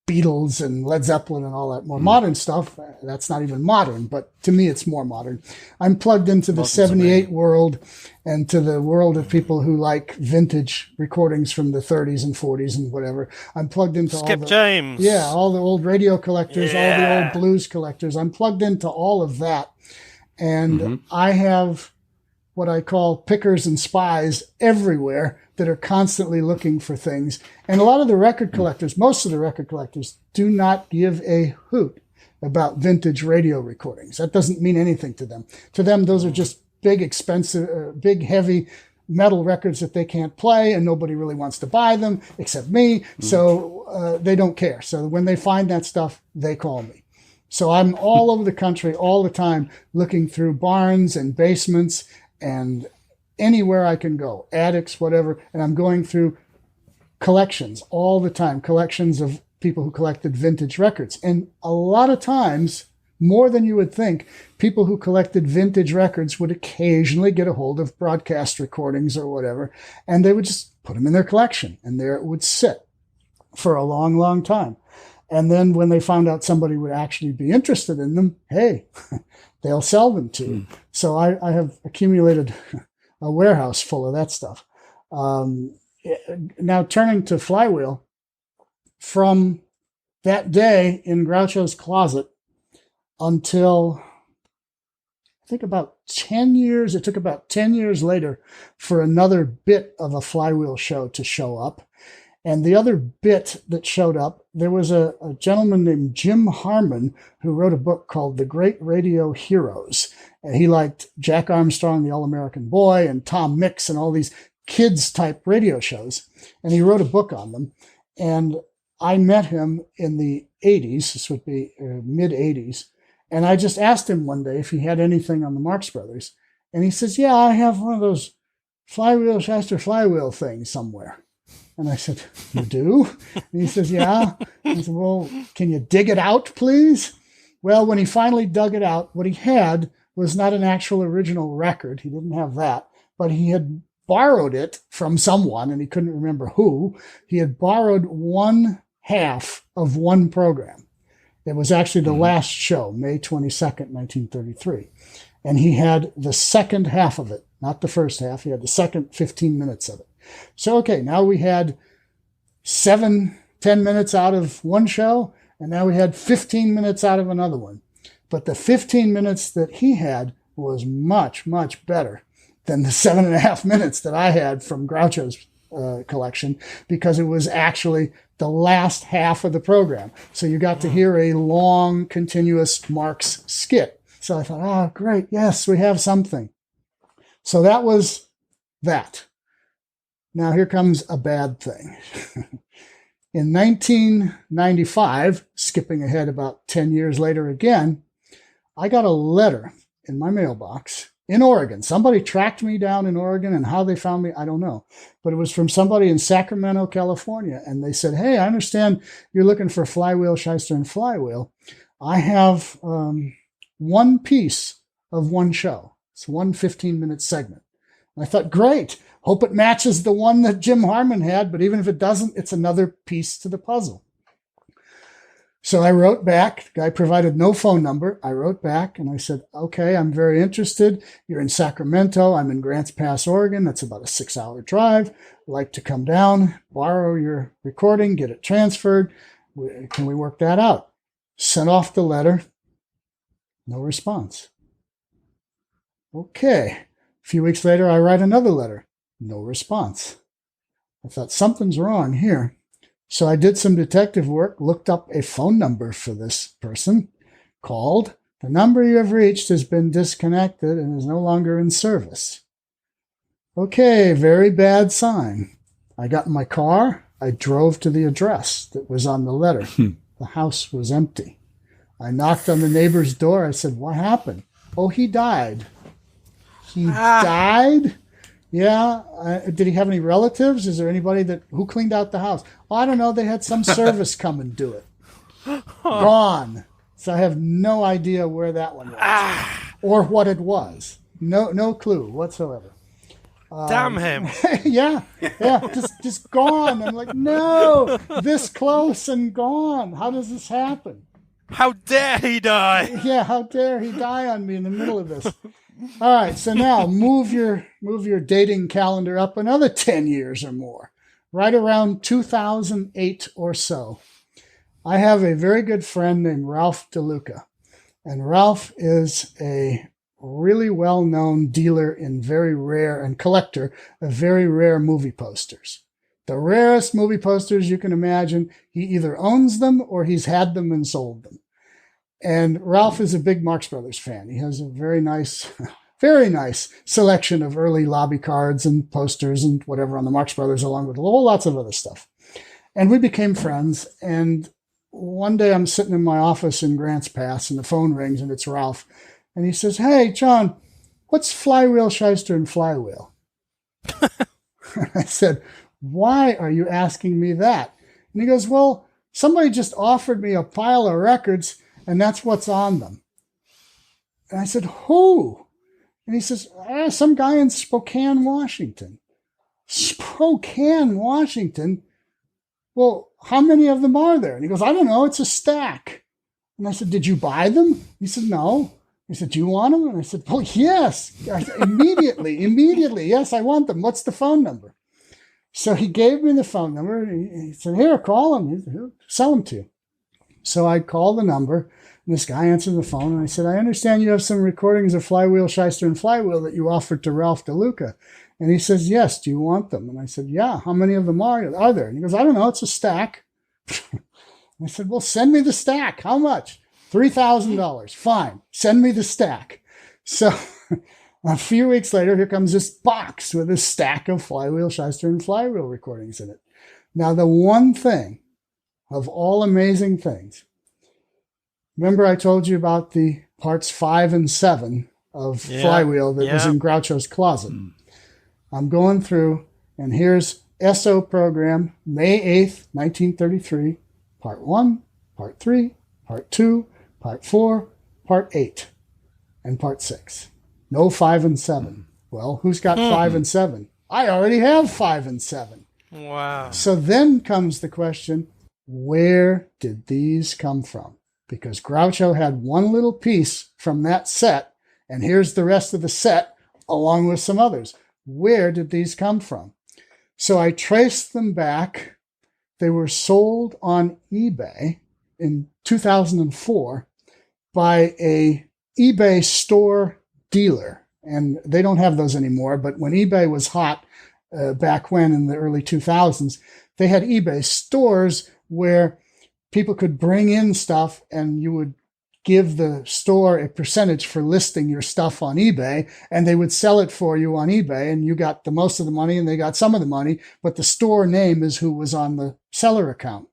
S6: Beatles and Led Zeppelin and all that more modern stuff. That's not even modern, but to me it's more modern. I'm plugged into the 78 world and to the world of people who like vintage recordings from the 30s and 40s and whatever. I'm plugged into
S5: Skip James.
S6: Yeah, all the old radio collectors, all the old blues collectors. I'm plugged into all of that. And I have what I call pickers and spies everywhere that are constantly looking for things. And a lot of the record collectors, most of the record collectors, do not give a hoot about vintage radio recordings. That doesn't mean anything to them. To them, those are just big, expensive, big, heavy metal records that they can't play, and nobody really wants to buy them except me. So they don't care. So when they find that stuff, they call me. So I'm all over the country all the time looking through barns and basements and anywhere I can go, attics, whatever, and I'm going through collections all the time, collections of people who collected vintage records. And a lot of times more than you would think, people who collected vintage records would occasionally get a hold of broadcast recordings or whatever, and they would just put them in their collection, and there it would sit for a long, long time. And then when they found out somebody would actually be interested in them, hey, they'll sell them to you. So I have accumulated a warehouse full of that stuff. Now turning to Flywheel, from that day in Groucho's closet until I think about 10 years, it took about 10 years later for another bit of a Flywheel show to show up. And the other bit that showed up, there was a gentleman named Jim Harmon who wrote a book called The Great Radio Heroes. And he liked Jack Armstrong, the All-American Boy, and Tom Mix and all these kids-type radio shows. And he wrote a book on them. And I met him in the 80s, this would be mid-80s. And I just asked him one day if he had anything on the Marx Brothers. And he says, yeah, I have one of those Flywheel, Shyster, Flywheel things somewhere. And I said, you do? And he says, yeah. I said, well, can you dig it out, please? Well, when he finally dug it out, what he had was not an actual original record. He didn't have that, but he had borrowed it from someone, and he couldn't remember who. He had borrowed one half of one program. It was actually the last show, May 22nd, 1933. And he had the second half of it, not the first half. He had the second 15 minutes of it. So, okay, now we had 10 minutes out of one show, and now we had 15 minutes out of another one. But the 15 minutes that he had was much, much better than the 7.5 minutes that I had from Groucho's collection, because it was actually the last half of the program. So you got to hear a long, continuous Marx skit. So I thought, oh, great, yes, we have something. So that was that. Now here comes a bad thing. In 1995, skipping ahead about 10 years later again, I got a letter in my mailbox in Oregon. Somebody tracked me down in Oregon, and how they found me, I don't know. But it was from somebody in Sacramento, California. And they said, hey, I understand you're looking for Flywheel, Shyster and Flywheel. I have one piece of one show. It's one 15-minute segment. And I thought, great. Hope it matches the one that Jim Harmon had, but even if it doesn't, it's another piece to the puzzle. So I wrote back. The guy provided no phone number. I wrote back and I said, okay, I'm very interested. You're in Sacramento. I'm in Grants Pass, Oregon. That's about a 6-hour drive. I'd like to come down, borrow your recording, get it transferred. Can we work that out? Sent off the letter. No response. Okay. A few weeks later, I write another letter. No response. I thought something's wrong here. So I did some detective work, looked up a phone number for this person, called. The number you have reached has been disconnected and is no longer in service. Okay, very bad sign. I got in my car. I drove to the address that was on the letter. The house was empty. I knocked on the neighbor's door. I said, what happened? Oh, he died. He died? Yeah. Did he have any relatives? Is there anybody who cleaned out the house? Oh, I don't know. They had some service come and do it. Gone. So I have no idea where that one was or what it was. No clue whatsoever.
S5: Damn him.
S6: Yeah. Just gone. I'm like, no, this close and gone. How does this happen?
S5: How dare he die?
S6: Yeah, how dare he die on me in the middle of this? All right, so now move your dating calendar up another 10 years or more, right around 2008 or so. I have a very good friend named Ralph DeLuca, and Ralph is a really well-known dealer in very rare and collector of very rare movie posters. The rarest movie posters you can imagine. He either owns them or he's had them and sold them. And Ralph is a big Marx Brothers fan. He has a very nice selection of early lobby cards and posters and whatever on the Marx Brothers, along with lots of other stuff. And we became friends. And one day I'm sitting in my office in Grants Pass and the phone rings and it's Ralph. And he says, hey, John, what's Flywheel, Shyster and Flywheel? I said, why are you asking me that? And he goes, well, somebody just offered me a pile of records and that's what's on them. And I said, who? And he says, some guy in Spokane, Washington. Spokane, Washington? Well, how many of them are there? And he goes, I don't know, it's a stack. And I said, did you buy them? He said, no. He said, do you want them? And I said, well, yes. Immediately. Yes, I want them. What's the phone number? So he gave me the phone number. He said, here, call him. He'll sell them to you. So I called the number, and this guy answered the phone, and I said, I understand you have some recordings of Flywheel, Shyster and Flywheel that you offered to Ralph DeLuca. And he says, yes, do you want them? And I said, yeah, how many of them are there? And he goes, I don't know, it's a stack. I said, well, send me the stack. How much? $3,000. Fine, send me the stack. So a few weeks later, here comes this box with a stack of Flywheel, Shyster and Flywheel recordings in it. Now, the one thing of all amazing things, remember I told you about the parts 5 and 7 of Flywheel that was in Groucho's closet. I'm going through, and here's SO program, May 8th, 1933, part 1, part 3, part 2, part 4, part 8, and part 6. No 5 and 7. Well, who's got 5 and 7? I already have 5 and 7.
S5: Wow.
S6: So then comes the question, where did these come from? Because Groucho had one little piece from that set, and here's the rest of the set, along with some others. Where did these come from? So I traced them back. They were sold on eBay in 2004 by a eBay store dealer. And they don't have those anymore, but when eBay was hot back when in the early 2000s, they had eBay stores where people could bring in stuff and you would give the store a percentage for listing your stuff on eBay, and they would sell it for you on eBay, and you got the most of the money and they got some of the money, but the store name is who was on the seller account.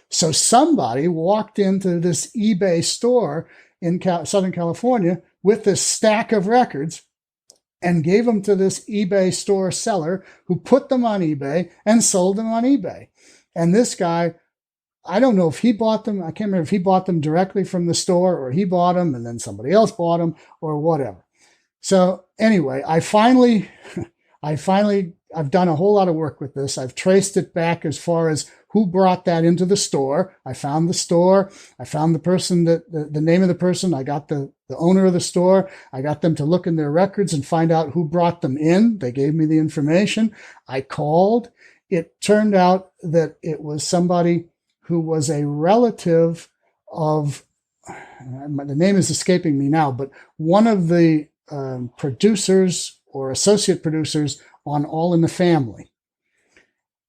S6: So somebody walked into this eBay store in Southern California with this stack of records and gave them to this eBay store seller who put them on eBay and sold them on eBay. And this guy, I don't know if he bought them. I can't remember if he bought them directly from the store or he bought them and then somebody else bought them or whatever. So anyway, I've done a whole lot of work with this. I've traced it back as far as who brought that into the store. I found the store. I found the person, the name of the person. I got the owner of the store. I got them to look in their records and find out who brought them in. They gave me the information. I called. It turned out that it was somebody who was a relative of, the name is escaping me now, but one of the producers or associate producers on All in the Family.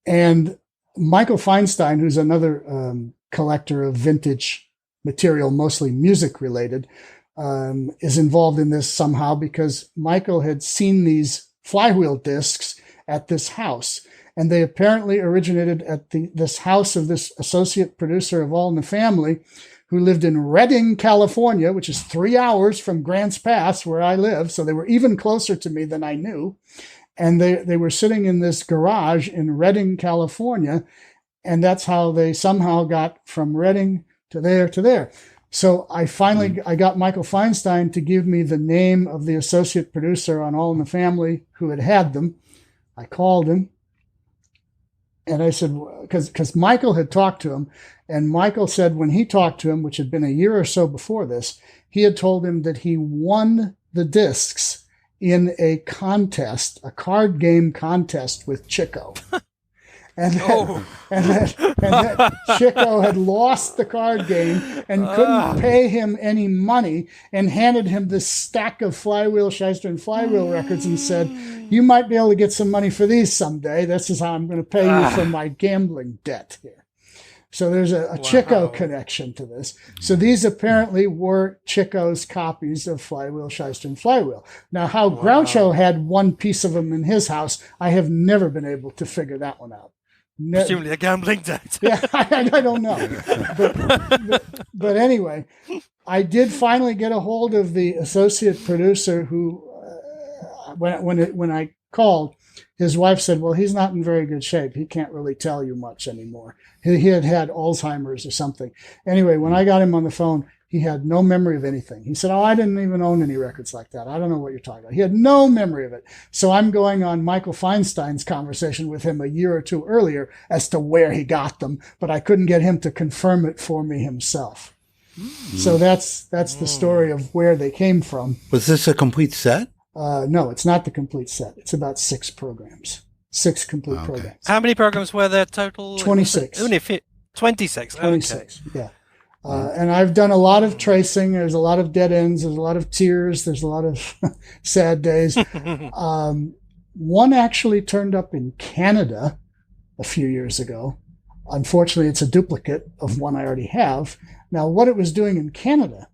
S6: And Michael Feinstein, who's another collector of vintage material, mostly music related, is involved in this somehow because Michael had seen these Flywheel discs at this house. And they apparently originated at this house of this associate producer of All in the Family, who lived in Redding, California, which is 3 hours from Grants Pass, where I live. So they were even closer to me than I knew. And they were sitting in this garage in Redding, California. And that's how they somehow got from Redding to there. So I got Michael Feinstein to give me the name of the associate producer on All in the Family who had them. I called him. And I said, because Michael had talked to him, and Michael said when he talked to him, which had been a year or so before this, he had told him that he won the discs in a contest, a card game contest with Chico. And that Chico had lost the card game and couldn't pay him any money and handed him this stack of Flywheel, Shyster and Flywheel records and said, you might be able to get some money for these someday. This is how I'm going to pay you for my gambling debt here. So there's a Chico connection to this. So these apparently were Chico's copies of Flywheel, Shyster and Flywheel. Now, how Groucho had one piece of them in his house, I have never been able to figure that one out.
S5: Presumably a gambling debt.
S6: Yeah, I don't know. But anyway, I did finally get a hold of the associate producer who, when I called, his wife said, well, he's not in very good shape. He can't really tell you much anymore. He had Alzheimer's or something. Anyway, when I got him on the phone, He had no memory of anything. He said, I didn't even own any records like that. I don't know what you're talking about. He had no memory of it. So I'm going on Michael Feinstein's conversation with him a year or two earlier as to where he got them, but I couldn't get him to confirm it for me himself. So that's the story of where they came from.
S3: Was this a complete set?
S6: No, it's not the complete set. It's about 6 programs. 6 complete programs.
S5: How many programs were there total?
S6: 26.
S5: 26.
S6: 26, yeah. And I've done a lot of tracing. There's a lot of dead ends. There's a lot of tears. There's a lot of sad days. One actually turned up in Canada a few years ago. Unfortunately, it's a duplicate of one I already have. Now, what it was doing in Canada,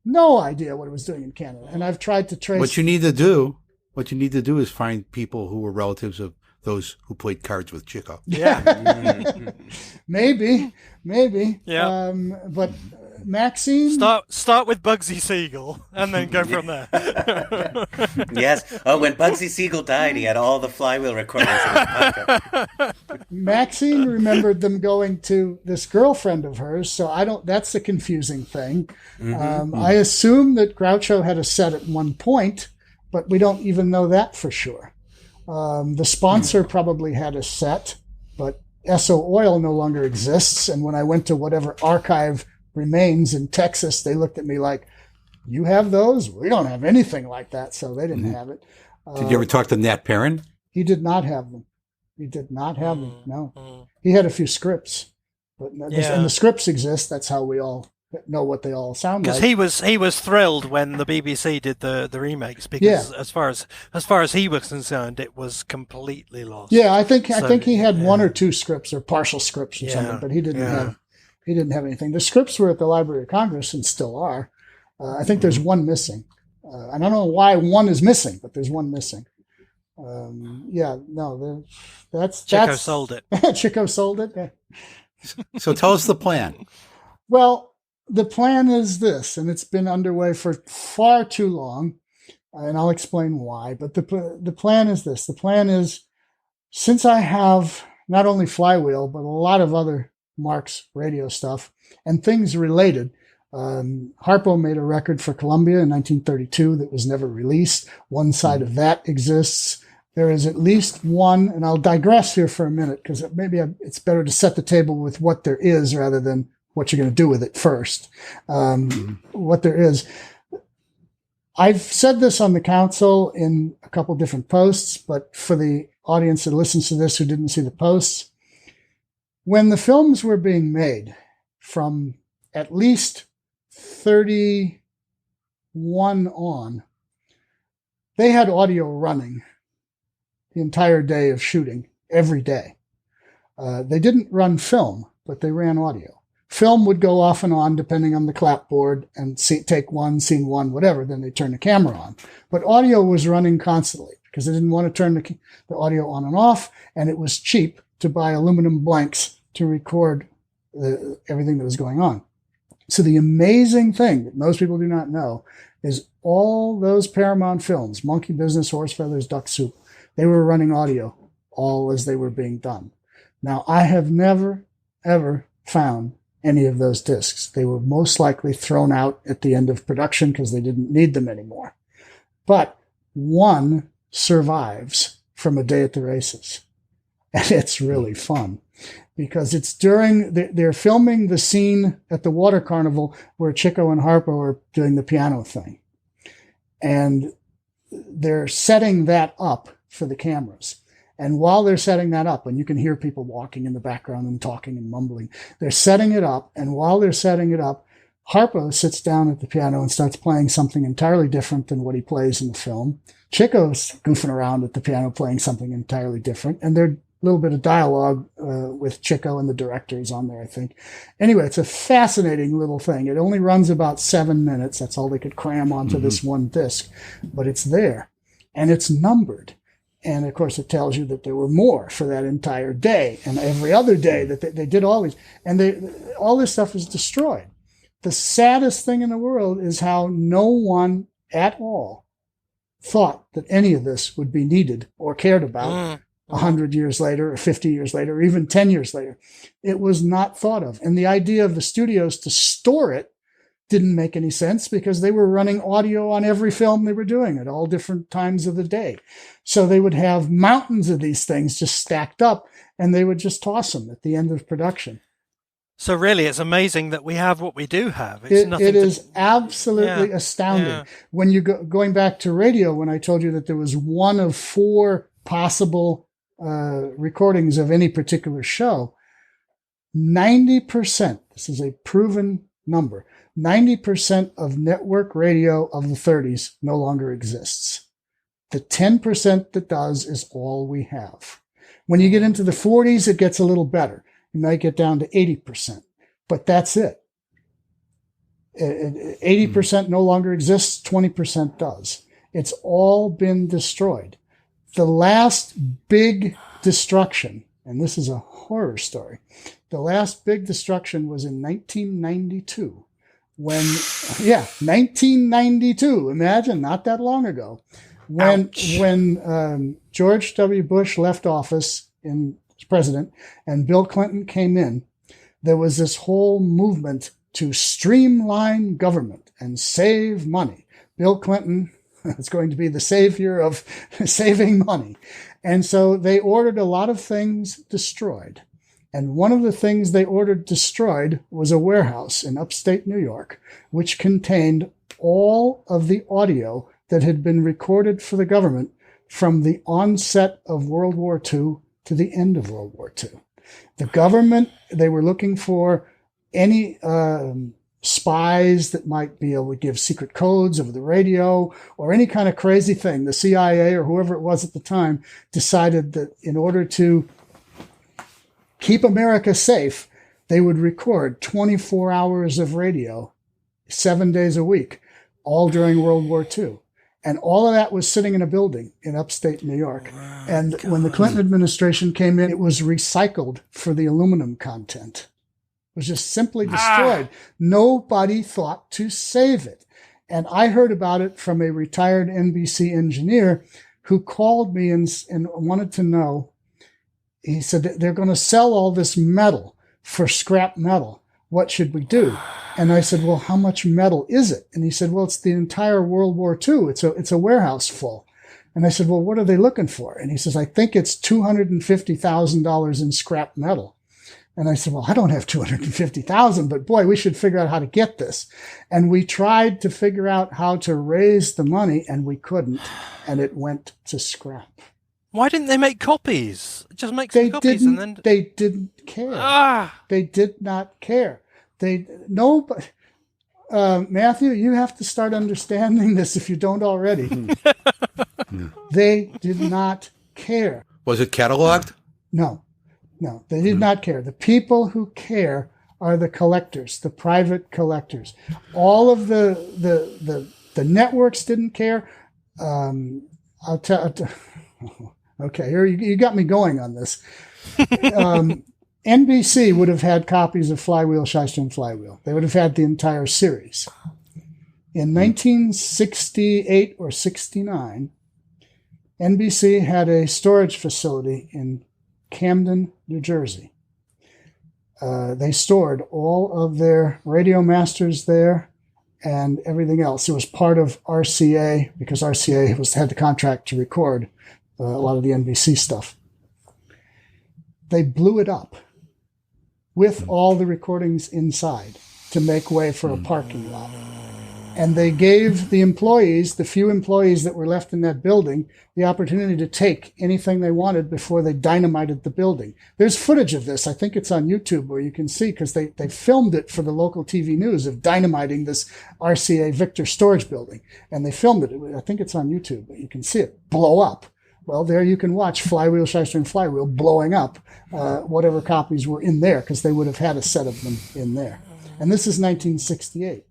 S6: no idea what it was doing in Canada. And I've tried to trace.
S3: What you need to do is find people who were relatives of those who played cards with Chico.
S5: Yeah.
S6: Maybe.
S5: Yeah.
S6: But Maxine.
S5: Start with Bugsy Siegel and then go from there.
S4: Yes. Oh, when Bugsy Siegel died, he had all the Flywheel recordings in his pocket.
S6: Maxine remembered them going to this girlfriend of hers, so that's the confusing thing. I assume that Groucho had a set at one point, but we don't even know that for sure. The sponsor probably had a set, but Esso Oil no longer exists, and when I went to whatever archive remains in Texas, they looked at me like, you have those? We don't have anything like that, so they didn't have it.
S3: Did you ever talk to Nat Perrin?
S6: He did not have them. No. He had a few scripts, but and the scripts exist. That's how we all know what they all sound like.
S5: Because he was thrilled when the BBC did the remakes, because as far as he was concerned, it was completely lost.
S6: Yeah, I think he had 1 or 2 scripts or partial scripts or something, but he didn't have anything. The scripts were at the Library of Congress and still are. I think there's one missing. I don't know why one is missing, but there's one missing. That's
S5: Chico sold it.
S6: Chico sold it. Yeah.
S3: So tell us the plan.
S6: Well, the plan is this, and it's been underway for far too long, and I'll explain why. But the plan is this. The plan is, since I have not only Flywheel, but a lot of other Marx radio stuff and things related. Harpo made a record for Columbia in 1932 that was never released. One side of that exists. There is at least one, and I'll digress here for a minute because maybe it's better to set the table with what there is rather than what you're going to do with it first. What there is. I've said this on the council in a couple different posts, but for the audience that listens to this who didn't see the posts, when the films were being made from at least 31 on, they had audio running the entire day of shooting, every day. They didn't run film, but they ran audio. Film would go off and on depending on the clapboard and take one, scene one, whatever. Then they turn the camera on. But audio was running constantly because they didn't want to turn the audio on and off, and it was cheap to buy aluminum blanks to record everything that was going on. So the amazing thing that most people do not know is all those Paramount films, Monkey Business, Horse Feathers, Duck Soup, they were running audio all as they were being done. Now, I have never, ever found any of those discs. They were most likely thrown out at the end of production because they didn't need them anymore. But one survives from A Day at the Races. And it's really fun because it's they're filming the scene at the water carnival where Chico and Harpo are doing the piano thing. And they're setting that up for the cameras. And while they're setting that up, and you can hear people walking in the background and talking and mumbling, they're setting it up. And while they're setting it up, Harpo sits down at the piano and starts playing something entirely different than what he plays in the film. Chico's goofing around at the piano playing something entirely different. And there's a little bit of dialogue with Chico and the directors on there, I think. Anyway, it's a fascinating little thing. It only runs about 7 minutes. That's all they could cram onto this one disc. But it's there. And it's numbered. And, of course, it tells you that there were more for that entire day and every other day that they did all these. And all this stuff is destroyed. The saddest thing in the world is how no one at all thought that any of this would be needed or cared about 100 years later or 50 years later or even 10 years later. It was not thought of. And the idea of the studios to store it didn't make any sense because they were running audio on every film they were doing at all different times of the day. So they would have mountains of these things just stacked up, and they would just toss them at the end of production.
S5: So really, it's amazing that we have what we do have.
S6: It is absolutely astounding.
S5: Yeah.
S6: When you going back to radio, when I told you that there was one of 4 possible recordings of any particular show, 90%, this is a proven number, 90% of network radio of the 30s no longer exists. The 10% that does is all we have. When you get into the 40s, it gets a little better. You might get down to 80%, but that's it. 80% no longer exists, 20% does. It's all been destroyed. The last big destruction, and this is a horror story, the last big destruction was in 1992. 1992, imagine, not that long ago, when George W. Bush left office as president and Bill Clinton came in, there was this whole movement to streamline government and save money. Bill Clinton is going to be the savior of saving money. And so they ordered a lot of things destroyed. And one of the things they ordered destroyed was a warehouse in upstate New York, which contained all of the audio that had been recorded for the government from the onset of World War II to the end of World War II. The government, they were looking for any spies that might be able to give secret codes over the radio or any kind of crazy thing. The CIA or whoever it was at the time decided that in order to keep America safe, they would record 24 hours of radio, 7 days a week, all during World War II. And all of that was sitting in a building in upstate New York. And when the Clinton administration came in, it was recycled for the aluminum content. It was just simply destroyed. Nobody thought to save it. And I heard about it from a retired NBC engineer who called me and wanted to know. He said, they're going to sell all this metal for scrap metal. What should we do? And I said, well, how much metal is it? And he said, well, it's the entire World War II. It's a warehouse full. And I said, well, what are they looking for? And he says, I think it's $250,000 in scrap metal. And I said, well, I don't have $250,000, but boy, we should figure out how to get this. And we tried to figure out how to raise the money, and we couldn't. And it went to scrap.
S5: Why didn't they make copies? Just make some copies and then...
S6: They didn't care. They did not care. Matthew, you have to start understanding this if you don't already. They did not care.
S3: Was it cataloged?
S6: No, they did not care. The people who care are the collectors, the private collectors. All of the networks didn't care. I'll tell. Okay, here you got me going on this. NBC would have had copies of Flywheel, Shyster and Flywheel. They would have had the entire series. In 1968 or 69, NBC had a storage facility in Camden, New Jersey. They stored all of their radio masters there and everything else. It was part of RCA because RCA had the contract to record a lot of the NBC stuff. They blew it up with all the recordings inside to make way for a parking lot. And they gave the employees, the few employees that were left in that building, the opportunity to take anything they wanted before they dynamited the building. There's footage of this. I think it's on YouTube where you can see, because they filmed it for the local TV news of dynamiting this RCA Victor storage building. And they filmed it. I think it's on YouTube, but you can see it blow up. Well, there you can watch Flywheel, Shyster and Flywheel blowing up whatever copies were in there, because they would have had a set of them in there. And this is 1968.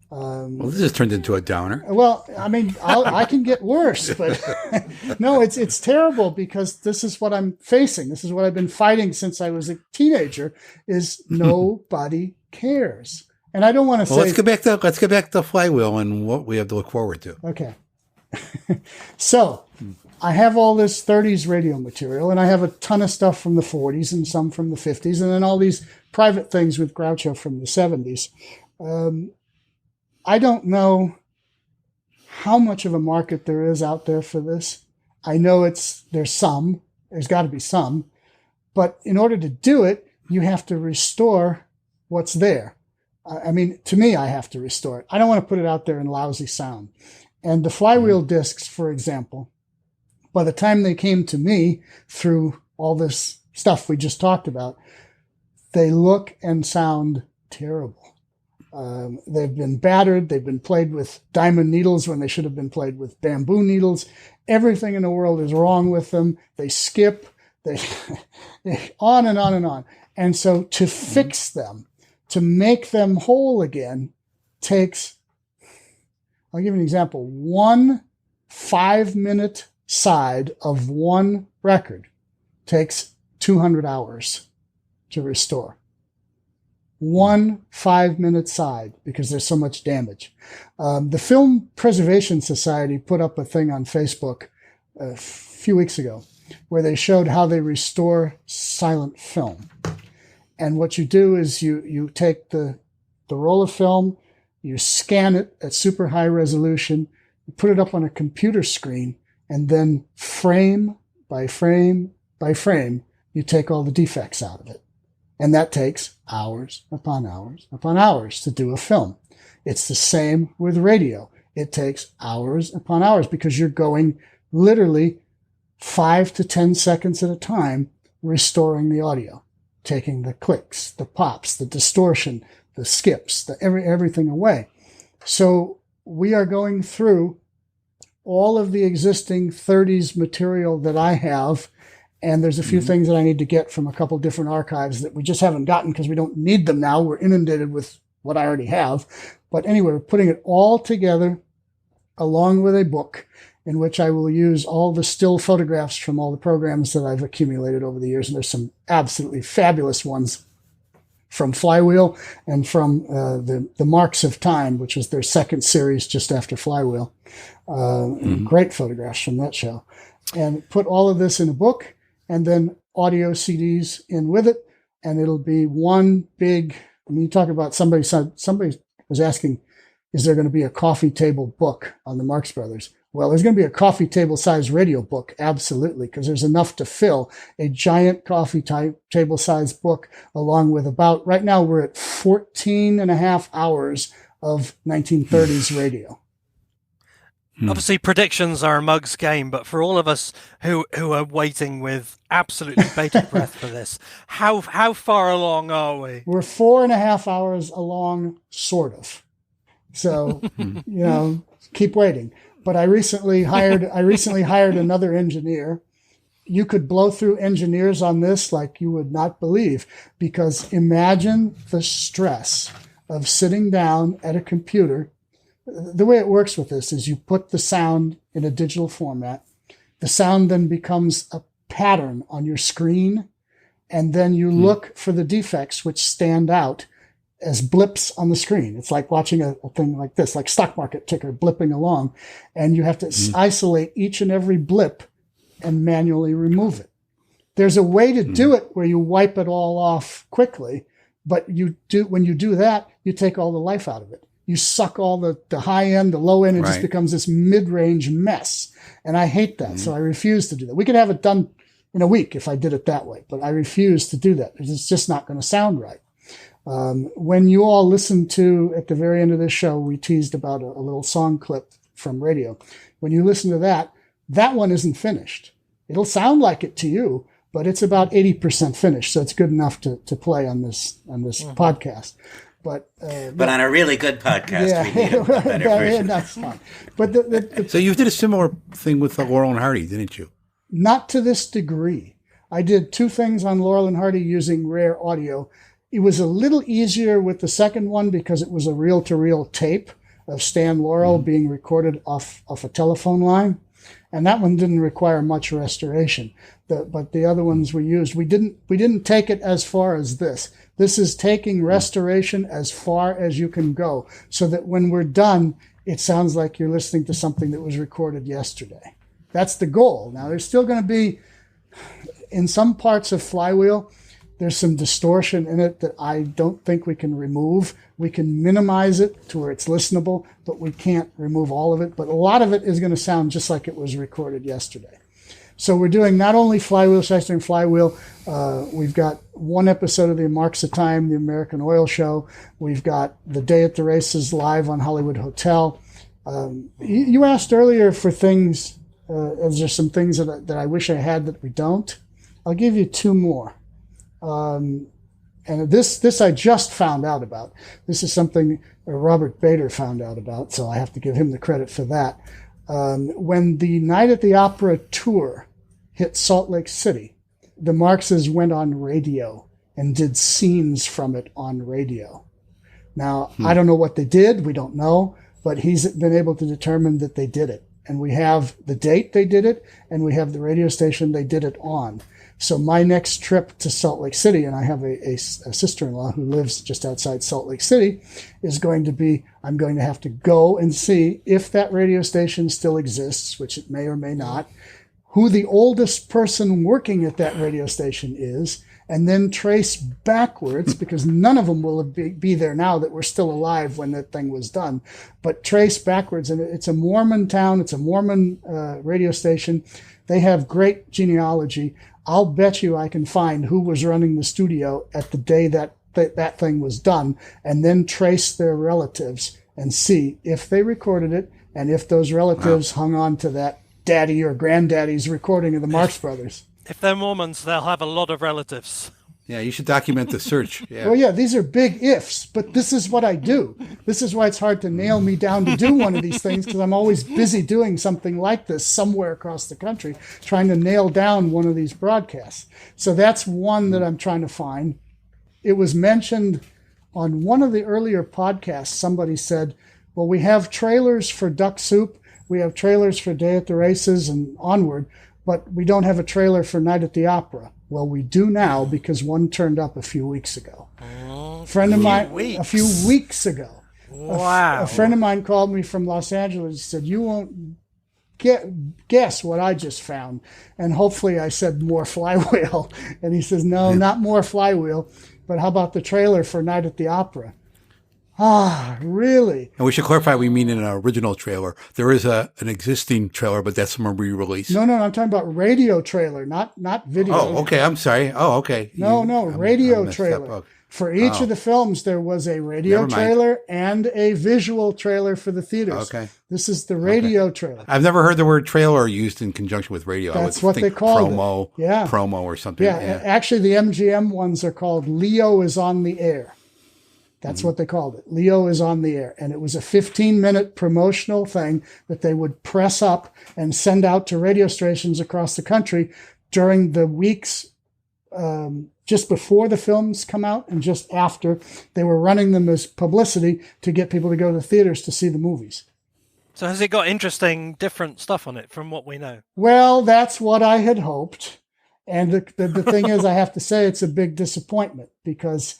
S3: Well, this has turned into a downer.
S6: Well, I mean, I can get worse, but no, it's terrible, because this is what I'm facing. This is what I've been fighting since I was a teenager, is nobody cares. And I don't want to say...
S3: Let's get back to Flywheel and what we have to look forward to.
S6: Okay. So I have all this 30s radio material, and I have a ton of stuff from the 40s and some from the 50s, and then all these private things with Groucho from the 70s. I don't know how much of a market there is out there for this. I know there's got to be some, but in order to do it, you have to restore what's there. I mean, to me, I have to restore it. I don't want to put it out there in lousy sound. And the Flywheel discs, for example, by the time they came to me through all this stuff we just talked about, they look and sound terrible. They've been battered. They've been played with diamond needles when they should have been played with bamboo needles. Everything in the world is wrong with them. They skip. They on and on and on. And so to fix them, to make them whole again, takes, I'll give you an example. 1 5-minute side of one record takes 200 hours to restore. 1 5-minute side, because there's so much damage. The Film Preservation Society put up a thing on Facebook a few weeks ago where they showed how they restore silent film. And what you do is you take the roll of film, you scan it at super high resolution, you put it up on a computer screen, and then frame by frame by frame, you take all the defects out of it. And that takes hours upon hours upon hours to do a film. It's the same with radio. It takes hours upon hours because you're going literally 5 to 10 seconds at a time restoring the audio, taking the clicks, the pops, the distortion, the skips, everything away. So we are going through all of the existing 30s material that I have, and there's a few things that I need to get from a couple different archives that we just haven't gotten because we don't need them now. We're inundated with what I already have. But anyway, we're putting it all together along with a book in which I will use all the still photographs from all the programs that I've accumulated over the years. And there's some absolutely fabulous ones from Flywheel and from the Marks of Time, which was their second series just after Flywheel. Great photographs from that show. And put all of this in a book and then audio CDs in with it. And it'll be one big, I mean, you talk about somebody was asking, is there going to be a coffee table book on the Marx Brothers? Well, there's going to be a coffee table size radio book. Absolutely. Because there's enough to fill a giant coffee table size book along with about, right now we're at 14 and a half hours of 1930s radio.
S5: Obviously, predictions are a mug's game, but for all of us who are waiting with absolutely bated breath for this, how far along are we?
S6: We're 4.5 hours along, sort of. So, keep waiting. But I recently hired another engineer. You could blow through engineers on this like you would not believe, because imagine the stress of sitting down at a computer. The way it works with this is you put the sound in a digital format. The sound then becomes a pattern on your screen, and then you look for the defects which stand out as blips on the screen. It's like watching a thing like this, like stock market ticker blipping along, and you have to isolate each and every blip and manually remove it. There's a way to do it where you wipe it all off quickly, but when you do that, you take all the life out of it. You suck all the high end, the low end, it just becomes this mid-range mess. And I hate that. So I refuse to do that. We could have it done in a week if I did it that way, but I refuse to do that. It's just not going to sound right. When you all listen to, at the very end of this show, we teased about a little song clip from radio. When you listen to that one isn't finished. It'll sound like it to you, but it's about 80% finished. So it's good enough to play on this podcast. But
S4: on a really good podcast, we need a better version.
S6: That's fine. But
S3: so you did a similar thing with Laurel and Hardy, didn't you?
S6: Not to this degree. I did 2 things on Laurel and Hardy using rare audio. It was a little easier with the second one because it was a reel-to-reel tape of Stan Laurel being recorded off a telephone line. And that one didn't require much restoration. But the other ones we used, we didn't take it as far as this. This is taking restoration as far as you can go, so that when we're done, it sounds like you're listening to something that was recorded yesterday. That's the goal. Now, there's still going to be, in some parts of Flywheel, There's some distortion in it that I don't think we can remove. We can minimize it to where it's listenable, but we can't remove all of it. But a lot of it is going to sound just like it was recorded yesterday. So we're doing not only Flywheel, Shyster and Flywheel. We've got one episode of the Marx of Time, the American Oil Show. We've got The Day at the Races live on Hollywood Hotel. You asked earlier for things. Is there some things that I wish I had that we don't? I'll give you two more. And this I just found out about. This is something Robert Bader found out about, so I have to give him the credit for that. When the Night at the Opera tour hit Salt Lake City, the Marxes went on radio and did scenes from it on radio. Now, I don't know what they did. We don't know, but he's been able to determine that they did it. And we have the date they did it, and we have the radio station they did it on. So my next trip to Salt Lake City, and I have a sister-in-law who lives just outside Salt Lake City, is going to be, I'm going to have to go and see if that radio station still exists, which it may or may not, who the oldest person working at that radio station is, and then trace backwards, because none of them will be there now that were still alive when that thing was done, but trace backwards. And it's a Mormon town. It's a Mormon radio station. They have great genealogy. I'll bet you I can find who was running the studio at the day that thing was done, and then trace their relatives and see if they recorded it and if those relatives hung on to that daddy or granddaddy's recording of the Marx Brothers.
S5: If they're Mormons, they'll have a lot of relatives.
S3: Yeah, you should document the search. Yeah.
S6: Well, yeah, these are big ifs, but this is what I do. This is why it's hard to nail me down to do one of these things, because I'm always busy doing something like this somewhere across the country, trying to nail down one of these broadcasts. So that's one that I'm trying to find. It was mentioned on one of the earlier podcasts. Somebody said, well, we have trailers for Duck Soup. We have trailers for Day at the Races and onward, but we don't have a trailer for Night at the Opera. Well, we do now, because one turned up a few weeks ago. A friend of mine, a few weeks ago.
S5: Wow.
S6: A friend of mine called me from Los Angeles and said, you won't guess what I just found. And hopefully I said more Flywheel. And he says, no, not more Flywheel, but how about the trailer for Night at the Opera? Ah, really?
S3: And we should clarify, we mean an original trailer. There is an existing trailer, but that's from a re-release.
S6: No, I'm talking about radio trailer, not video.
S3: Oh, okay, I'm sorry. Oh, okay.
S6: No, radio trailer.
S3: Up.
S6: For each of the films, there was a radio trailer and a visual trailer for the theaters.
S3: Okay.
S6: This is the radio trailer.
S3: I've never heard the word trailer used in conjunction with radio.
S6: That's
S3: I would
S6: what
S3: think
S6: they called
S3: promo,
S6: it. Yeah.
S3: Promo or something.
S6: Yeah, actually the MGM ones are called Leo is on the Air. That's what they called it. Leo is on the air. And it was a 15-minute promotional thing that they would press up and send out to radio stations across the country during the weeks just before the films come out and just after. They were running them as publicity to get people to go to the theaters to see the movies.
S5: So has it got interesting, different stuff on it from what we know?
S6: Well, that's what I had hoped. And the thing is, I have to say it's a big disappointment, because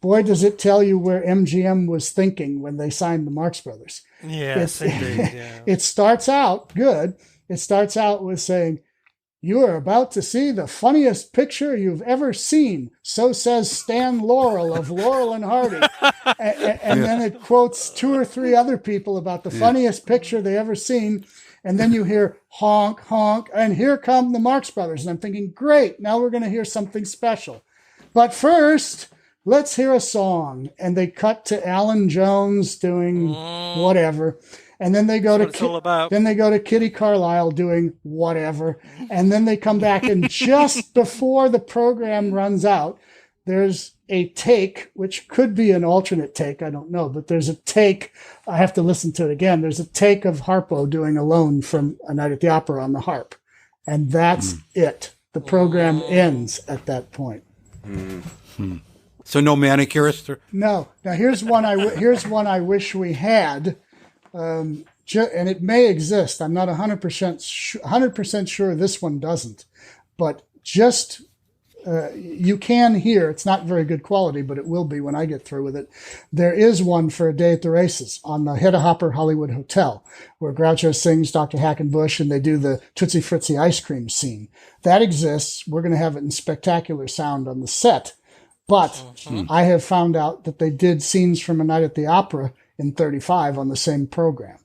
S6: boy, does it tell you where MGM was thinking when they signed the Marx Brothers.
S5: Yes, indeed. Yeah.
S6: It starts out good. It starts out with saying, you are about to see the funniest picture you've ever seen. So says Stan Laurel of Laurel and Hardy. And then it quotes two or three other people about the funniest picture they ever seen. And then you hear honk, honk, and here come the Marx Brothers. And I'm thinking, great, now we're going to hear something special. But first, let's hear a song. And they cut to Alan Jones doing whatever. And then they go to Kitty Carlisle doing whatever. And then they come back, and just before the program runs out, there's a take, which could be an alternate take, I don't know, but there's a take. I have to listen to it again. There's a take of Harpo doing Alone from A Night at the Opera on the harp. And that's it. The program ends at that point.
S3: So no manicurist?
S6: No. Now here's one I wish we had. And it may exist. I'm not 100% sure this one doesn't. But just you can hear, it's not very good quality, but it will be when I get through with it. There is one for A Day at the Races on the Hedda Hopper Hollywood Hotel, where Groucho sings Dr. Hackenbush and they do the Tootsie Fritzie ice cream scene. That exists. We're going to have it in spectacular sound on the set. But I have found out that they did scenes from A Night at the Opera in 35 on the same program.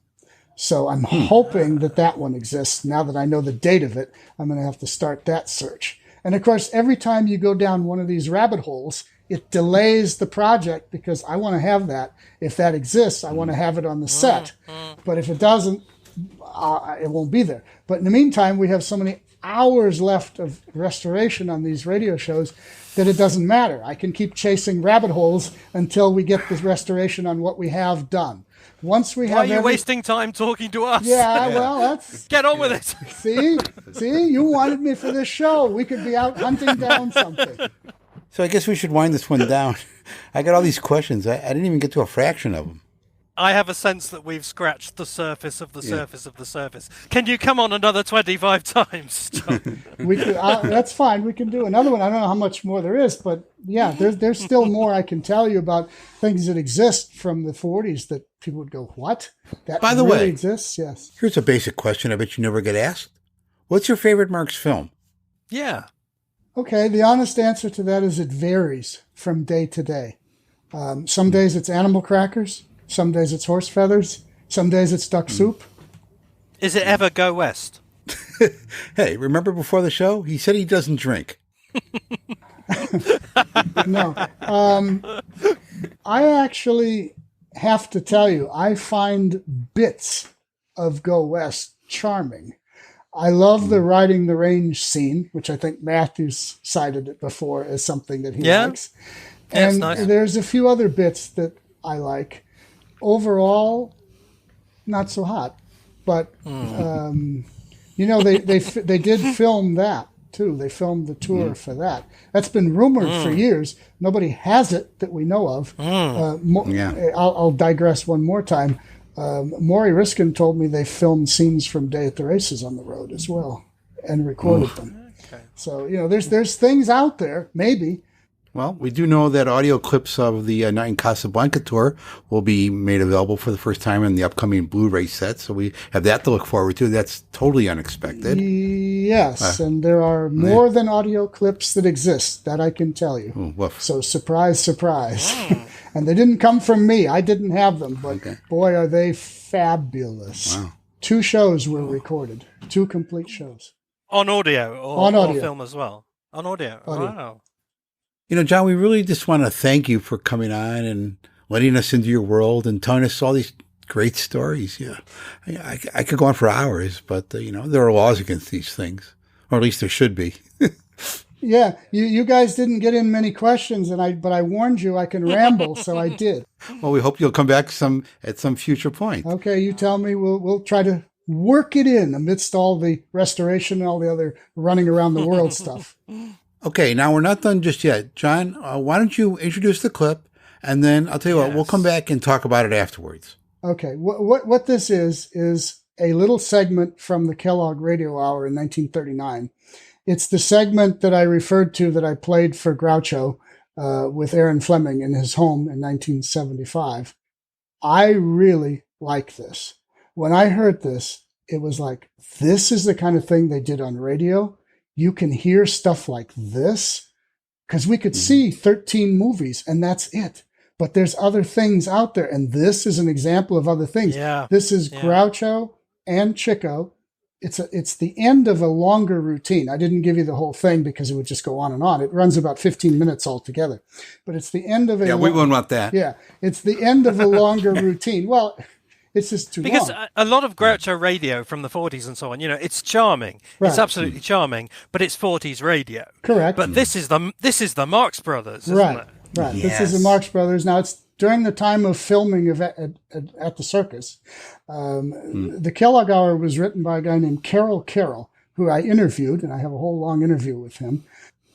S6: So I'm hoping that that one exists. Now that I know the date of it, I'm going to have to start that search. And of course, every time you go down one of these rabbit holes, it delays the project because I want to have that. If that exists, I want to have it on the set. But if it doesn't, it won't be there. But in the meantime, we have so many hours left of restoration on these radio shows that it doesn't matter. I can keep chasing rabbit holes until we get this restoration on what we have done. Once we have,
S5: why are you wasting time talking to us?
S6: Yeah, well, that's...
S5: Get on with it.
S6: See, you wanted me for this show. We could be out hunting down something.
S3: So I guess we should wind this one down. I got all these questions. I didn't even get to a fraction of them.
S5: I have a sense that we've scratched the surface of the surface of the surface. Can you come on another 25 times, John?
S6: We could, that's fine. We can do another one. I don't know how much more there is, but yeah, there's still more I can tell you about things that exist from the 40s that people would go, what? That
S3: By the
S6: really
S3: way,
S6: exists? Yes.
S3: Here's a basic question I bet you never get asked. What's your favorite Marx film?
S5: Yeah.
S6: Okay, the honest answer to that is it varies from day to day. Some days it's animal crackers. Some days it's horse feathers. Some days it's duck soup.
S5: Is it ever Go West?
S3: Hey, remember before the show? He said he doesn't drink.
S6: No. I actually have to tell you, I find bits of Go West charming. I love the riding the range scene, which I think Matthew's cited it before as something that he likes.
S5: Yeah,
S6: And
S5: nice.
S6: There's a few other bits that I like. Overall, not so hot, but they did film that too. They filmed the tour for that. That's been rumored for years. Nobody has it that we know of. I'll digress one more time. Maury Riskin told me they filmed scenes from Day at the Races on the road as well and recorded them. Okay. So there's things out there maybe.
S3: Well, we do know that audio clips of the Night in Casablanca tour will be made available for the first time in the upcoming Blu-ray set. So we have that to look forward to. That's totally unexpected.
S6: Yes, and there are more than audio clips that exist, that I can tell you. So surprise, surprise. And they didn't come from me. I didn't have them, but boy, are they fabulous. Wow. 2 shows were recorded, 2 complete shows.
S5: On audio or film as well? On audio. Wow.
S3: John, we really just want to thank you for coming on and letting us into your world and telling us all these great stories. Yeah, I could go on for hours, but there are laws against these things, or at least there should be.
S6: Yeah, you guys didn't get in many questions, but I warned you I can ramble, so I did.
S3: Well, we hope you'll come back at some future point.
S6: Okay, you tell me. We'll try to work it in amidst all the restoration and all the other running around the world stuff.
S3: Okay, now we're not done just yet. John, why don't you introduce the clip, and then I'll tell you what, we'll come back and talk about it afterwards. Okay, what this is a little segment from the Kellogg Radio Hour in 1939. It's the segment that I referred to that I played for Groucho with Erin Fleming in his home in 1975. I really like this. When I heard this, it was like, this is the kind of thing they did on radio. You can hear stuff like this because we could see 13 movies and that's it. But there's other things out there. And this is an example of other things. Yeah. This is Groucho and Chico. It's the end of a longer routine. I didn't give you the whole thing because it would just go on and on. It runs about 15 minutes altogether. But it's the end of a... Yeah, we wouldn't want that.
S6: Yeah, it's the end of a longer routine. Well... It's just too long.
S5: Because a lot of Groucho radio from the 40s and so on, it's charming. Right. It's absolutely charming, but it's 40s radio.
S6: Correct.
S5: But this is the Marx Brothers, isn't it?
S6: Right. Yes. This is the Marx Brothers. Now, it's during the time of filming at the circus. The Kellogg Hour was written by a guy named Carroll, who I interviewed, and I have a whole long interview with him.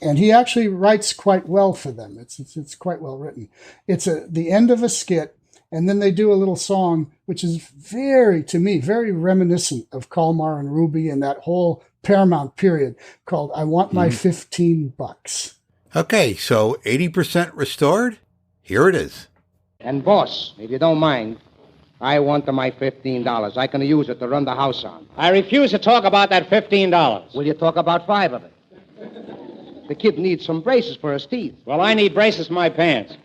S6: And he actually writes quite well for them. It's quite well written. It's the end of a skit. And then they do a little song, which is to me, very reminiscent of Kalmar and Ruby and that whole Paramount period called I Want My $15.
S3: Okay, so 80% restored? Here it is.
S7: And boss, if you don't mind, I want my $15. I can use it to run the house on.
S2: I refuse to talk about that $15.
S7: Will you talk about 5 of it? The kid needs some braces for his teeth.
S8: Well, I need braces for my pants.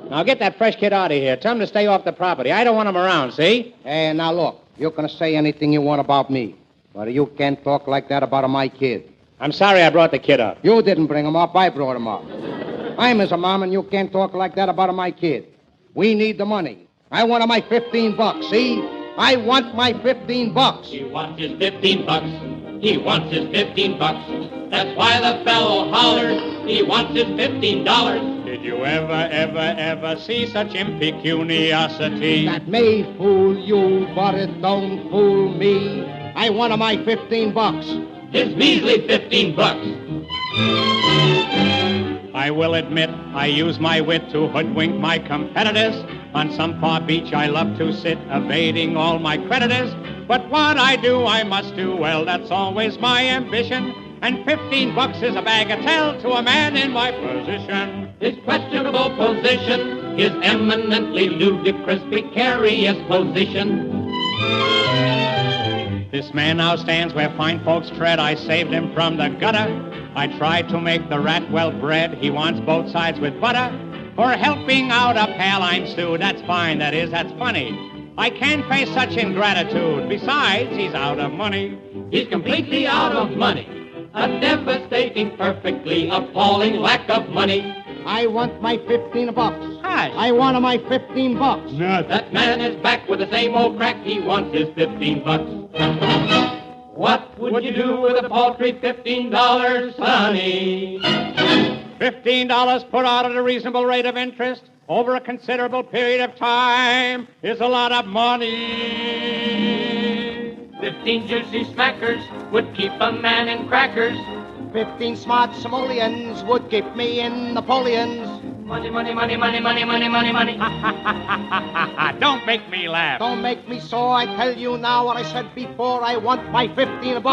S8: Now get that fresh kid out of here. Tell him to stay off the property. I don't want him around, see?
S7: Hey, now look, you can say anything you want about me, but you can't talk like that about my kid.
S8: I'm sorry I brought the kid up.
S7: You didn't bring him up, I brought him up. I'm his mom, and you can't talk like that about my kid. We need the money. I want my $15, see? I want my $15.
S9: He wants his $15. He wants his $15. That's why the fellow hollers. He wants his $15.
S2: Did you ever see such impecuniosity?
S7: That may fool you, but it don't fool me. I want my $15.
S9: His measly $15.
S2: I will admit I use my wit to hoodwink my competitors. On some far beach I love to sit, evading all my creditors. But what I do, I must do well, that's always my ambition. And $15 is a bagatelle to a man in my position.
S9: His questionable position, his eminently ludicrous, precarious position.
S2: This man now stands where fine folks tread. I saved him from the gutter. I tried to make the rat well bred. He wants both sides with butter. For helping out a pal I'm stewed. That's fine, that is, that's funny. I can't face such ingratitude. Besides, he's out of money.
S9: He's completely out of money. A devastating, perfectly appalling lack of money.
S7: I want my $15.
S2: Hi.
S7: I want my $15.
S2: No.
S9: That man is back with the same old crack. He wants his $15. What would you do with a paltry $15, sonny?
S2: $15 put out at a reasonable rate of interest over a considerable period of time is a lot of money.
S9: 15 juicy smackers would keep a man in crackers.
S7: 15 smart simoleons would keep me in Napoleons.
S9: Money, money, money, money, money, money, money, money.
S2: Don't make me laugh.
S7: Don't make me so. I tell you now what I said before. I want my $15.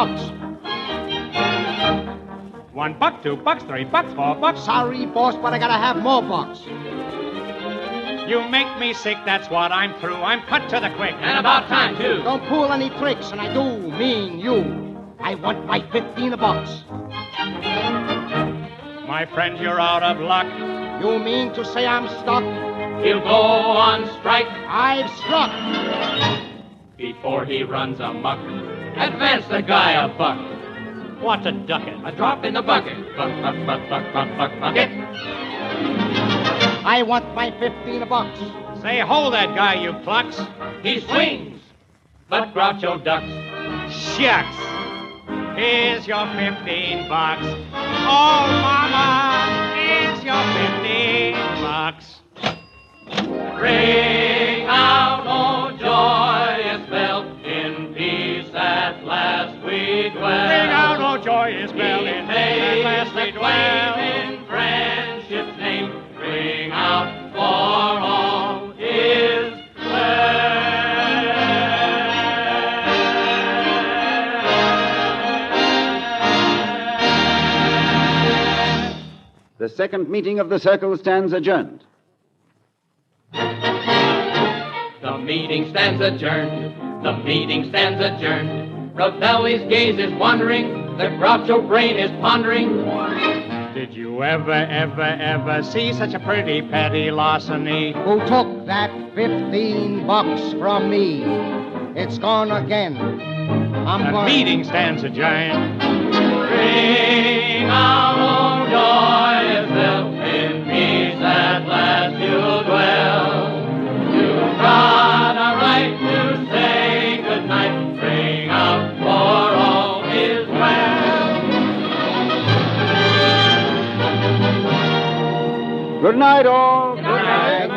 S2: $1, $2, $3, $4.
S7: Sorry, boss, but I gotta have more bucks.
S2: You make me sick, that's what I'm through. I'm cut to the quick.
S9: And about time, too.
S7: Don't pull any tricks, and I do mean you. I want my $15.
S2: My friend, you're out of luck.
S7: You mean to say I'm stuck?
S9: He'll go on strike.
S7: I've struck.
S9: Before he runs amok, advance the guy a buck.
S2: What's a ducat?
S9: A drop in the bucket. Buck, buck, buck, buck, buck, buck, bucket.
S7: I want my $15.
S2: Say, hold that guy, you clucks.
S9: He swings, but Groucho ducks.
S2: Shucks. Here's your $15. Oh, mama, here's your $15.
S9: Ring out, oh joyous bell, in peace at last we dwell.
S2: Ring out, oh joyous bell, in peace at last we dwell.
S9: In friendship's name, ring out for all is
S10: The second meeting of the circle stands adjourned.
S9: The meeting stands adjourned. The meeting stands adjourned. Ravelli's gaze is wandering. The Groucho brain is pondering.
S2: Did you ever see such a pretty petty larceny?
S7: Who took that $15 from me? It's gone again.
S2: The meeting stands adjourned.
S9: Ring out, oh joyous bell, in peace at last you'll dwell. You've got a right to say goodnight. Ring out for all is well.
S10: Good night, all.
S9: Good night.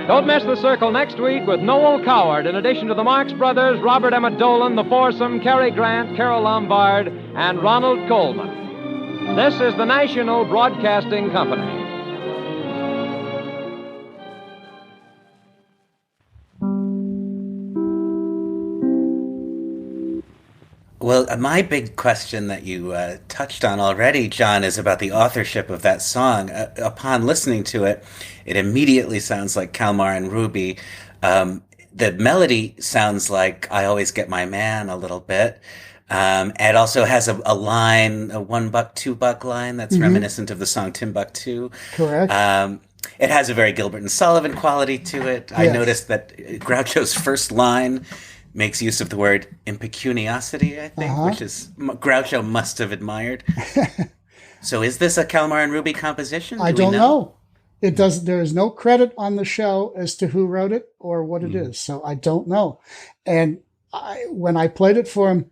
S11: Don't miss The Circle next week with Noel Coward, in addition to the Marx Brothers, Robert Emmett Dolan, the Foursome, Cary Grant, Carol Lombard, and Ronald Coleman. This is the National Broadcasting Company.
S4: Well, my big question that you touched on already, John, is about the authorship of that song. Upon listening to it, it immediately sounds like Kalmar and Ruby. The melody sounds like I Always Get My Man a little bit. It also has a line, a $1, $2 line that's reminiscent of the song Timbuktu.
S6: Correct.
S4: It has a very Gilbert and Sullivan quality to it. I noticed that Groucho's first line makes use of the word impecuniosity, I think, which is Groucho must have admired. So is this a Kalmar and Ruby composition?
S6: I don't know. It does. There is no credit on the show as to who wrote it or what it is. So I don't know. And when I played it for him,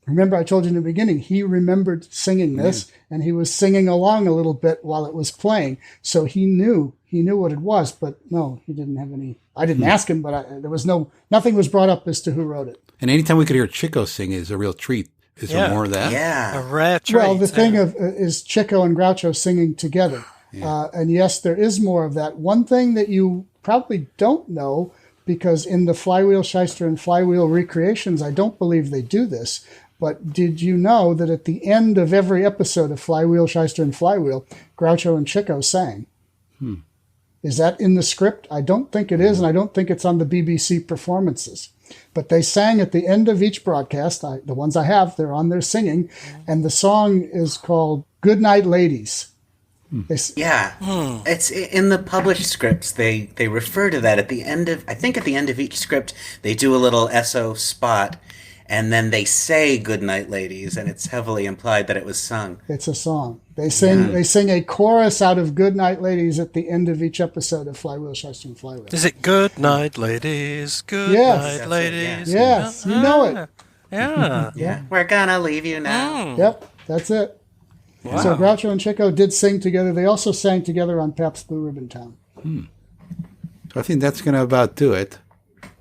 S6: remember I told you in the beginning, he remembered singing this and he was singing along a little bit while it was playing. So he knew what it was, but no, he didn't have any. I didn't ask him, but there was nothing was brought up as to who wrote it.
S3: And anytime we could hear Chico sing is a real treat. Is there more of that?
S4: Yeah.
S5: A rare treat.
S6: Well, the thing is Chico and Groucho singing together. And yes, there is more of that. One thing that you probably don't know, because in the Flywheel, Shyster and Flywheel recreations, I don't believe they do this, but did you know that at the end of every episode of Flywheel, Shyster and Flywheel, Groucho and Chico sang? Is that in the script? I don't think it is, and I don't think it's on the BBC performances. But they sang at the end of each broadcast. The ones I have, they're on there singing, and the song is called Good Night Ladies.
S4: It's in the published scripts. They refer to that at the end of, I think at the end of each script, they do a little SO spot, and then they say "Good Night, Ladies," and it's heavily implied that it was sung.
S6: It's a song. They sing a chorus out of "Good Night, Ladies" at the end of each episode of Flywheel, Shyster and Flywheel.
S5: Is it "Good Night, Ladies"? Good night, ladies.
S6: Yes, you know it.
S5: Yeah.
S4: We're gonna leave you now.
S6: Yep, that's it. Wow. So Groucho and Chico did sing together. They also sang together on Pabst Blue Ribbon Town.
S3: So I think that's going to about do it.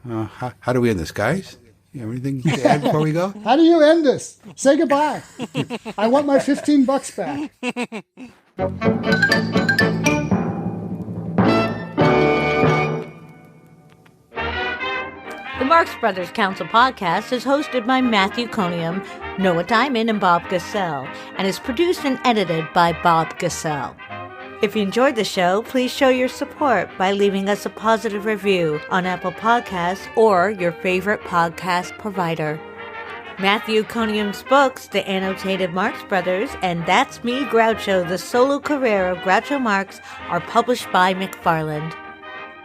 S3: How do we end this, guys? You have anything to add before we go?
S6: How do you end this? Say goodbye. I want my $15 back.
S12: The Marx Brothers Council podcast is hosted by Matthew Conium, Noah Diamond, and Bob Gassell, and is produced and edited by Bob Gassell. If you enjoyed the show, please show your support by leaving us a positive review on Apple Podcasts or your favorite podcast provider. Matthew Conium's books, The Annotated Marx Brothers and That's Me, Groucho, The Solo Career of Groucho Marx, are published by McFarland.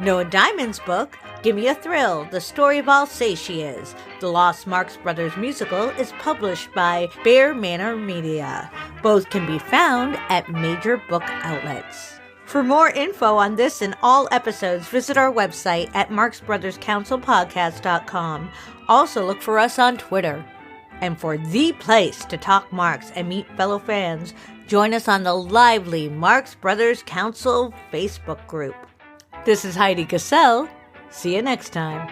S12: Noah Diamond's book, Gimme a Thrill, The Story of Alsatia, The Lost Marx Brothers Musical, is published by Bear Manor Media. Both can be found at major book outlets. For more info on this and all episodes, visit our website at marxbrotherscouncilpodcast.com. Also look for us on Twitter. And for the place to talk Marx and meet fellow fans, join us on the lively Marx Brothers Council Facebook group. This is Heidi Gassell. See you next time.